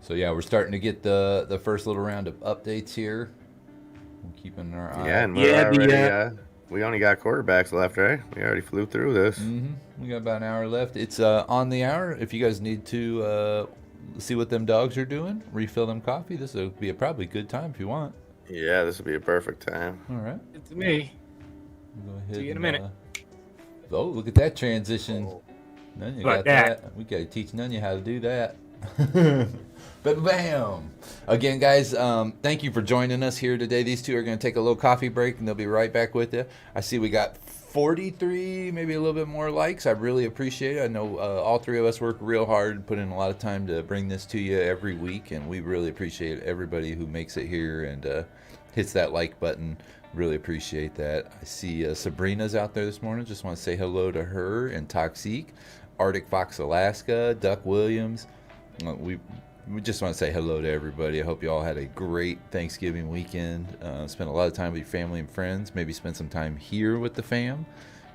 So, we're starting to get the first little round of updates here. We're keeping our eye. Yeah, and we're we only got quarterbacks left, right? We already flew through this. Mm-hmm. We got about an hour left. It's on the hour. If you guys need to see what them dogs are doing. Refill them coffee. This will be a probably good time if you want. Yeah, this would be a perfect time. All right. It's me. Go ahead. See you in a minute. Oh, look at that transition. None you got Look at that. We got to teach None how to do that. But bam! Again, guys, thank you for joining us here today. These two are going to take a little coffee break, and they'll be right back with you. I see we got 43, maybe a little bit more likes. I really appreciate it. I know all three of us work real hard, put in a lot of time to bring this to you every week, and we really appreciate everybody who makes it here and hits that like button. Really appreciate that. I see Sabrina's out there this morning. Just want to say hello to her and Toxique, Arctic Fox Alaska, Duck Williams. We just want to say hello to everybody. I hope you all had a great Thanksgiving weekend. Spent a lot of time with your family and friends. Maybe spent some time here with the fam.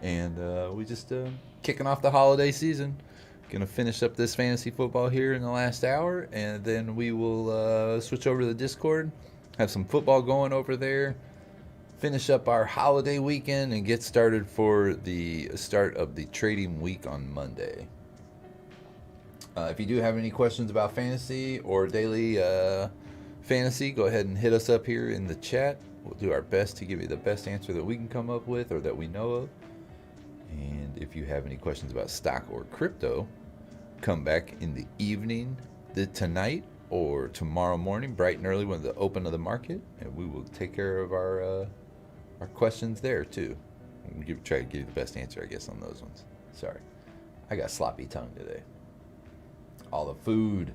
And we just kicking off the holiday season. Going to finish up this fantasy football here in the last hour. And then we will switch over to the Discord. Have some football going over there. Finish up our holiday weekend and get started for the start of the trading week on Monday. If you do have any questions about fantasy or daily fantasy, go ahead and hit us up here in the chat. We'll do our best to give you the best answer that we can come up with or that we know of. And if you have any questions about stock or crypto, come back in the evening tonight or tomorrow morning, bright and early when the open of the market, and we will take care of our questions there too. We'll try to give you the best answer, I guess, on those ones. Sorry, I got sloppy tongue today. All the food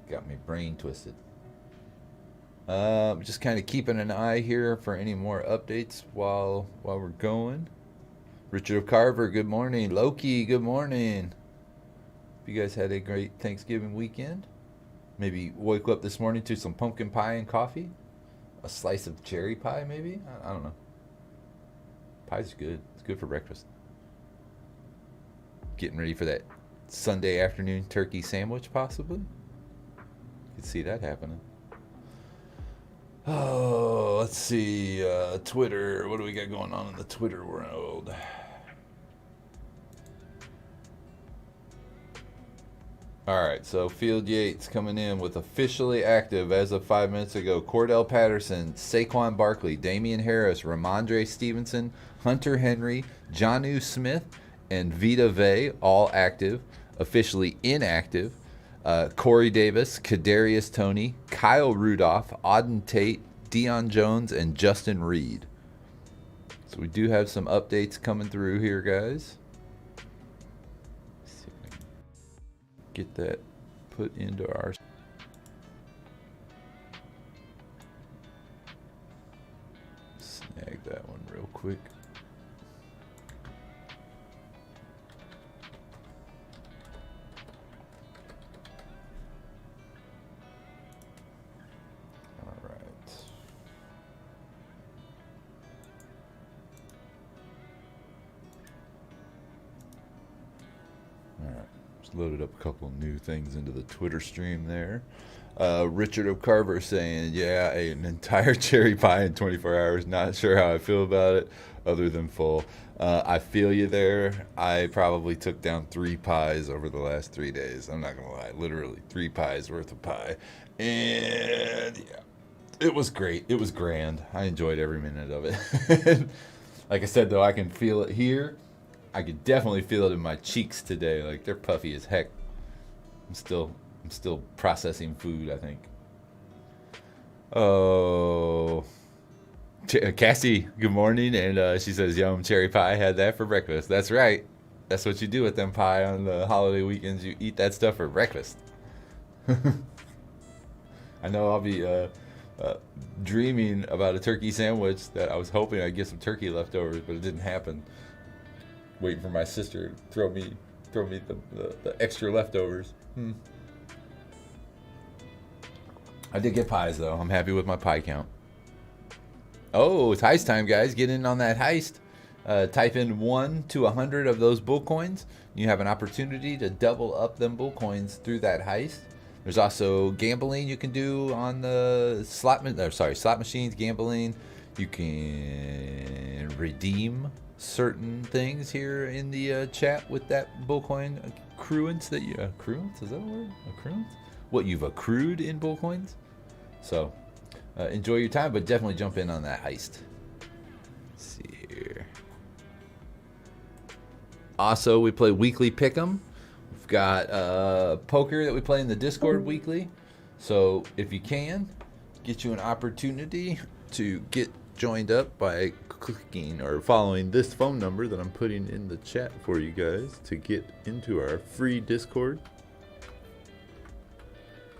got me brain twisted. Just kind of keeping an eye here for any more updates while we're going. Richard Carver, good morning. Loki, good morning. You guys had a great Thanksgiving weekend. Maybe woke up this morning to some pumpkin pie and coffee. A slice of cherry pie, maybe? I don't know. Pie's good. It's good for breakfast. Getting ready for that Sunday afternoon turkey sandwich, possibly. You could see that happening. Oh, let's see. Twitter. What do we got going on in the Twitter world? All right, so Field Yates coming in with officially active as of 5 minutes ago. Cordell Patterson, Saquon Barkley, Damian Harris, Ramondre Stevenson, Hunter Henry, Jonnu Smith, and Vita Vey, all active. Officially inactive, Corey Davis, Kadarius Toney, Kyle Rudolph, Auden Tate, Deion Jones, and Justin Reed. So we do have some updates coming through here, guys. Let's see if I can get that put into our... Snag that one real quick. Loaded up a couple new things into the Twitter stream there. Richard O'Carver saying, yeah, an entire cherry pie in 24 hours. Not sure how I feel about it other than full. I feel you there. I probably took down 3 pies over the last 3 days. I'm not going to lie. Literally 3 pies worth of pie. And yeah, it was great. It was grand. I enjoyed every minute of it. Like I said, though, I can feel it here. I could definitely feel it in my cheeks today. Like, they're puffy as heck. I'm still processing food, I think. Oh, Cassie, good morning. And she says, yum, cherry pie. Had that for breakfast. That's right. That's what you do with them pie on the holiday weekends. You eat that stuff for breakfast. I know I'll be dreaming about a turkey sandwich that I was hoping I'd get some turkey leftovers, but it didn't happen. Waiting for my sister to throw me the extra leftovers. I did get pies, though. I'm happy with my pie count. Oh, it's heist time, guys. Get in on that heist. Type in 1 to 100 of those bull coins. You have an opportunity to double up them bull coins through that heist. There's also gambling you can do on the slot machines, gambling. You can redeem certain things here in the chat with that Bullcoin accruance that you accruance, is that a word? Accruance? What you've accrued in Bullcoins. So enjoy your time, but definitely jump in on that heist. Let's see here. Also, we play weekly pick'em. We've got poker that we play in the Discord weekly. So if you can, get you an opportunity to get joined up by clicking or following this phone number that I'm putting in the chat for you guys to get into our free Discord.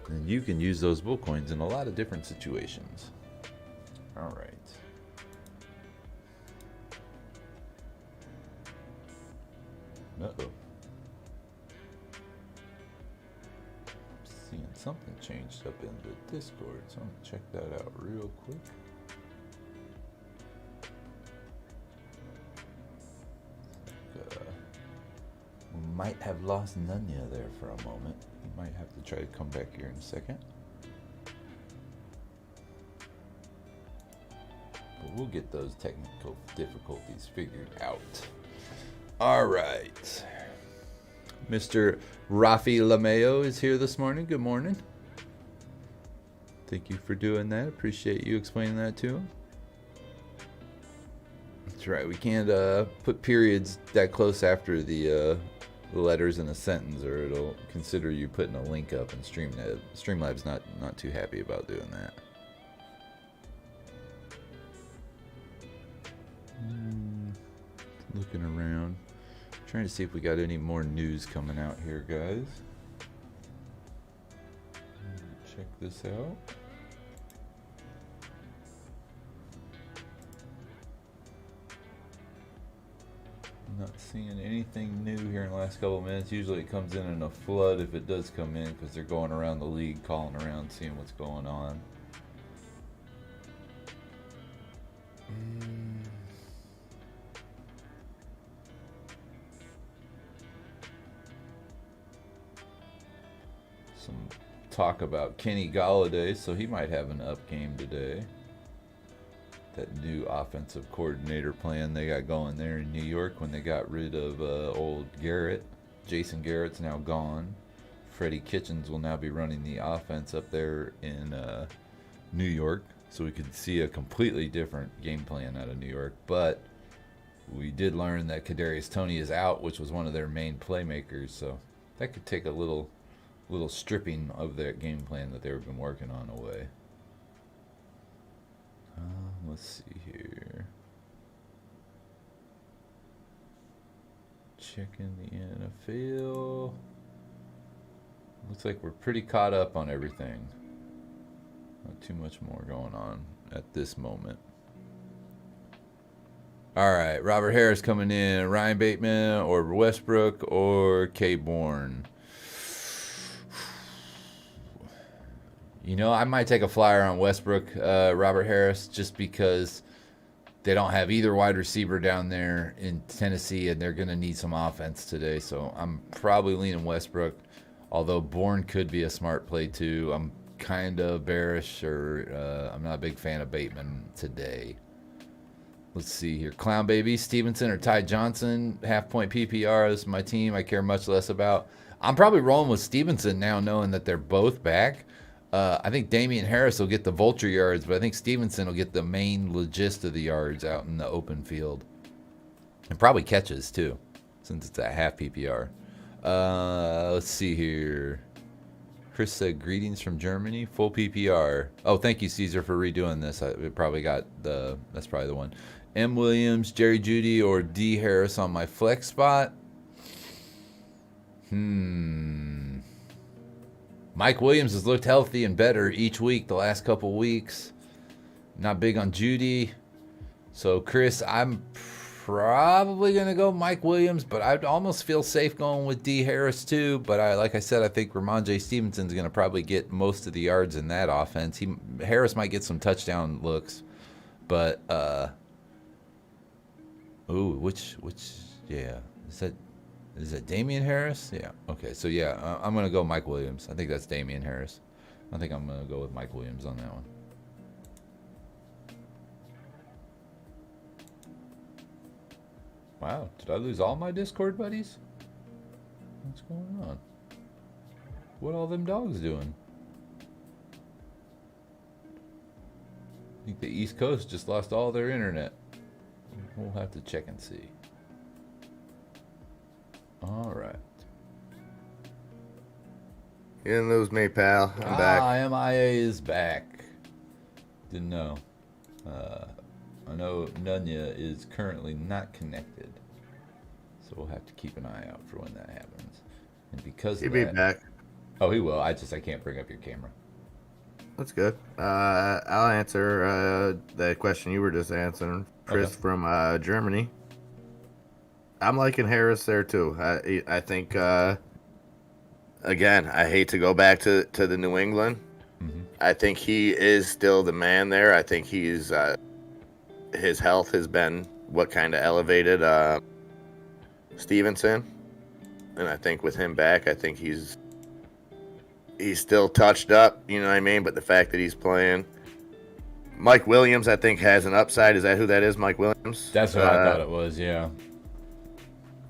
And you can use those Bullcoins in a lot of different situations. All right. Uh-oh. Seeing something changed up in the Discord, so I'm gonna check that out real quick. We might have lost Nunya there for a moment. We might have to try to come back here in a second. But we'll get those technical difficulties figured out. All right. Mr. Rafi Lameo is here this morning. Good morning. Thank you for doing that. Appreciate you explaining that to him. That's right. We can't put periods that close after the letters in a sentence, or it'll consider you putting a link up, and Streamlab's not too happy about doing that. Looking around, trying to see if we got any more news coming out here, guys. Check this out. Not seeing anything new here in the last couple of minutes. Usually it comes in a flood if it does come in, because they're going around the league, calling around, seeing what's going on. Some talk about Kenny Golladay, so he might have an up game today. That new offensive coordinator plan they got going there in New York when they got rid of old Garrett. Jason Garrett's now gone. Freddie Kitchens will now be running the offense up there in New York. So we could see a completely different game plan out of New York. But we did learn that Kadarius Toney is out, which was one of their main playmakers. So that could take a little stripping of that game plan that they've been working on away. Let's see here. Checking the NFL. Looks like we're pretty caught up on everything. Not too much more going on at this moment. All right, Robert Harris coming in. Ryan Bateman or Westbrook or K. Bourne. You know, I might take a flyer on Westbrook, Robert Harris, just because they don't have either wide receiver down there in Tennessee, and they're going to need some offense today. So I'm probably leaning Westbrook, although Bourne could be a smart play too. I'm kind of bearish, or I'm not a big fan of Bateman today. Let's see here. Clown Baby, Stevenson or Ty Johnson, half-point PPR. This is my team I care much less about. I'm probably rolling with Stevenson now, knowing that they're both back. I think Damian Harris will get the vulture yards, but I think Stevenson will get the main logist of the yards out in the open field. And probably catches, too, since it's at half PPR. Let's see here. Chris said, greetings from Germany, full PPR. Oh, thank you, Caesar, for redoing this. That's probably the one. M. Williams, Jerry Jeudy, or D. Harris on my flex spot. Mike Williams has looked healthy and better each week the last couple weeks. Not big on Jeudy. So, Chris, I'm probably going to go Mike Williams, but I'd almost feel safe going with D. Harris too. But like I said, I think Ramondre Stevenson's going to probably get most of the yards in that offense. Harris might get some touchdown looks. But, yeah. Is that Damian Harris? Yeah. Okay. So, yeah, I'm going to go Mike Williams. I think that's Damian Harris. I think I'm going to go with Mike Williams on that one. Wow, did I lose all my Discord buddies? What's going on? What all them dogs doing? I think the East Coast just lost all their internet. We'll have to check and see. All right. You didn't lose me, pal. I'm back. MIA is back. Didn't know. I know Nunya is currently not connected, so we'll have to keep an eye out for when that happens. And because He'll of be that, back. oh, he will. I can't bring up your camera. That's good. I'll answer the question you were just answering, Chris, Okay. from Germany. I'm liking Harris there too. I think again, I hate to go back to the New England. Mm-hmm. I think he is still the man there. I think he's his health has been what kind of elevated Stevenson, and I think with him back, I think he's still touched up. You know what I mean? But the fact that he's playing. Mike Williams, I think, has an upside. Is that who that is, Mike Williams? That's what I thought it was. Yeah.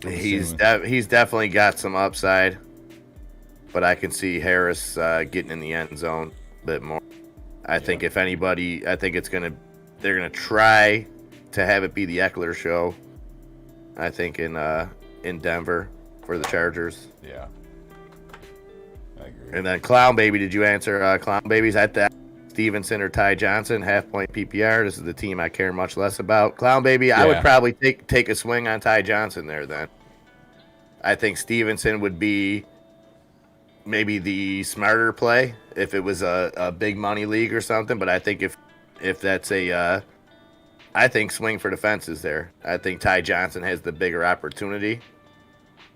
He's definitely got some upside, but I can see Harris getting in the end zone a bit more. I think if anybody, I think they're gonna try to have it be the Eckler show. I think in Denver for the Chargers. Yeah. I agree. And then Clown Baby, did you answer Clown Babies at that? Stevenson or Ty Johnson, half-point PPR. This is the team I care much less about. Clown Baby, I would probably take a swing on Ty Johnson there then. I think Stevenson would be maybe the smarter play if it was a big money league or something, but I think if that's I think swing for the fences there. I think Ty Johnson has the bigger opportunity.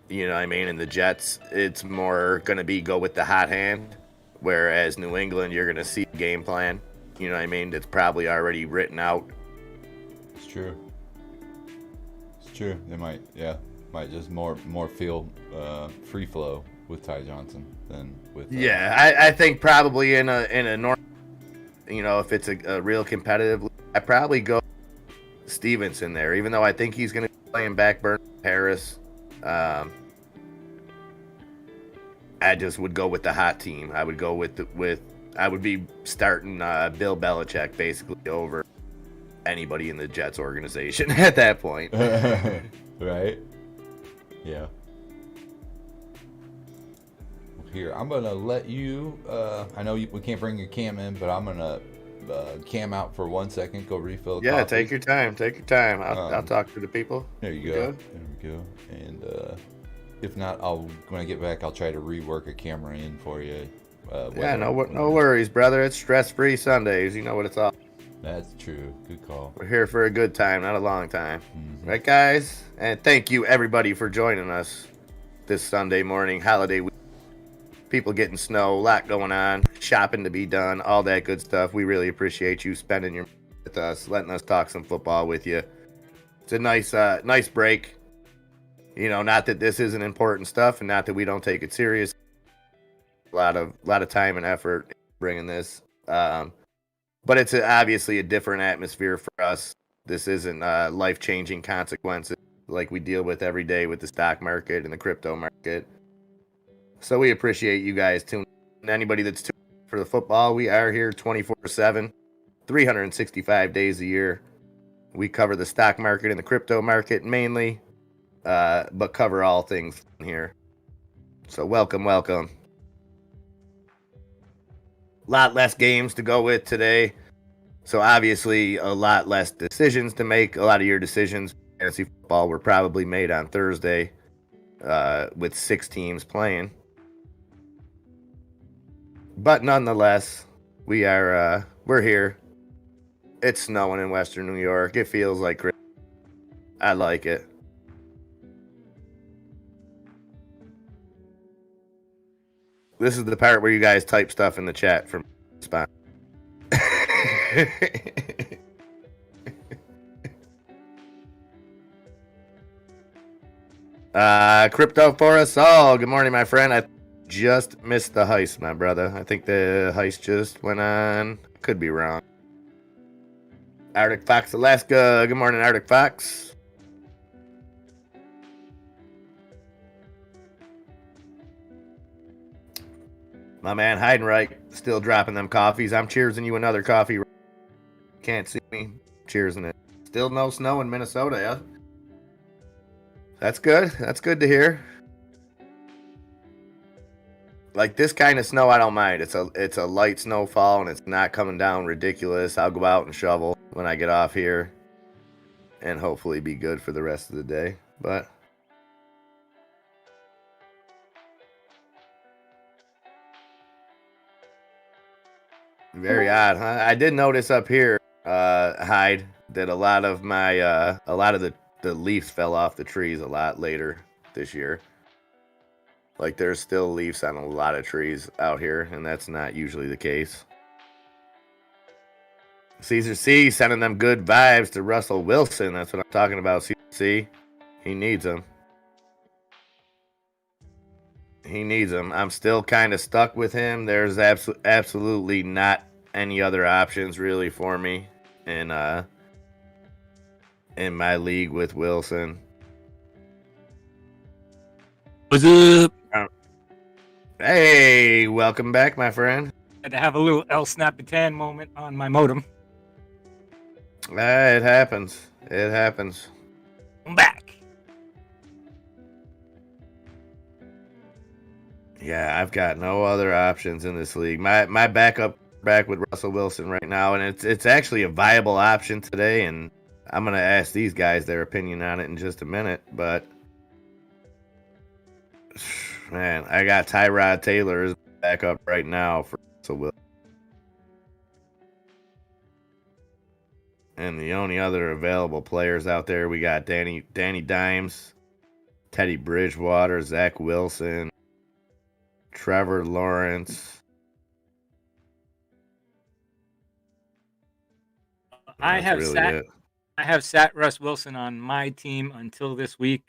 You know what I mean? In the Jets, it's more going to be go with the hot hand. Whereas New England, you're going to see a game plan, you know what I mean, that's probably already written out. It's true. It's true. They might just more feel free flow with Ty Johnson than with. I think probably in a north, you know, if it's a real competitive, I probably go Stevenson there, even though I think he's going to be playing backburn Harris. I just would go with the hot team. I would go I would be starting Bill Belichick basically over anybody in the Jets organization at that point. Right? Yeah. Here, I'm going to let you, I know we can't bring your cam in, but I'm going to cam out for 1 second, go refill the coffee. Take your time. I'll talk to the people. There you go. There we go. And if not, when I get back, I'll try to rework a camera in for you. No worries, brother. It's stress-free Sundays. You know what it's all. That's true. Good call. We're here for a good time, not a long time. Mm-hmm. Right, guys? And thank you, everybody, for joining us this Sunday morning, holiday week. People getting snow, a lot going on, shopping to be done, all that good stuff. We really appreciate you spending your money with us, letting us talk some football with you. It's a nice break. You know, not that this isn't important stuff, and not that we don't take it serious. A lot of time and effort bringing this, but it's obviously a different atmosphere for us. This isn't life-changing consequences like we deal with every day with the stock market and the crypto market. So we appreciate you guys tuning in. Anybody that's tuning in for the football, we are here 24/7, 365 days a year. We cover the stock market and the crypto market mainly. But cover all things here. So welcome. A lot less games to go with today. So obviously a lot less decisions to make. A lot of your decisions, fantasy football, were probably made on Thursday with 6 teams playing. But nonetheless, we're here. It's snowing in Western New York. It feels like Christmas. I like it. This is the part where you guys type stuff in the chat from spot. Crypto for us all. Good morning, my friend. I just missed the heist, my brother. I think the heist just went on. Could be wrong. Arctic Fox Alaska. Good morning, Arctic Fox. My man Heidenreich still dropping them coffees. I'm cheersing you another coffee. Can't see me. Cheersing it. Still no snow in Minnesota, yeah? That's good. That's good to hear. Like this kind of snow, I don't mind. It's a light snowfall and it's not coming down ridiculous. I'll go out and shovel when I get off here, and hopefully be good for the rest of the day. But very odd, huh? I did notice up here, Hyde, that a lot of the leaves fell off the trees a lot later this year. Like, there's still leaves on a lot of trees out here, and that's not usually the case. Caesar C sending them good vibes to Russell Wilson. That's what I'm talking about, Caesar C. He needs them. He needs them. I'm still kind of stuck with him. There's absolutely not any other options, really, for me in my league with Wilson. What's up? Hey, welcome back, my friend. Had to have a little El Snappy-Tan moment on my modem. It happens. It happens. I'm back. Yeah, I've got no other options in this league. My backup back with Russell Wilson right now, and it's actually a viable option today, and I'm going to ask these guys their opinion on it in just a minute, but man, I got Tyrod Taylor as backup right now for Russell Wilson. And the only other available players out there, we got Danny Dimes, Teddy Bridgewater, Zach Wilson, Trevor Lawrence. I have sat Russ Wilson on my team until this week,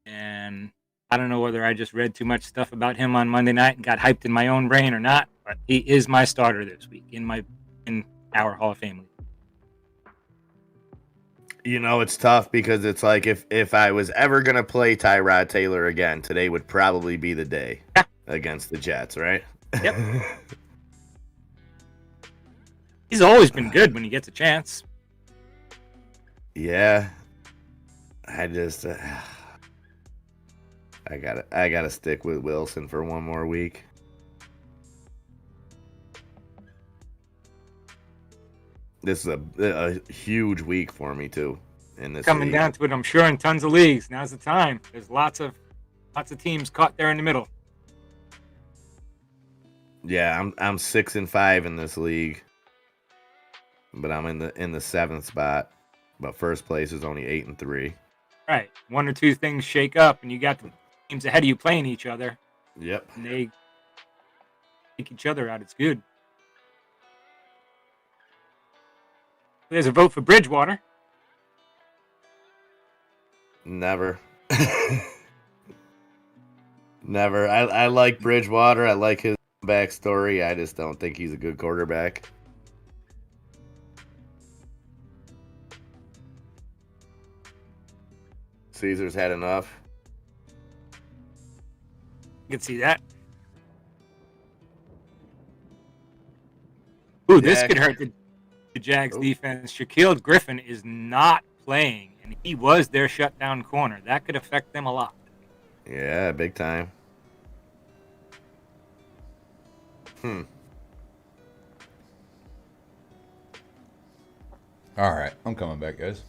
and I don't know whether I just read too much stuff about him on Monday night and got hyped in my own brain or not, but he is my starter this week in our Hall of Fame league. You know, it's tough because it's like if I was ever going to play Tyrod Taylor again, today would probably be the day against the Jets, right? Yep. He's always been good when he gets a chance. Yeah. I just I gotta stick with Wilson for one more week. This is a huge week for me too. In this Coming league. down to it, I'm sure in tons of leagues. Now's the time. There's lots of teams caught there in the middle. Yeah, I'm 6-5 in this league, but I'm in the 7th spot. But first place is only 8-3. Right, one or two things shake up, and you got the teams ahead of you playing each other. Yep. And they take each other out. It's good. There's a vote for Bridgewater. Never. Never. I like Bridgewater. I like his backstory. I just don't think he's a good quarterback. Caesar's had enough. You can see that. Ooh, this could hurt the Jags defense. Shaquille Griffin is not playing, and he was their shutdown corner. That could affect them a lot. Yeah, big time. All right, I'm coming back, guys.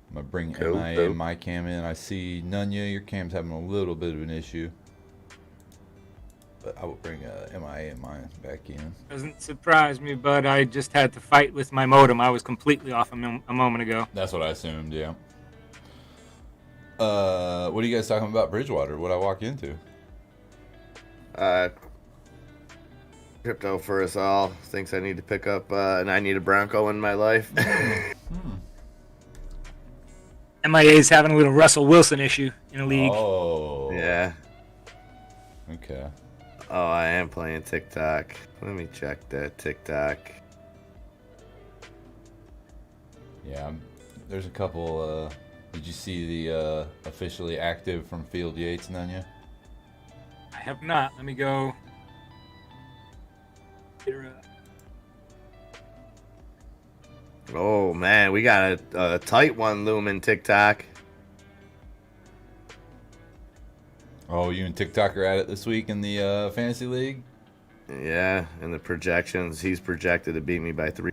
I'm going to bring MIA and my cam in. I see Nunya, your cam's having a little bit of an issue. But I will bring MIA and mine back in. Doesn't surprise me, but I just had to fight with my modem. I was completely off a moment ago. That's what I assumed, yeah. What are you guys talking about Bridgewater? What I walk into? Crypto for us all thinks I need to pick up, and I need a Bronco in my life. MIA is having a little Russell Wilson issue in a league. Oh. Yeah. Okay. Oh, I am playing TikTok. Let me check that TikTok. Yeah, there's a couple. Did you see the officially active from Field Yates, Nunya? I have not. Let me go Oh man, we got a tight one looming TikTok. Oh, you and TikTok are at it this week in the fantasy league? Yeah, and the projections, he's projected to beat me by 3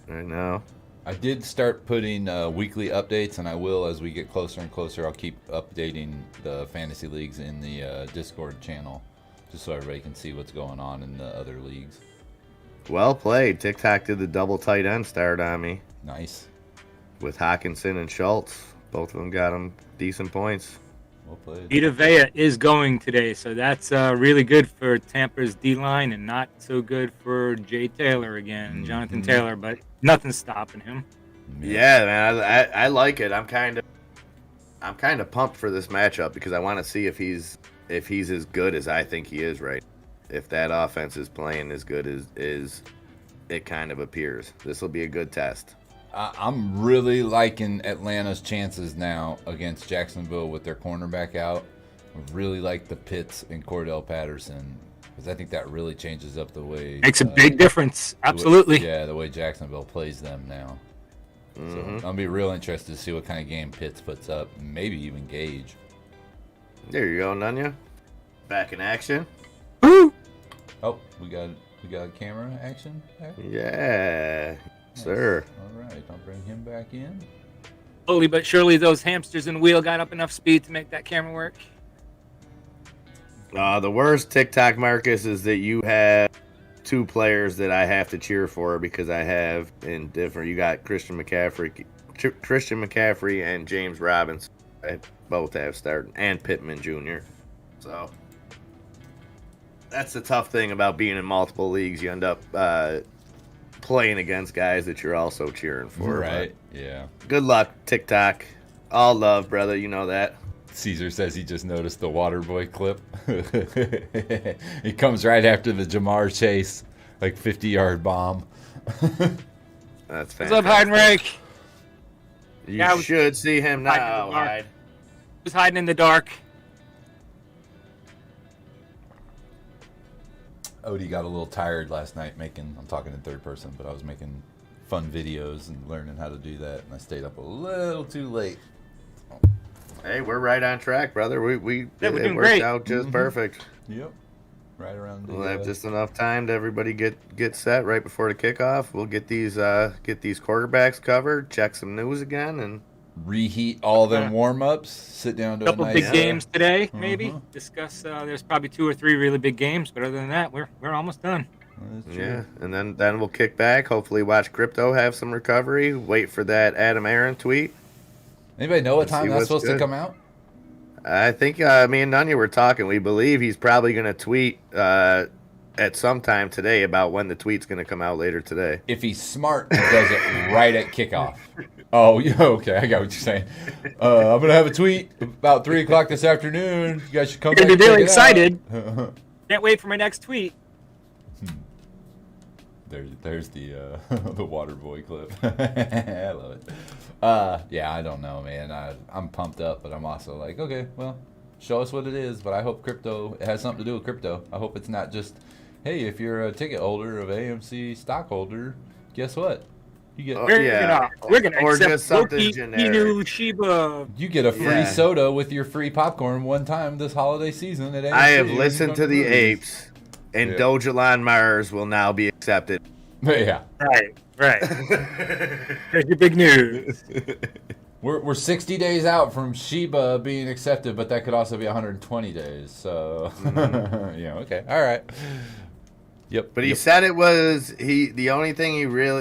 right now. I did start putting weekly updates, and I will as we get closer and closer. I'll keep updating the fantasy leagues in the Discord channel, just so everybody can see what's going on in the other leagues. Well played. TikTok did the double tight end start on me. Nice. With Hawkinson and Schultz. Both of them got him decent points. Well played. Vita Vea is going today, so that's really good for Tampa's D-line and not so good for Jay Taylor again, Jonathan Taylor, but nothing's stopping him. Yeah, man, I like it. I'm kind of pumped for this matchup because I want to see if he's as good as I think he is right. If that offense is playing as good as it kind of appears. This will be a good test. I'm really liking Atlanta's chances now against Jacksonville with their cornerback out. I really like the Pitts and Cordell Patterson because I think that really changes up the way. Makes a big difference. Absolutely. The way Jacksonville plays them now. So I'll be real interested to see what kind of game Pitts puts up, maybe even Gage. There you go, Nunya. Back in action. Woo! Oh, we got camera action back? Yeah, Nice. sir. All right, I'll bring him back in. Slowly but surely, those hamsters in the wheel got up enough speed to make that camera work. The worst TikTok, Marcus, is that you have 2 players that I have to cheer for because I have in different. You got Christian McCaffrey and James Robinson. I both have started, and Pittman Jr. So that's the tough thing about being in multiple leagues. You end up playing against guys that you're also cheering for. Right, yeah. Good luck, TikTok. All love, brother. You know that. Caesar says he just noticed the Waterboy clip. It comes right after the Jamar Chase, like 50-yard bomb. That's fantastic. What's up, Heidenreich? You should see him now, Hyde. He was hiding in the dark. Odie got a little tired last night I'm talking in third person, but I was making fun videos and learning how to do that, and I stayed up a little too late. Hey, we're right on track, brother. we're It doing worked great. out just perfect. Yep. Right around the... We'll have just enough time to everybody get set right before the kickoff. We'll get these quarterbacks covered, check some news again, and reheat all them warm-ups, sit down to A couple a nice... big games today, maybe. Discuss. There's probably 2 or 3 really big games, but other than that, we're almost done. yeah, and then we'll kick back. Hopefully, watch crypto have some recovery. Wait for that Adam Aaron tweet. Anybody know what See time that's what's supposed good. to come out? I think me and Nunya were talking. We believe he's probably going to tweet at some time today about when the tweet's going to come out later today. If he's smart, he does it right at kickoff. Oh, yeah, okay, I got what you're saying. I'm going to have a tweet about 3 o'clock this afternoon. You guys should come You're back going to be and really check it excited. out. Can't wait for my next tweet. There's the the Waterboy clip. I love it. Yeah, I don't know, man. I'm pumped up, but I'm also like, okay, well, show us what it is. But I hope it has something to do with crypto. I hope it's not just, hey, if you're a ticket holder of AMC stockholder, guess what? You get We're gonna Or accept just something Loki, generic. Inu, Shiba. you get a free soda with your free popcorn one time this holiday season at AMC. I have listened to the movies. Apes, and Dojalon Mars will now be accepted. Yeah. Right. There's your big news. We're 60 days out from Sheba being accepted, but that could also be 120 days. So, yeah, okay, all right. Yep. But he said it was the only thing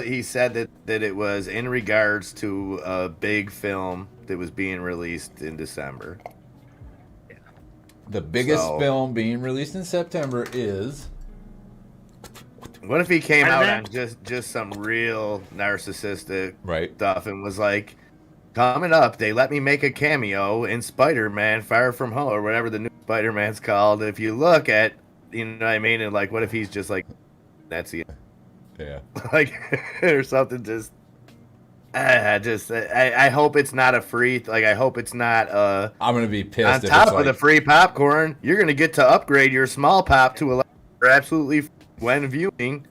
he said that it was in regards to a big film that was being released in December. The biggest film being released in September is... What if he came out on just some real narcissistic stuff and was like, coming up, they let me make a cameo in Spider-Man Far From Home, or whatever the new Spider-Man's called. If you look at, you know what I mean? And like, what if he's just like, that's the... Yeah. Like, or something just... I hope it's not a free... Like, I hope it's not... I'm going to be pissed on if top it's of like... the free popcorn, you're going to get to upgrade your small pop to a... For absolutely... when viewing,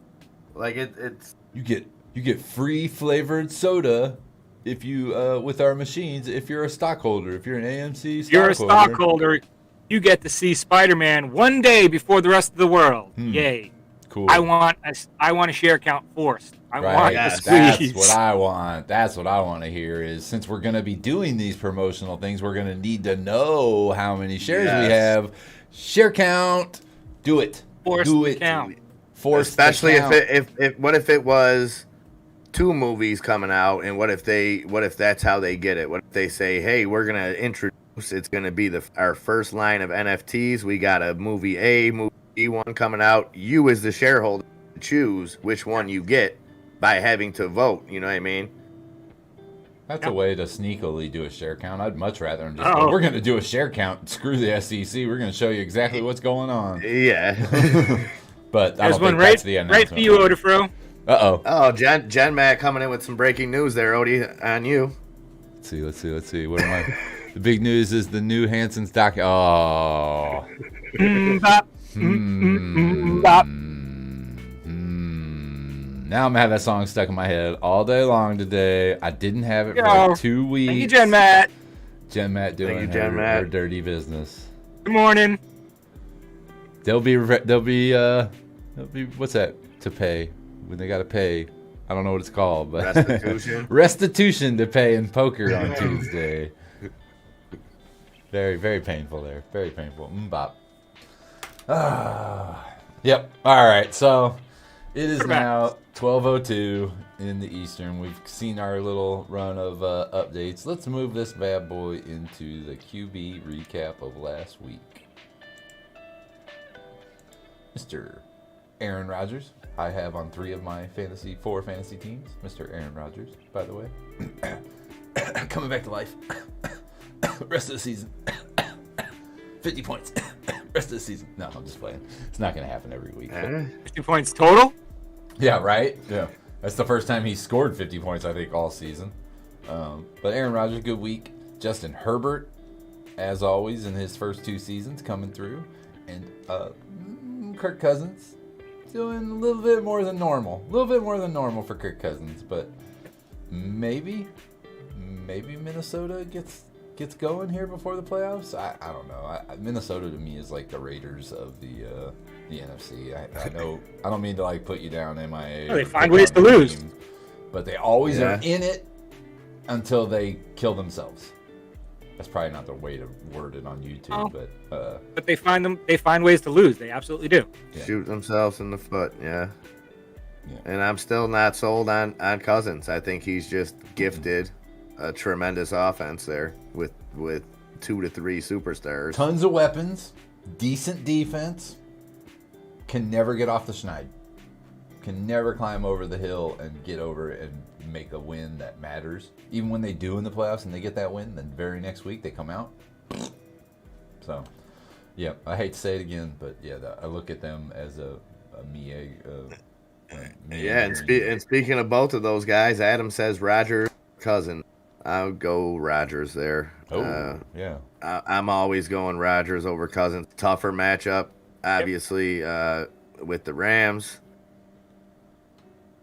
like it's You get free flavored soda if you with our machines if you're a stockholder. If you're an AMC stockholder. You're a stockholder. You get to see Spider-Man one day before the rest of the world. Yay! Cool. I want a share count forced. I want Right. the That's squeeze. what I want. That's what I want to hear is since we're going to be doing these promotional things, we're going to need to know how many shares we have. Share count. Do it. Forced Do it. count. Forced especially count. if what if it was 2 movies coming out, and what if that's how they get it? What if they say, hey, we're gonna introduce, it's gonna be our first line of NFTs. We got a movie A, movie B one coming out. You as the shareholder choose which one you get by having to vote. You know what I mean? That's a way to sneakily do a share count. I'd much rather than just go, we're going to do a share count. Screw the SEC. We're going to show you exactly what's going on. Yeah. But I There's don't one think right, that's the announcement. right for you, Odafro. Uh-oh. Oh, Jen Matt coming in with some breaking news there, Odie, on you. Let's see. What am I? The big news is the new Hanson's doc. Oh. Bop. Bop. Now I'm gonna have that song stuck in my head all day long today. I didn't have it for Yo. like 2 weeks. Thank you, Jen Matt. Jen Matt doing Thank you, Jen her Matt. dirty business. Good morning. There'll be what's that to pay when they gotta pay. I don't know what it's called, but Restitution. restitution to pay in poker on Tuesday. Very, very painful there. Very painful. Bop. Yep. All right. So it is now 12:02 in the Eastern. We've seen our little run of updates. Let's move this bad boy into the QB recap of last week. Mr. Aaron Rodgers, I have on 4 of my fantasy teams. Mr. Aaron Rodgers, by the way. Coming back to life. Rest of the season. 50 points. Rest of the season. No, I'm just playing. It's not going to happen every week. 50 points total? Yeah, right? Yeah. That's the first time he scored 50 points, I think, all season. But Aaron Rodgers, good week. Justin Herbert, as always, in his first 2 seasons, coming through. And Kirk Cousins, doing a little bit more than normal. A little bit more than normal for Kirk Cousins. But maybe Minnesota gets going here before the playoffs. I don't know. Minnesota to me is like the Raiders of the NFC. I know. I don't mean to like put you down, MIA. Well, they find ways to lose, but they always are in it until they kill themselves. That's probably not the way to word it on YouTube, but they find ways to lose. They absolutely do. Yeah. Shoot themselves in the foot. Yeah. And I'm still not sold on Cousins. I think he's just gifted a tremendous offense there with 2 to 3 superstars. Tons of weapons, decent defense. Can never get off the schneid. Can never climb over the hill and get over and make a win that matters. Even when they do in the playoffs and they get that win, then very next week they come out. So, yeah, I hate to say it again, but yeah, I look at them as a and speaking of both of those guys, Adam says Rodgers, Cousins. I would go Rodgers there. Yeah. I'm always going Rodgers over Cousins. Tougher matchup, obviously, with the Rams.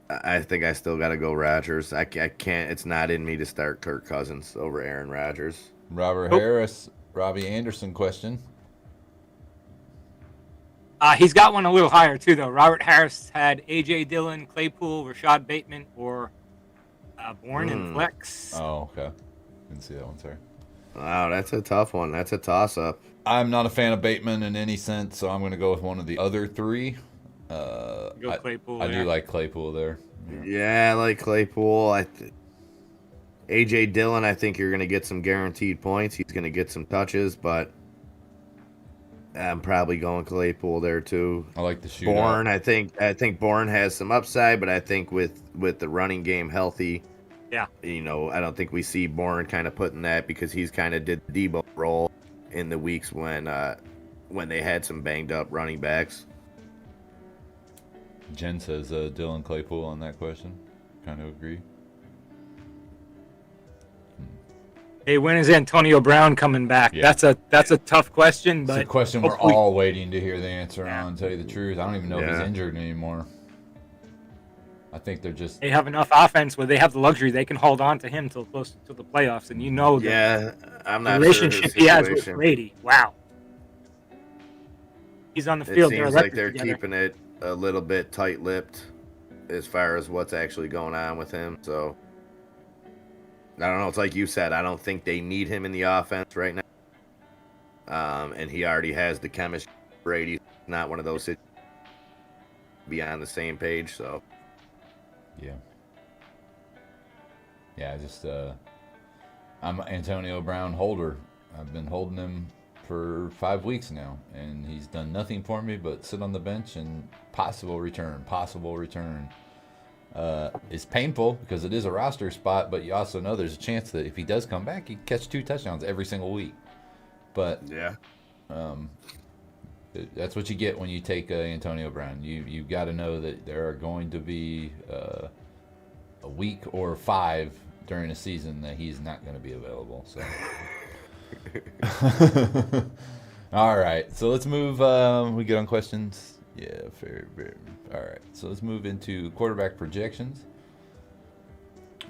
I think I still got to go Rodgers. I can't. It's not in me to start Kirk Cousins over Aaron Rodgers. Robert Harris, Robbie Anderson question. He's got one a little higher too, though. Robert Harris had A.J. Dillon, Claypool, Rashad Bateman, or Bourne and Flex. Oh, okay. Didn't see that one, sorry. Wow, that's a tough one. That's a toss-up. I'm not a fan of Bateman in any sense, so I'm going to go with one of the other 3. Go Claypool. I do like Claypool there. Yeah, I like Claypool. A.J. Dillon, I think you're going to get some guaranteed points. He's going to get some touches, but I'm probably going Claypool there too. I like the shootout. Bourne, I think Bourne has some upside, but I think with the running game healthy, I don't think we see Bourne kind of putting that because he's kind of did the Debo role in the weeks when they had some banged up running backs. Jen says Dylan Claypool on that question. Kind of agree. Hey, when is Antonio Brown coming back? Yeah. That's a tough question, but It's a question we're all waiting to hear the answer on, to tell you the truth. I don't even know if he's injured anymore. I think they're just... They have enough offense where they have the luxury. They can hold on to him till close to the playoffs, and you know the I'm not relationship sure he has with Brady. Wow. He's on the field. It seems like they're keeping it a little bit tight-lipped as far as what's actually going on with him. So, I don't know. It's like you said. I don't think they need him in the offense right now. And he already has the chemistry. Brady's not one of those situations be on the same page, so... Yeah, I'm an Antonio Brown holder. I've been holding him for 5 weeks now, and he's done nothing for me but sit on the bench and possible return. It's painful because it is a roster spot, but you also know there's a chance that if he does come back, he can catch 2 touchdowns every single week. But that's what you get when you take Antonio Brown. You got to know that there are going to be a week or 5 during a season that he's not going to be available. So, all right. So let's move. We get on questions. Yeah, fair. All right. So let's move into quarterback projections.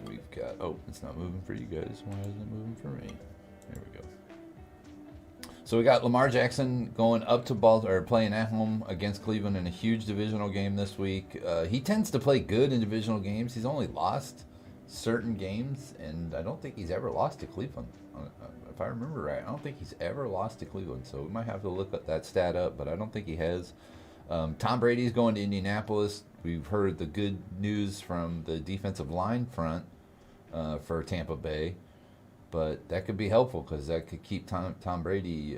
We've got. Oh, it's not moving for you guys. Why isn't it moving for me? There we go. So we got Lamar Jackson going up to Baltimore, playing at home against Cleveland in a huge divisional game this week. He tends to play good in divisional games. He's only lost certain games, and I don't think he's ever lost to Cleveland. If I remember right, I don't think he's ever lost to Cleveland. So we might have to look at that stat up, but I don't think he has. Tom Brady's going to Indianapolis. We've heard the good news from the defensive line front for Tampa Bay. But that could be helpful because that could keep Tom Brady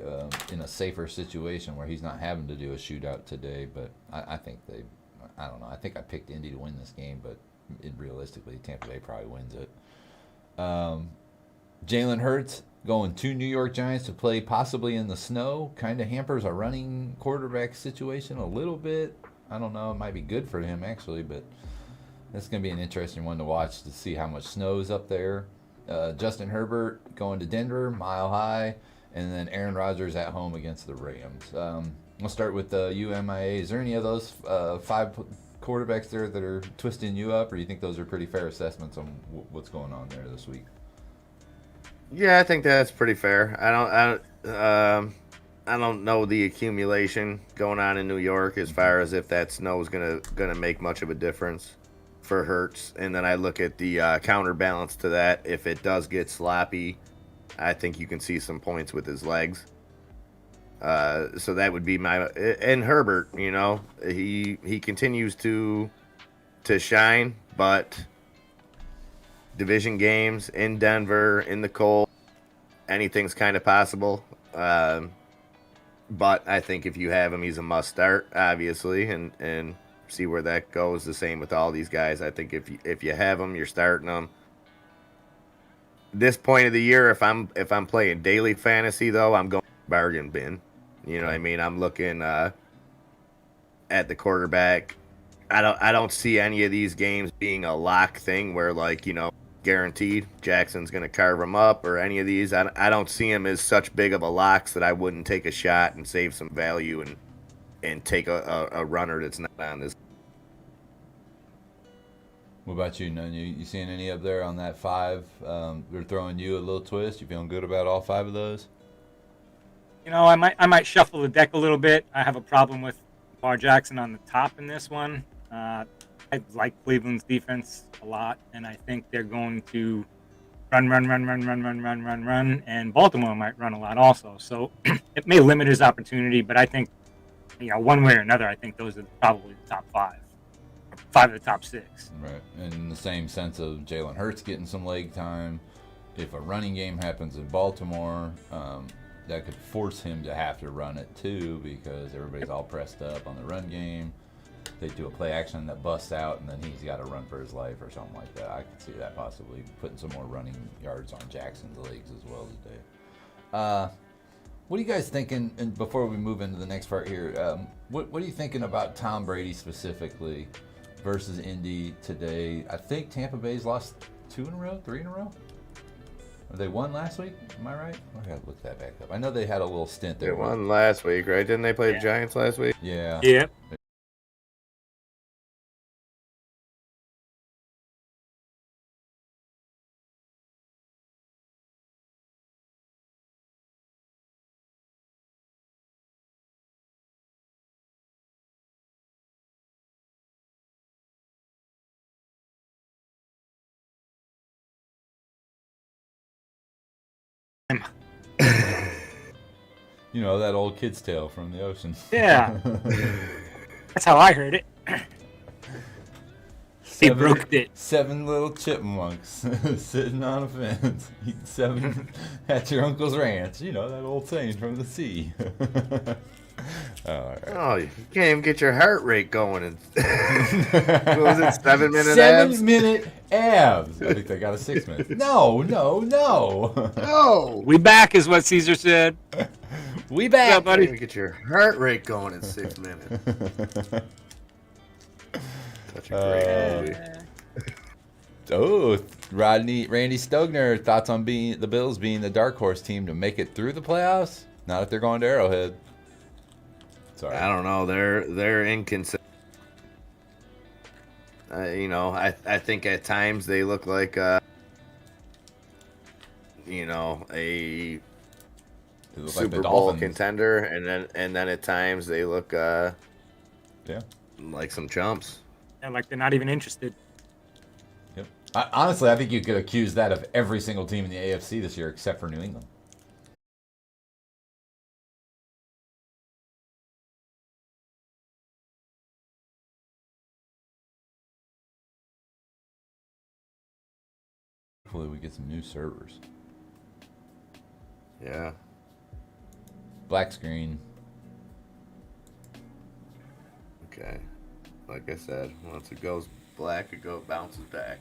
in a safer situation where he's not having to do a shootout today. But I think I don't know. I think I picked Indy to win this game, but realistically, Tampa Bay probably wins it. Jalen Hurts going to New York Giants to play possibly in the snow kind of hampers a running quarterback situation a little bit. I don't know. It might be good for him, actually, but that's going to be an interesting one to watch to see how much snow is up there. Justin Herbert going to Denver, Mile High, and then Aaron Rodgers at home against the Rams. We'll start with UMIA. Is there any of those 5 quarterbacks there that are twisting you up, or do you think those are pretty fair assessments on what's going on there this week? Yeah, I think that's pretty fair. I don't know the accumulation going on in New York as far as if that snow is gonna make much of a difference for Hurts. And then I look at the counterbalance to that. If it does get sloppy, I think you can see some points with his legs. So that would be my... And Herbert, you know, he continues to shine, but division games in Denver, in the cold, anything's kind of possible. But I think if you have him, he's a must start, obviously, and see where that goes. The same with all these guys. I think if you have them, you're starting them. This point of the year, if I'm playing daily fantasy, though, I'm going bargain bin. You know what I mean? I'm looking at the quarterback. I don't see any of these games being a lock thing where, like, you know, guaranteed Jackson's going to carve them up or any of these. I don't see them as such big of a locks that I wouldn't take a shot and save some value and take a runner that's not on this. What about you, Nunn? You seeing any up there on that 5? They're throwing you a little twist. You feeling good about all 5 of those? You know, I might shuffle the deck a little bit. I have a problem with Lamar Jackson on the top in this one. I like Cleveland's defense a lot, and I think they're going to run, and Baltimore might run a lot also. So it may limit his opportunity, but I think, you know, one way or another, I think those are probably the top 5. 5 of the top 6. Right. And in the same sense of Jalen Hurts getting some leg time, if a running game happens in Baltimore, that could force him to have to run it too because everybody's all pressed up on the run game. They do a play action that busts out, and then he's got to run for his life or something like that. I could see that possibly putting some more running yards on Jackson's legs as well today. What are you guys thinking, and before we move into the next part here, what are you thinking about Tom Brady specifically versus Indy today? I think Tampa Bay's lost 2 in a row, 3 in a row? They won last week? Am I right? I gotta look that back up. I know they had a little stint They there. won last week, right? Didn't they play the Giants last week? Yeah. Yep. You know, that old kid's tale from the ocean. Yeah. That's how I heard it. He broke it. 7 little chipmunks sitting on a fence, eating 7 at your uncle's ranch. You know, that old saying from the sea. All right. Oh, you can't even get your heart rate going. What was it, 7 minute 7 abs? minute abs. I think they got a 6 minute. No. No. We back is what Caesar said. We Yeah, back. Can't buddy. even get your heart rate going in 6 minutes. Such a great movie. Oh, Randy Stogner, thoughts on the Bills being the dark horse team to make it through the playoffs? Not if they're going to Arrowhead. Sorry. I don't know. They're inconsistent. You know, I think at times they look like you know, a They look like the Super Bowl Dolphins. contender, and then at times they look Yeah. like some chumps. Yeah, like they're not even interested. Yep. Honestly, I think you could accuse that of every single team in the AFC this year except for New England. Hopefully we get some new servers. Yeah. Black screen. Okay. Like I said, once it goes black, it bounces back.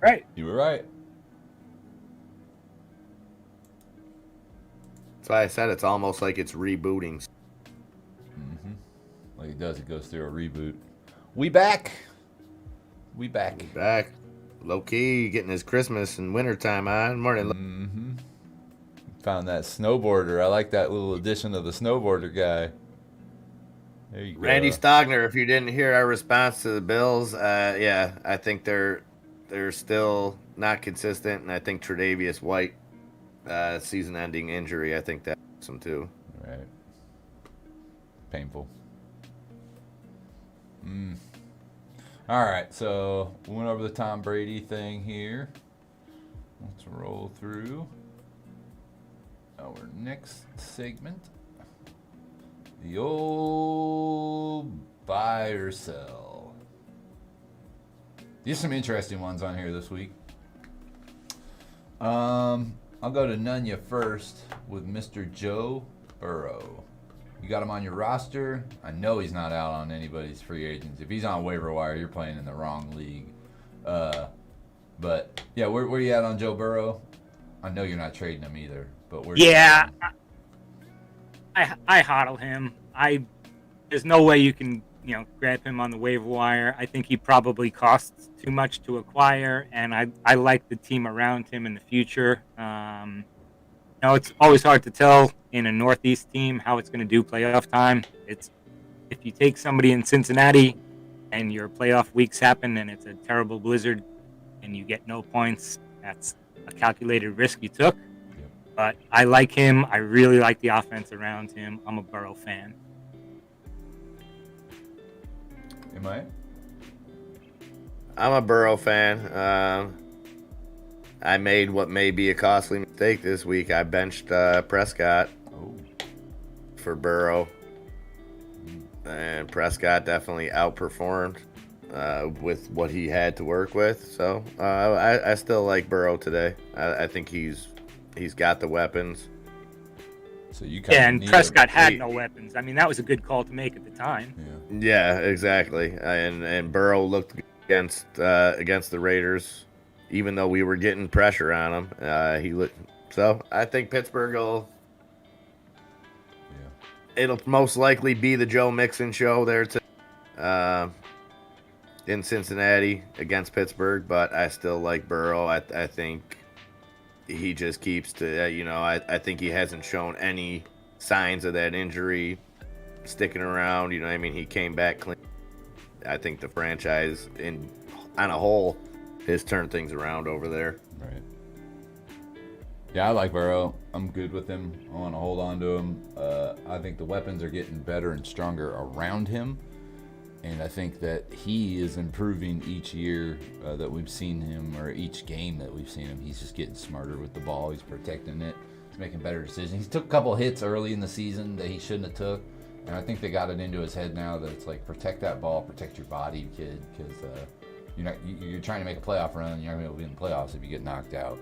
Right. You were right. That's why I said it's almost like it's rebooting. Mm-hmm. Like it does, it goes through a reboot. We back. We back. Back. Low key, getting his Christmas and wintertime on. Morning. Mm-hmm. Found that snowboarder. I like that little addition of the snowboarder guy. There you go. Randy Stogner, if you didn't hear our response to the Bills, yeah, I think they're still not consistent, and I think Tre'Davious White, season-ending injury, I think that helps him too. Right. Painful. All right, so we went over the Tom Brady thing here. Let's roll through our next segment. The old buy or sell. These are some interesting ones on here this week. I'll go to Nunya first with Mr. Joe Burrow. You got him on your roster. I know he's not out on anybody's free agents. If he's on waiver wire, you're playing in the wrong league. But yeah, where are you at on Joe Burrow? I know you're not trading him either, but where? Yeah, I hodl him. There's no way you can grab him on the waiver wire. I think he probably costs too much to acquire, and I like the team around him in the future. It's always hard to tell in a Northeast team how it's going to do playoff time. It's if you take somebody in Cincinnati and your playoff weeks happen and it's a terrible blizzard and you get no points, that's a calculated risk you took. Yep. But I like him. I really like the offense around him. I'm a Burrow fan. Am I? I'm a Burrow fan. I made what may be a costly mistake this week. I benched Prescott for Burrow. And Prescott definitely outperformed with what he had to work with. So I still like Burrow today. I think he's got the weapons. So you and Prescott had no weapons. I mean, that was a good call to make at the time. Yeah, exactly. And Burrow looked good against the Raiders. Even though we were getting pressure on him, he looked. So I think Pittsburgh will. Yeah. It'll most likely be the Joe Mixon show there too. in Cincinnati against Pittsburgh, but I still like Burrow. I think he just keeps to, I think he hasn't shown any signs of that injury sticking around. You know what I mean? He came back clean. I think the franchise on a whole has turned things around over there. Right. Yeah, I like Burrow. I'm good with him. I want to hold on to him. I think the weapons are getting better and stronger around him. And I think that he is improving each year that we've seen him, or each game that we've seen him. He's just getting smarter with the ball. He's protecting it. He's making better decisions. He took a couple hits early in the season that he shouldn't have took. And I think they got it into his head now that it's like, protect that ball, protect your body, kid, because you're trying to make a playoff run, and you're not going to be in the playoffs if you get knocked out.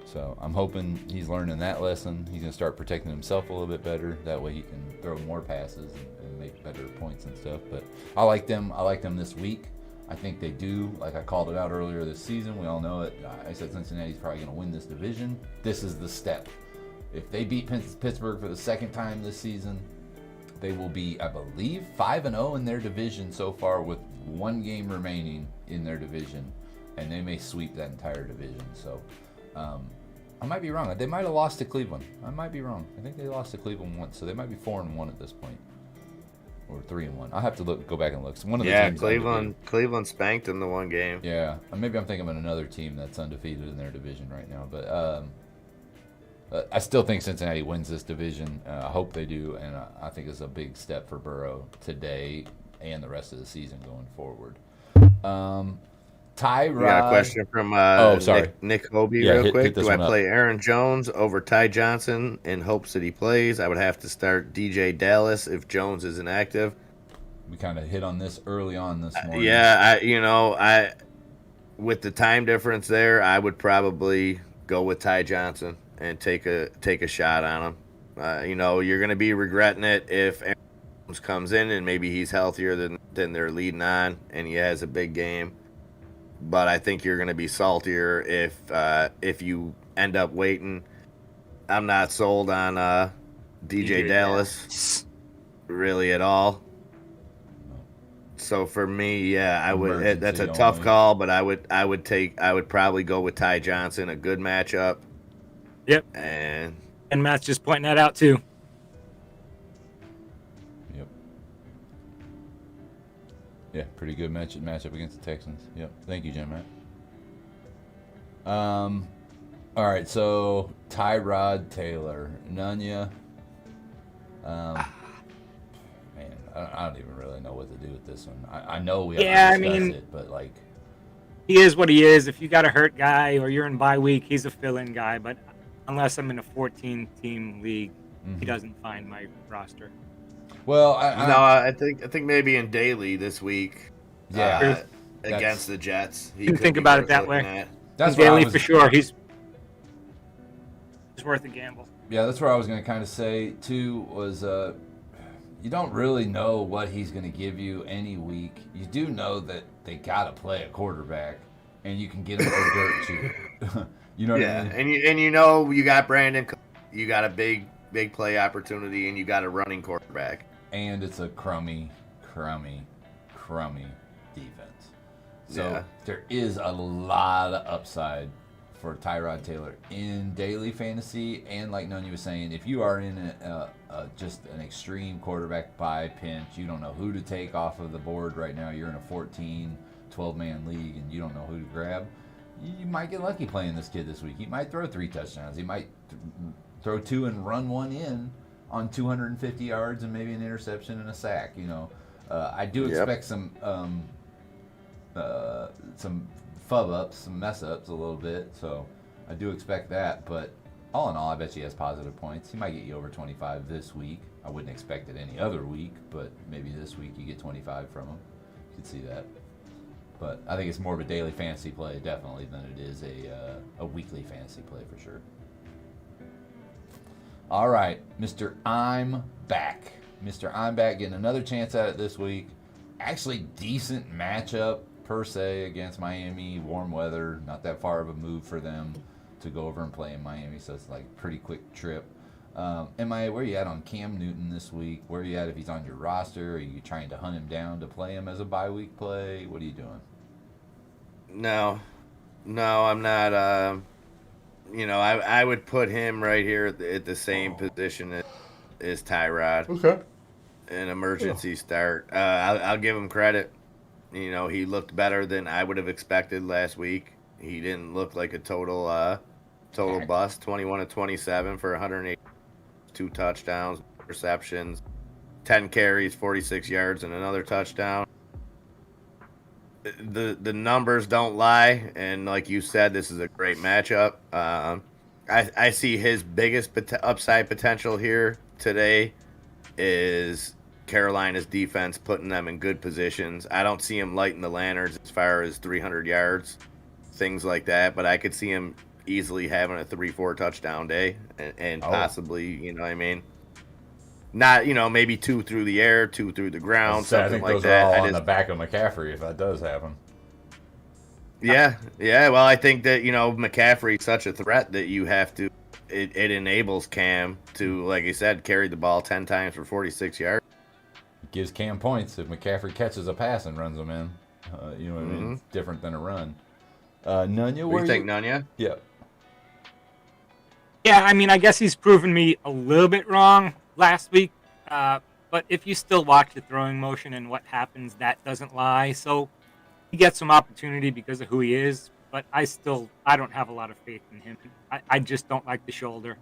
So I'm hoping he's learning that lesson. He's going to start protecting himself a little bit better. That way he can throw more passes and make better points and stuff. But I like them. I like them this week. I think they do. Like I called it out earlier this season. We all know it. I said Cincinnati's probably going to win this division. This is the step. If they beat Pittsburgh for the second time this season, they will be, I believe, 5-0 in their division so far with one game remaining in their division. And they may sweep that entire division. So I might be wrong. They might have lost to Cleveland. I might be wrong. I think they lost to Cleveland once, so they might be 4-1 at this point, or 3-1. I'll have to go back and look. So one of the teams Cleveland spanked in the one game. Yeah, maybe I'm thinking of another team that's undefeated in their division right now. But I still think Cincinnati wins this division. I hope they do, and I think it's a big step for Burrow today and the rest of the season going forward. Tyrod. We got a question from Nick Hobie real quick. Do I play Aaron Jones over Ty Johnson in hopes that he plays? I would have to start DJ Dallas if Jones is inactive. We kind of hit on this early on this morning. Yeah, with the time difference there, I would probably go with Ty Johnson and take a shot on him. You're going to be regretting it if Aaron Jones comes in and maybe he's healthier than they're leading on and he has a big game. But I think you're going to be saltier if you end up waiting. I'm not sold on DJ Dallas really at all. So for me, yeah, I would. That's a tough call, but I would probably go with Ty Johnson. A good matchup. Yep. And Matt's just pointing that out too. Yeah, pretty good matchup against the Texans. Yep. Thank you, Jim, Matt. All right, so Tyrod Taylor. Nunya. Man, I don't even really know what to do with this one. I know we have to discuss it, but like... He is what he is. If you got a hurt guy or you're in bye week, he's a fill-in guy. But unless I'm in a 14-team league, he doesn't find my roster. Well, I think maybe in daily this week, against the Jets, you can think about it that way. That's daily for sure. He's worth a gamble. Yeah, that's where I was going to kind of say too. Was you don't really know what he's going to give you any week. You do know that they got to play a quarterback, and you can get him for dirt cheap. You know what I mean? And you got Brandon, you got a big play opportunity, and you got a running quarterback. And it's a crummy defense. So there is a lot of upside for Tyrod Taylor in daily fantasy. And like Nunny was saying, if you are in just an extreme quarterback buy pinch, you don't know who to take off of the board right now, you're in a 12-man league, and you don't know who to grab, you might get lucky playing this kid this week. He might throw 3 touchdowns. He might throw 2 and run 1 in on 250 yards and maybe an interception and a sack. I do expect some fub ups, some mess ups a little bit. So I do expect that. But all in all, I bet he has positive points. He might get you over 25 this week. I wouldn't expect it any other week, but maybe this week you get 25 from him. You could see that. But I think it's more of a daily fantasy play, definitely, than it is a weekly fantasy play for sure. All right, Mr. I'm Back. Mr. I'm Back getting another chance at it this week. Actually, decent matchup per se against Miami. Warm weather, not that far of a move for them to go over and play in Miami, so it's like a pretty quick trip. Where are you at on Cam Newton this week? Where are you at if he's on your roster? Are you trying to hunt him down to play him as a bye week play? What are you doing? No, I'm not. I would put him right here at the same position as Tyrod. Okay. An emergency start. I'll give him credit. He looked better than I would have expected last week. He didn't look like a total bust. 21 of 27 for 182 touchdowns, receptions, 10 carries, 46 yards, and another touchdown. The numbers don't lie, and like you said, this is a great matchup. I see his biggest upside potential here today is Carolina's defense putting them in good positions. I don't see him lighting the lanterns as far as 300 yards, things like that, but I could see him easily having a 3-4 touchdown day and possibly, you know what I mean? Not, maybe 2 through the air, 2 through the ground, something like that. I think those are all on the back of McCaffrey if that does happen. Yeah. Well, I think that, McCaffrey's such a threat that you have to, it enables Cam to, like I said, carry the ball 10 times for 46 yards. It gives Cam points if McCaffrey catches a pass and runs them in. You know what I mean? It's different than a run. Nunya, what do you think, Nunya? Yeah. Yeah, I mean, I guess he's proven me a little bit wrong last week. But if you still watch the throwing motion and what happens, that doesn't lie. So he gets some opportunity because of who he is. But I don't have a lot of faith in him. I just don't like the shoulder.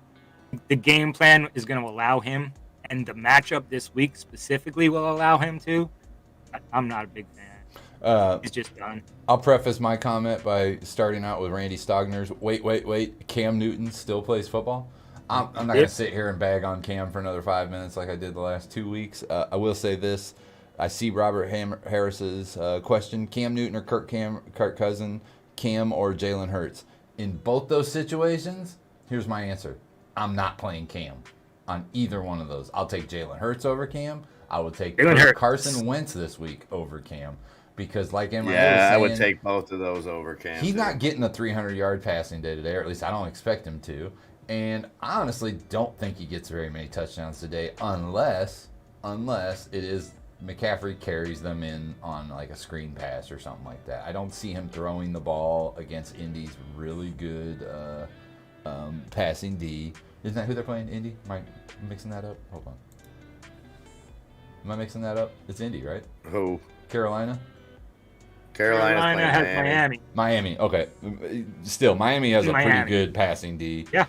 The game plan is going to allow him, and the matchup this week specifically will allow him to. I'm not a big fan. He's just done. I'll preface my comment by starting out with Randy Stogner's. Wait. Cam Newton still plays football? I'm not going to sit here and bag on Cam for another 5 minutes like I did the last 2 weeks. I will say this. I see Robert Harris's question. Cam Newton or Kirk Cousins, Cam or Jalen Hurts? In both those situations, here's my answer. I'm not playing Cam on either one of those. I'll take Jalen Hurts over Cam. I would take Carson Wentz this week over Cam. Because like Emma was saying, I would take both of those over Cam. He's not getting a 300-yard passing day today, or at least I don't expect him to. And I honestly don't think he gets very many touchdowns today unless it is McCaffrey carries them in on like a screen pass or something like that. I don't see him throwing the ball against Indy's really good passing D. Isn't that who they're playing, Indy? Am I mixing that up? Hold on. Am I mixing that up? It's Indy, right? Who? Carolina? Carolina has Miami. Miami, okay. Still, Miami has a pretty good passing D. Yeah.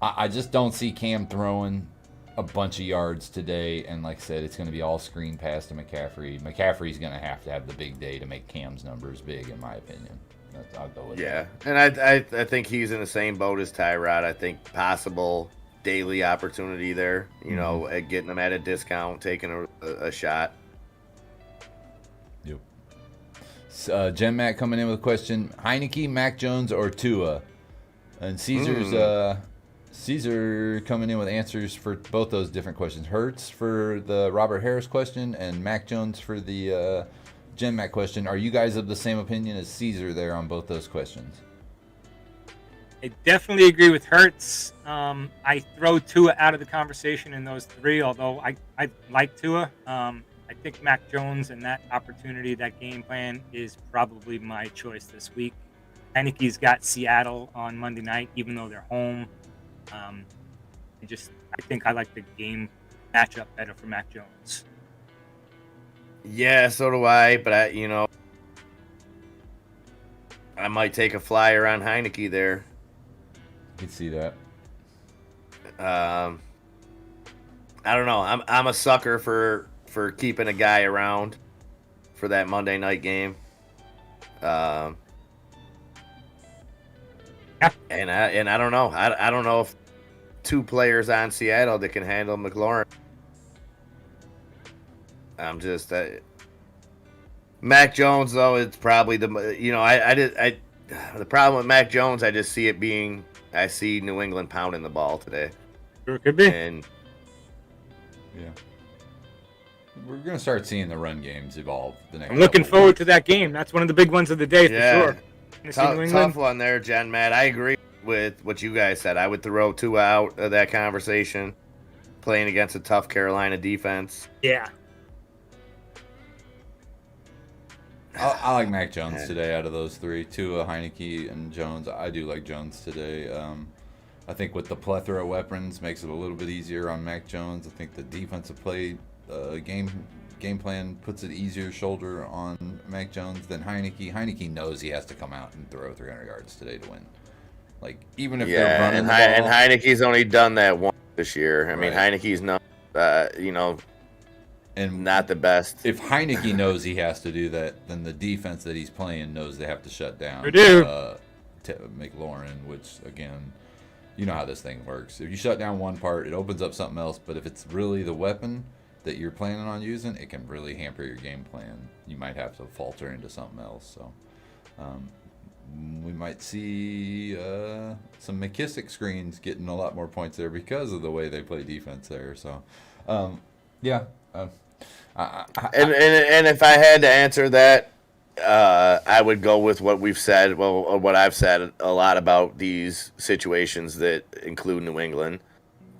I just don't see Cam throwing a bunch of yards today, and like I said, it's going to be all screen pass to McCaffrey. McCaffrey's going to have the big day to make Cam's numbers big, in my opinion. I'll go with that. And I think he's in the same boat as Tyrod. I think possible daily opportunity there, at getting them at a discount, taking a shot. Jen Matt coming in with a question: Heineke, Mac Jones, or Tua? And Caesar coming in with answers for both those different questions. Hurts for the Robert Harris question, and Mac Jones for the Jen Matt question. Are you guys of the same opinion as Caesar there on both those questions? I definitely agree with Hurts. I throw Tua out of the conversation in those three, although I like Tua. I think Mac Jones and that opportunity, that game plan is probably my choice this week. Heineke's got Seattle on Monday night, even though they're home. I think I like the game matchup better for Mac Jones. Yeah, so do I. But I might take a flyer on Heineke there. You can see that. I don't know. I'm a sucker for keeping a guy around for that Monday night game. And I don't know. I don't know if two players on Seattle that can handle McLaurin. I'm just Mac Jones though. It's probably the problem with Mac Jones. I just see it being. I see New England pounding the ball today. Sure could be. And yeah. We're going to start seeing the run games evolve the next. I'm looking forward to that game. That's one of the big ones of the day for sure. Tough one there, Jen Matt. I agree. with what you guys said. I would throw 2 out of that conversation, playing against a tough Carolina defense. Yeah. I like Mac Jones today out of those 3. Tua, Heineke, and Jones. I do like Jones today. I think with the plethora of weapons makes it a little bit easier on Mac Jones. I think the defensive play game plan puts it easier shoulder on Mac Jones than Heineke. Heineke knows he has to come out and throw 300 yards today to win. Like, even if they're running the ball. And Heineke's only done that once this year. I mean, Right. Heineke's not, and not the best. if Heineke knows he has to do that, then the defense that he's playing knows they have to shut down Purdue. McLaurin, which, again, you know how this thing works. If you shut down one part, it opens up something else. But if it's really the weapon that you're planning on using, it can really hamper your game plan. You might have to falter into something else. So we might see some McKissick screens getting a lot more points there because of the way they play defense there. So, yeah. And if I had to answer that, I would go with what we've said. Well, what I've said a lot about these situations that include New England.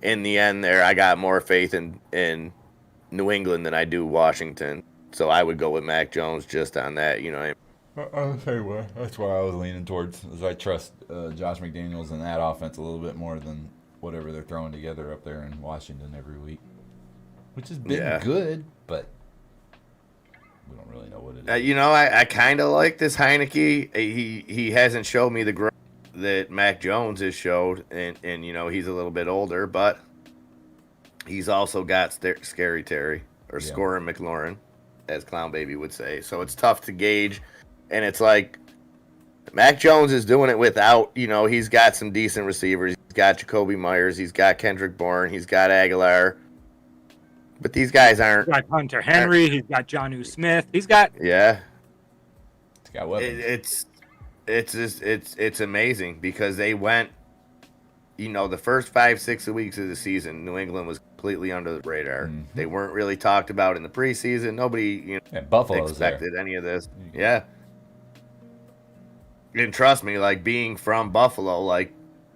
In the end, there, I got more faith in New England than I do Washington. So I would go with Mac Jones just on that. You know. I'll tell you what. That's why I was leaning towards. Is I trust Josh McDaniels and that offense a little bit more than whatever they're throwing together up there in Washington every week, which has been good, but we don't really know what it is. I kind of like this Heineke. He hasn't showed me the growth that Mac Jones has showed, and he's a little bit older, but he's also got Scary Terry or Scoring McLaurin, as Clown Baby would say. So it's tough to gauge, and it's like Mac Jones is doing it without. He's got some decent receivers. He's got Jacoby Myers. He's got Kendrick Bourne. He's got Aguilar. But these guys aren't. He's got Hunter Henry. He's got Jonnu Smith. He's got. Yeah. It's got weapons. It's amazing because they went. The first 5-6 weeks of the season, New England was completely under the radar. Mm-hmm. They weren't really talked about in the preseason. Nobody, Buffalo's expected there. any of this. Yeah. And trust me, like being from Buffalo, like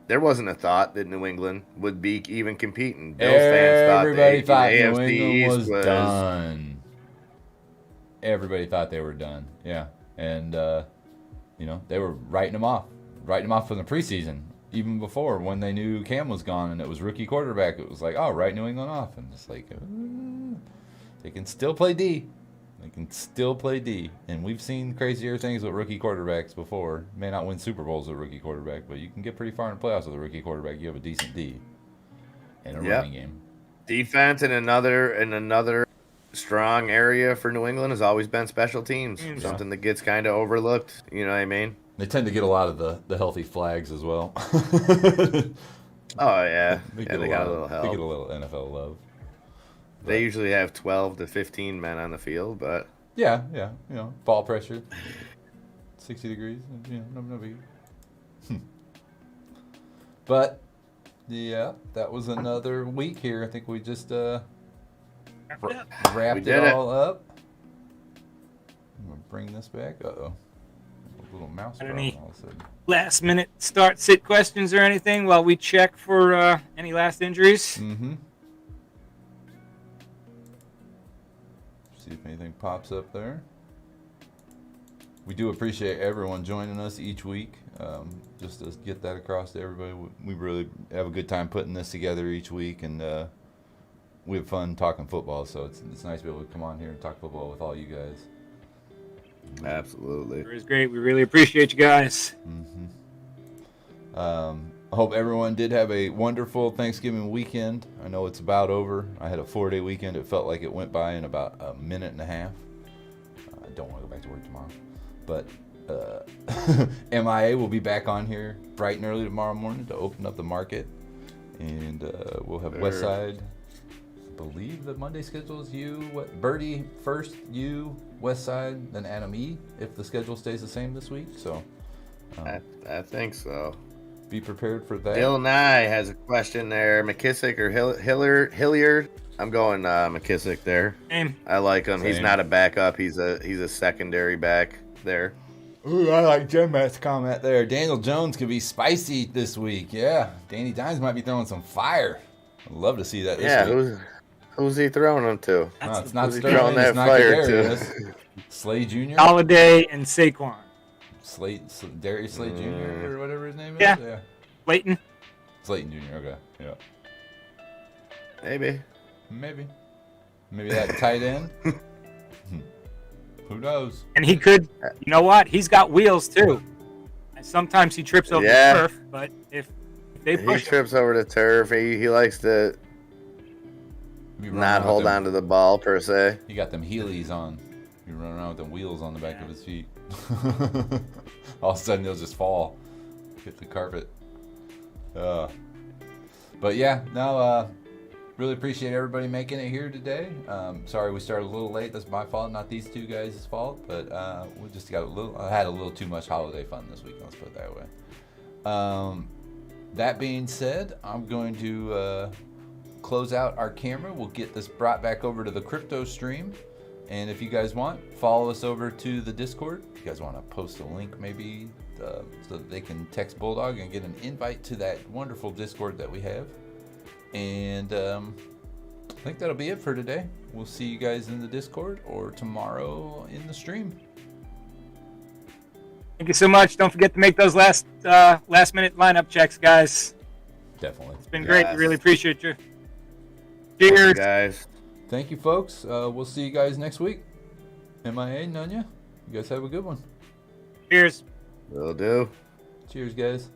there wasn't a thought that New England would be even competing. Bills fans thought Everybody thought the New AFC England East was done. Everybody thought they were done. Yeah, and they were writing them off from the preseason, even before when they knew Cam was gone and it was rookie quarterback. It was like, oh, write New England off, and it's like they can still play D. They can still play D, and we've seen crazier things with rookie quarterbacks before. May not win Super Bowls with a rookie quarterback, but you can get pretty far in the playoffs with a rookie quarterback. You have a decent D and a running game. Defense and another strong area for New England has always been special teams. Something that gets kind of overlooked. You know what I mean? They tend to get a lot of the healthy flags as well. Oh yeah, they got a little help. They get a little NFL love. They usually have 12 to 15 men on the field, but Yeah, ball pressure, 60 degrees, no big. But that was another week here. I think we just wrapped it all up. I'm gonna bring this back. A little mouse problem all of a sudden. Last minute start sit questions or anything while we check for any last injuries? Mm-hmm. See if anything pops up there. We do appreciate everyone joining us each week. Just to get that across to everybody. We really have a good time putting this together each week, and we have fun talking football. So it's nice to be able to come on here and talk football with all you guys. absolutely. It was great. We really appreciate you guys. Mm-hmm. I hope everyone did have a wonderful Thanksgiving weekend. I know it's about over. I had a 4-day weekend. It felt like it went by in about a minute and a half. I don't want to go back to work tomorrow. But MIA will be back on here bright and early tomorrow morning to open up the market. And we'll have Westside. I believe the Monday schedule is Birdie first, Westside, then Adam E. if the schedule stays the same this week. So I think so. Be prepared for that. Bill Nye has a question there. McKissick or Hilliard? I'm going McKissick there. Same. I like him. He's Same. not a backup. He's a secondary back there. Ooh, I like Jen Matt's comment there. Daniel Jones could be spicy this week. Yeah, Danny Dimes might be throwing some fire. I'd love to see that this week. Who's he throwing them to? No, it's not Who's he Sterling. throwing It's that not fire Kadarius. Slade Jr. Holiday and Saquon. Darius Slade Jr. or whatever his name is. Yeah. Yeah. Slayton. Slayton Jr. Okay. Yeah. Maybe. Maybe that tight end. Who knows? And he could, you know what? He's got wheels too. And sometimes he trips over the turf, but if they push he trips over the turf. He likes to not hold on to the ball per se. He got them Heelys on. You run around with them wheels on the back of his feet. All of a sudden he'll just fall, hit the carpet. But yeah, no. Really appreciate everybody making it here today. Sorry we started a little late. That's my fault, not these two guys' fault. But we just got I had a little too much holiday fun this week. Let's put it that way. That being said, I'm going to close out our camera. We'll get this brought back over to the crypto stream. And if you guys want, follow us over to the Discord. If you guys want to post a link maybe so that they can text Bulldog and get an invite to that wonderful Discord that we have. And I think that'll be it for today. We'll see you guys in the Discord or tomorrow in the stream. Thank you so much. Don't forget to make those last minute lineup checks, guys. Definitely. It's been great. Really appreciate you. Cheers, guys. Thank you, folks. We'll see you guys next week. MIA, Nunya. You guys have a good one. Cheers. Will do. Cheers, guys.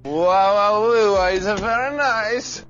Wow, is very nice.